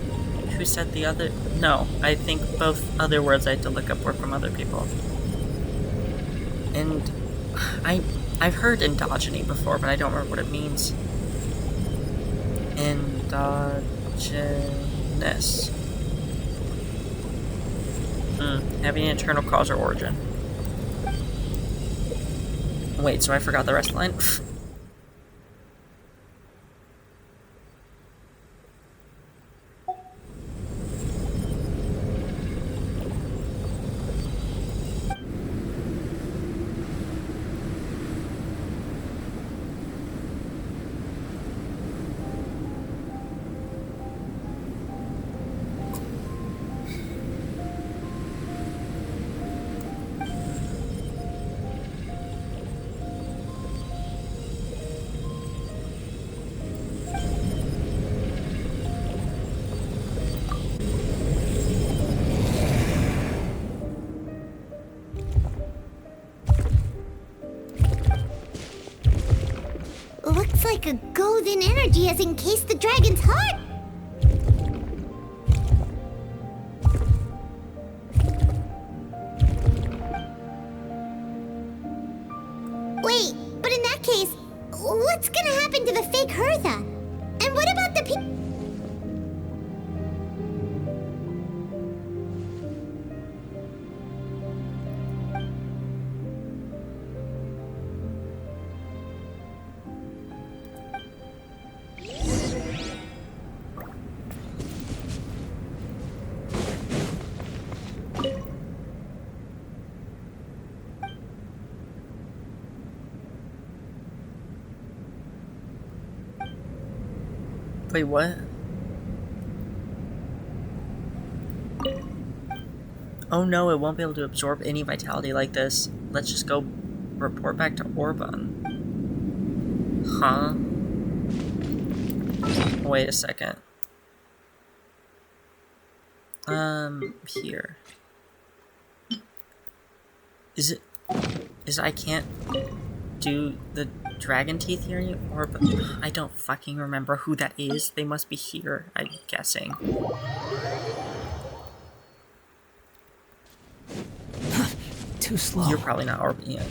who said the other... No, I think both other words I had to look up were from other people. And... I've heard endogeny before, but I don't remember what it means. Endogenous. Having an internal cause or origin. Wait, so I forgot the rest of the line? Looks like a golden energy has encased the dragon's heart. Wait, but in that case, what's gonna happen to the fake Hertha? And what about the people? Wait, what? Oh no, it won't be able to absorb any vitality like this. Let's just go report back to Orban. Huh? Wait a second. Here. Is I can't do the dragon teeth here anymore? But I don't fucking remember who that is. They must be here, I'm guessing. Too slow. You're probably not orbiting it.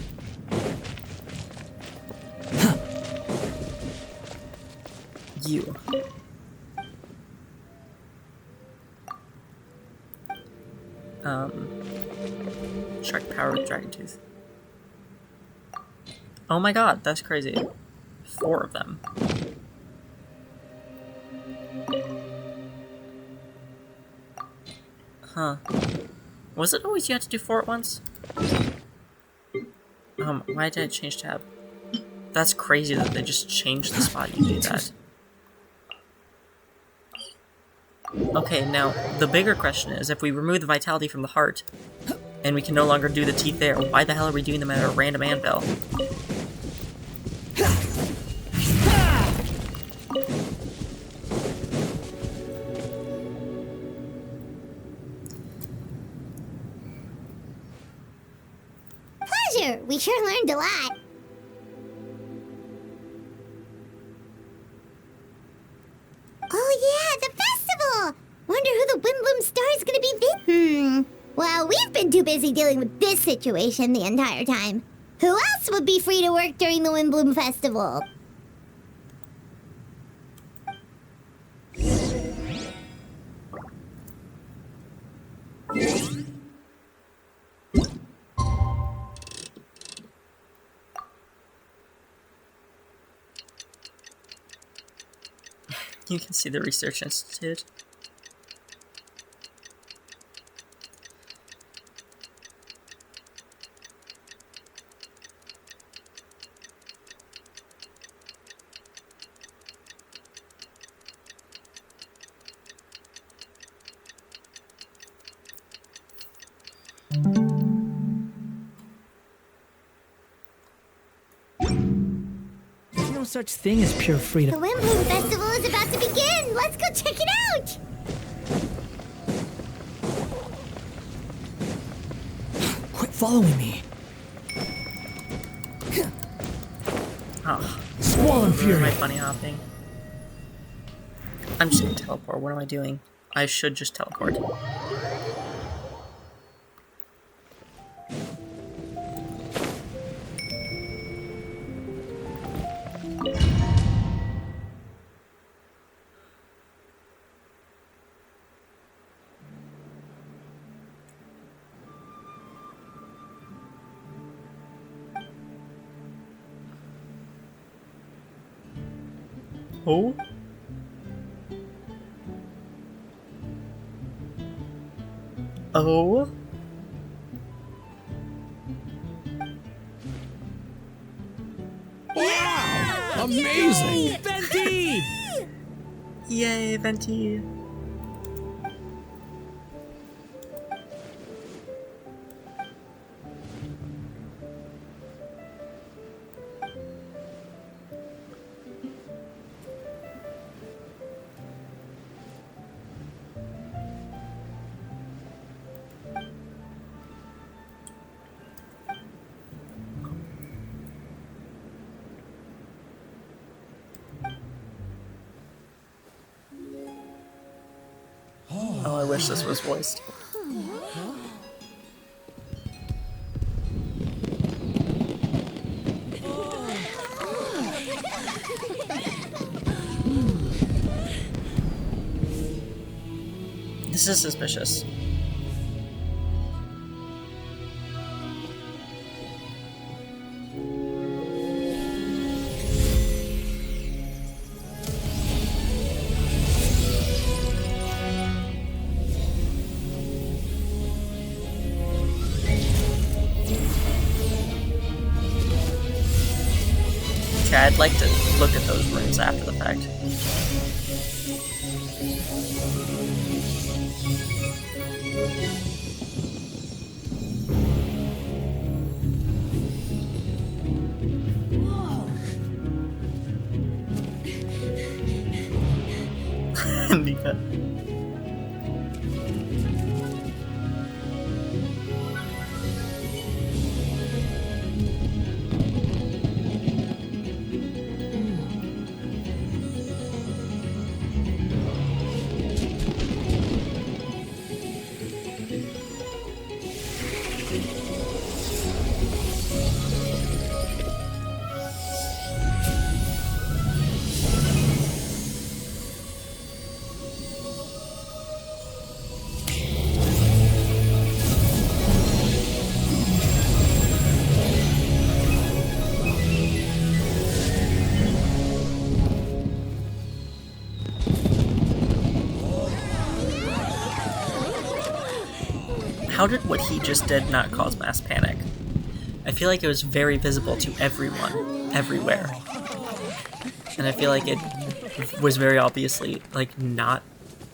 You. Shark power with dragon tooth. Oh my god, that's crazy. 4 of them. Huh. Was it always you had to do 4 at once? Why did I change tab? That's crazy that they just changed the spot you do that. Okay, now, the bigger question is, if we remove the vitality from the heart, and we can no longer do the teeth there, why the hell are we doing them at a random anvil? Pleasure! We sure learned a lot. Oh yeah, the festival! Wonder who the Windbloom Star is gonna be this. Well, we've been too busy dealing with this situation the entire time. Who else would be free to work during the Windbloom Festival? You can see the Research Institute. There's no such thing as pure freedom. The Windbloom Festival is about to begin! Let's go check it out! Quit following me. Oh. Swollen fury. Am I bunny hopping? I'm just gonna teleport. What am I doing? I should just teleport. Oh? Oh? Wow! Amazing! Venti! Yay, Venti! Oh, I wish this was voiced. This is suspicious. Okay, I'd like to look at those rooms after the fact. Nika. How did what he just did not cause mass panic? I feel like it was very visible to everyone, everywhere. And I feel like it was very obviously, like, not...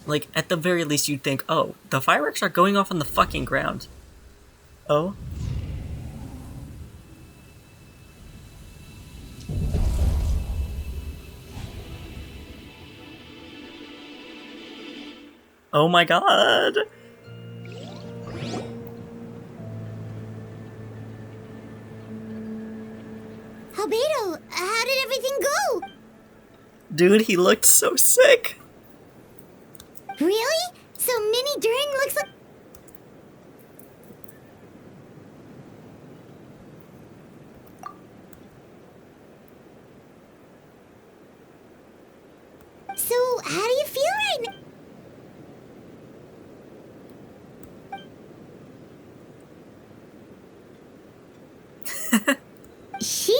Like, at the very least you'd think, oh, the fireworks are going off on the fucking ground. Oh? Oh my god! Albedo, how did everything go? Dude, he looked so sick! Really? So Minnie Durin looks like... So, how do you feel right now? She?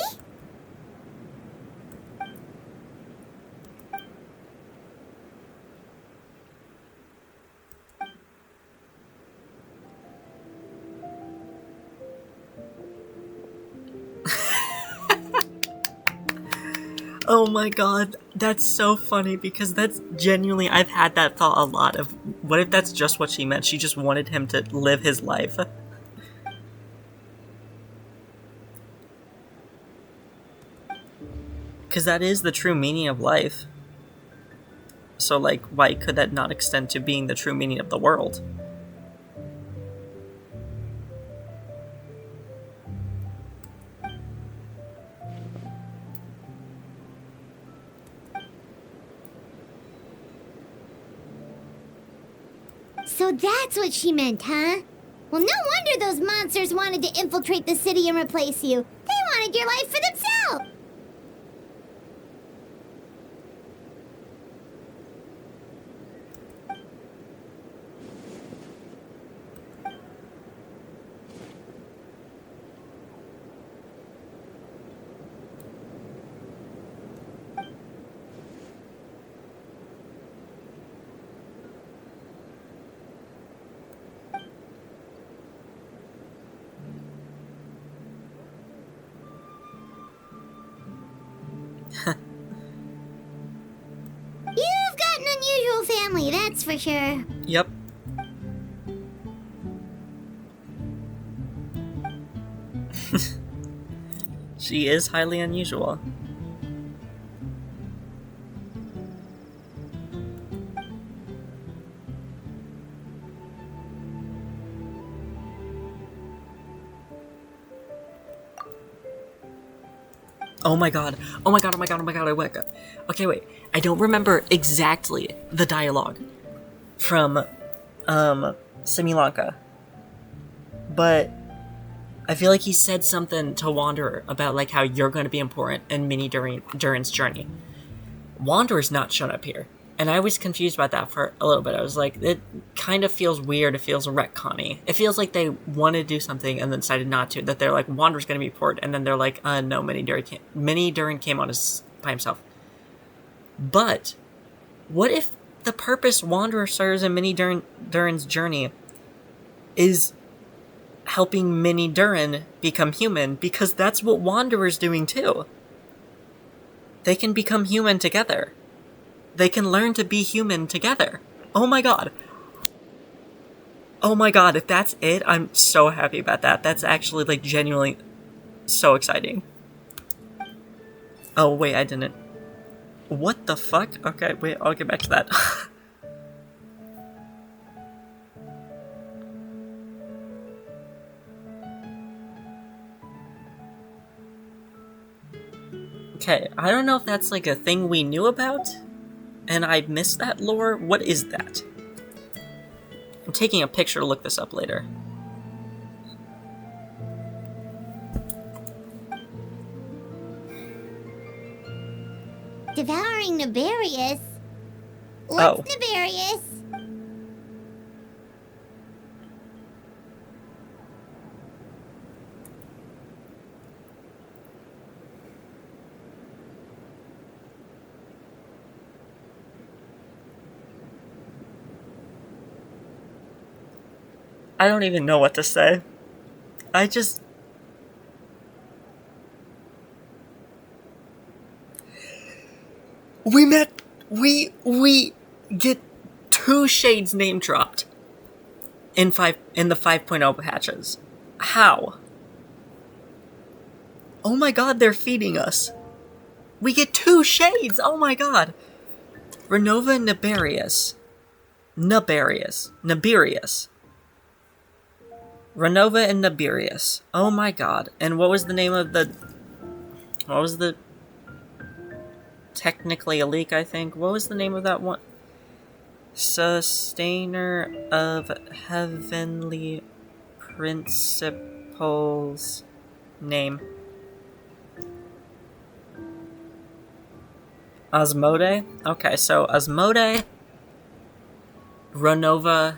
Oh my god, that's so funny because that's genuinely, I've had that thought a lot of, what if that's just what she meant? She just wanted him to live his life. Because that is the true meaning of life. So, like, why could that not extend to being the true meaning of the world? So that's what she meant, huh? Well, no wonder those monsters wanted to infiltrate the city and replace you. They wanted your life for themselves! You've got an unusual family, that's for sure. Yep. She is highly unusual. Oh my god. Oh my god, oh my god, oh my god, I wake up. Okay, wait. I don't remember exactly the dialogue from, Simi Lanka. But I feel like he said something to Wanderer about, like, how you're going to be important in Minnie Durin's journey. Wanderer's not shown up here. And I was confused about that for a little bit. I was like, it kind of feels weird. It feels retcon-y. It feels like they wanted to do something and then decided not to. That they're like, Wanderer's going to be important. And then they're like, no, Minnie Durin came on by himself. But what if the purpose Wanderer serves in Minnie Durin's journey is helping Minnie Durin become human? Because that's what Wanderer's doing too. They can become human together. they can learn to be human together. Oh my god. Oh my god, if that's it, I'm so happy about that. That's actually, like, genuinely so exciting. Oh, wait, I didn't. What the fuck? Okay, wait, I'll get back to that. Okay, I don't know if that's like a thing we knew about, and I missed that lore. What is that? I'm taking a picture to look this up later. Devouring Nefarious? What's Nefarious? I don't even know what to say. We get 2 shades name dropped in the 5.0 patches. How? Oh my god, they're feeding us. We get 2 shades. Oh my god. Renova and Naberius. Renova and Naberius. Oh my god. And what was the name of the... What was the... Technically a leak, I think. What was the name of that one? Sustainer of Heavenly Principles... Name. Asmodee? Okay, so Asmodee, Renova,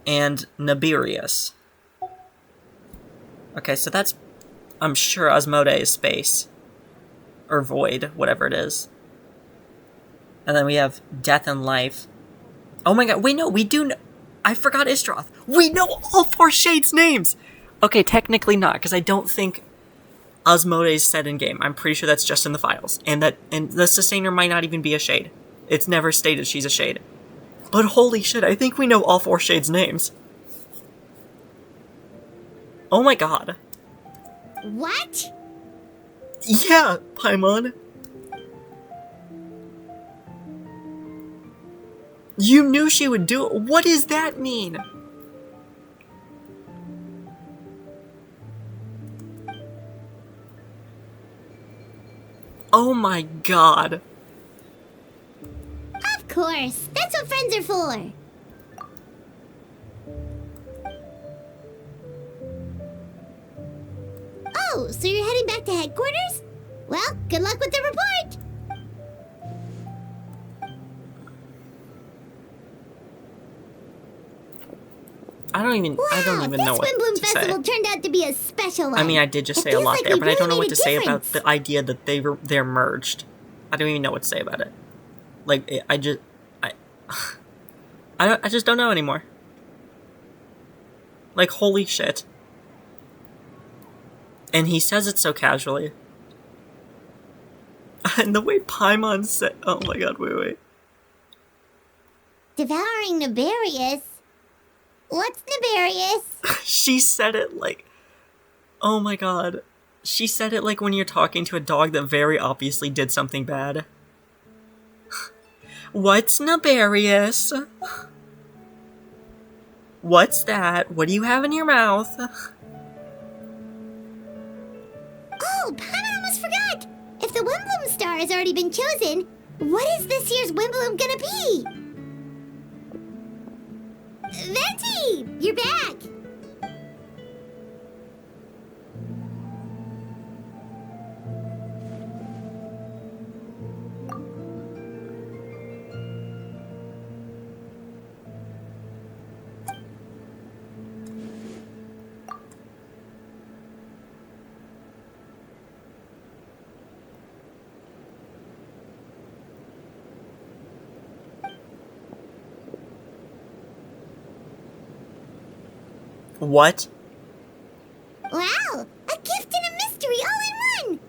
and Naberius. Okay, so that's... I'm sure Asmodee is space. Or void, whatever it is. And then we have Death and Life. Oh my god, wait, no, we do know... I forgot Istroth. We know all 4 shades' names! Okay, technically not, because I don't think Asmodee is set in game. I'm pretty sure that's just in the files. And the Sustainer might not even be a shade. It's never stated she's a shade. But holy shit, I think we know all 4 shades' names. Oh my god. What? Yeah, Paimon. You knew she would do it. What does that mean? Oh my god. Of course. That's what friends are for. Oh, so you're heading back to headquarters? Well, good luck with the report. I don't even know what Swinbloom to Festival say. turned out to be a special one. I mean, I did just say a lot there, but I don't know what to say about the idea that they're merged. I don't even know what to say about it. Like, I just don't know anymore. Like, holy shit. And he says it so casually. And the way Paimon said... Oh my god, wait. Devouring Nefarious? What's Nefarious? She said it like... Oh my god. She said it like when you're talking to a dog that very obviously did something bad. What's Nefarious? What's that? What do you have in your mouth? Oh, Paimon almost forgot! If the Wimbloom star has already been chosen, what is this year's Wimbloom gonna be? Venti! You're back! What? Wow! A gift and a mystery all in one!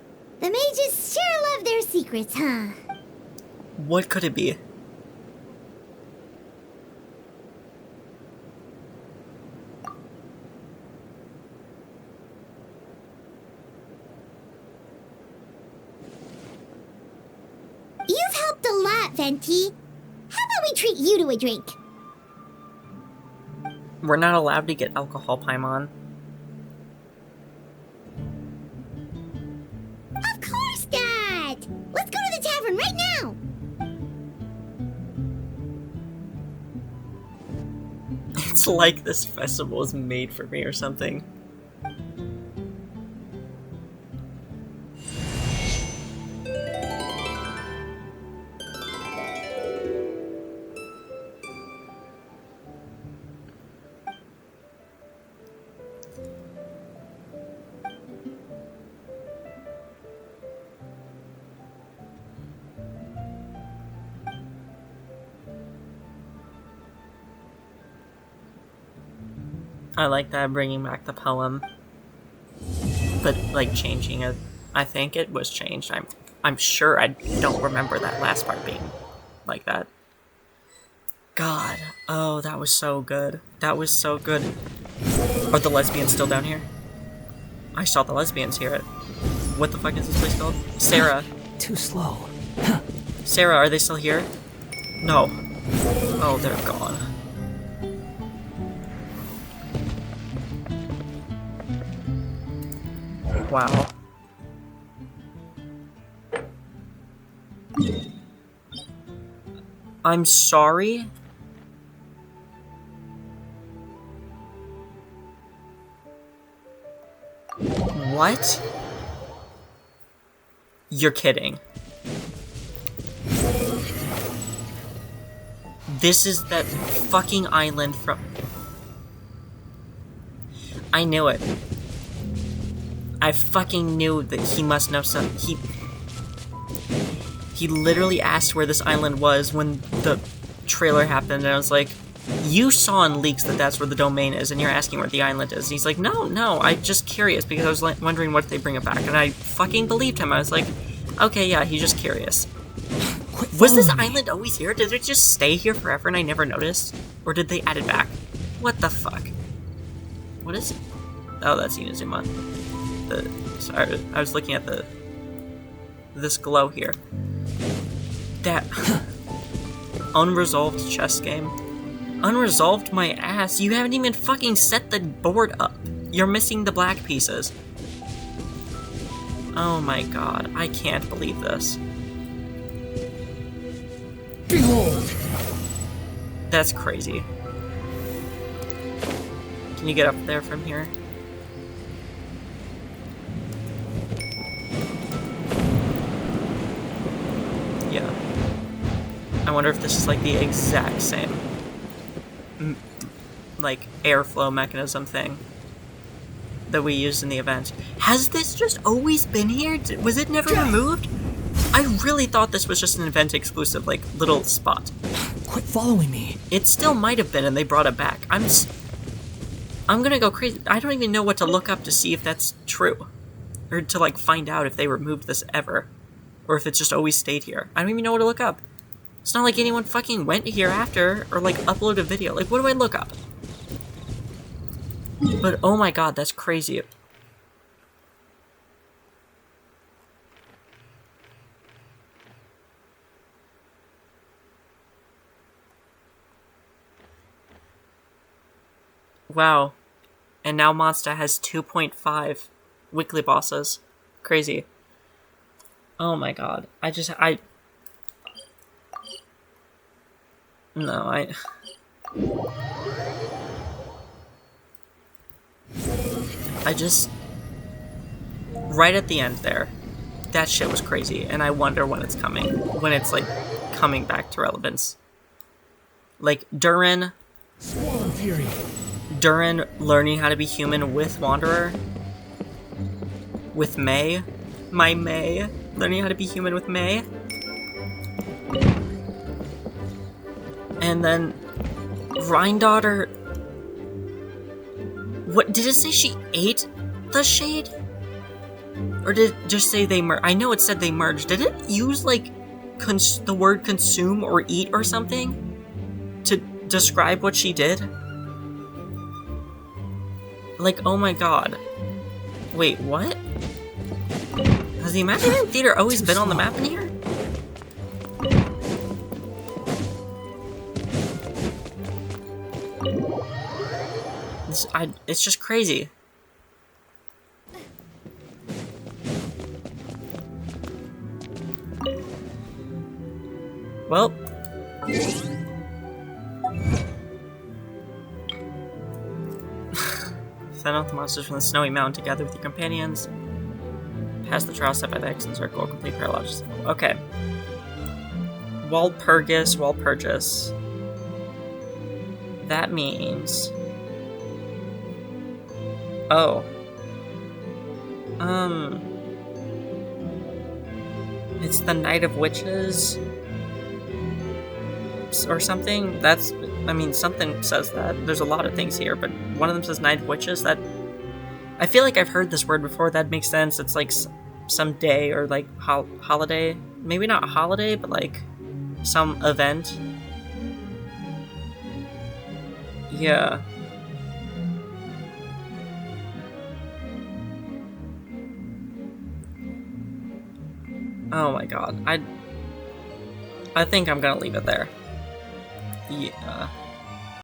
The mages sure love their secrets, huh? What could it be? You've helped a lot, Venti. How about we treat you to a drink? We're not allowed to get alcohol, Paimon. Of course not! Let's go to the tavern right now! It's like this festival is made for me or something. I like that, bringing back the poem, but like changing it. I think it was changed. I'm sure I don't remember that last part being like that. God, oh, that was so good. That was so good. Are the lesbians still down here? I saw the lesbians here. What the fuck is this place called? Sarah. Too slow. Sarah, are they still here? No. Oh, they're gone. Wow. I'm sorry? What? You're kidding. This is that fucking island from... I knew it. I fucking knew that he must know something. He literally asked where this island was when the trailer happened, and I was like, you saw in leaks that that's where the domain is, and you're asking where the island is. And he's like, no, I'm just curious, because I was like, wondering what if they bring it back, and I fucking believed him. I was like, okay, yeah, he's just curious. Was this island always here? Did it just stay here forever and I never noticed? Or did they add it back? What the fuck? What is it? Oh, that's Inazuma. Sorry, I was looking at this glow here. That unresolved chess game. Unresolved my ass. You haven't even fucking set the board up. You're missing the black pieces. Oh my god, I can't believe this. Behold! That's crazy. Can you get up there from here? Yeah. I wonder if this is like the exact same like airflow mechanism thing that we used in the event. Has this just always been here? Was it never removed? I really thought this was just an event exclusive, like, little spot. Quit following me. It still might have been, and they brought it back. I'm gonna go crazy. I don't even know what to look up to see if that's true. Or to, like, find out if they removed this ever. Or if it's just always stayed here. I don't even know what to look up. It's not like anyone fucking went here after, or, like, uploaded a video. Like, what do I look up? But, oh my god, that's crazy. Wow. And now Monster has 2.5 weekly bosses. Crazy. Oh my god. I just... Right at the end there. That shit was crazy. And I wonder when it's coming. When it's, like, coming back to relevance. Like, Durin... Swallow Fury. Durin learning how to be human with Wanderer. With May. My May. Learning how to be human with May. And then... Rhindaughter... What, did it say she ate the shade? Or did it just say they merged? I know it said they merged. Did it use, like, the word consume or eat or something to describe what she did? Like, oh my god. Wait, what? Has the Imaginary Theater always been on the map in here? It's just crazy. Well. Fend off the monsters from the snowy mountain together with your companions. Pass the trial step by the X and circle, complete Paralogism. Okay. Walpurgis, Walpurgis. That means... Oh. It's the Night of Witches? Or something? That's... I mean, something says that. There's a lot of things here, but one of them says Night of Witches. That... I feel like I've heard this word before. That makes sense. It's like some day or like holiday. Maybe not a holiday, but like some event. Yeah. Oh my god. I think I'm gonna leave it there. Yeah.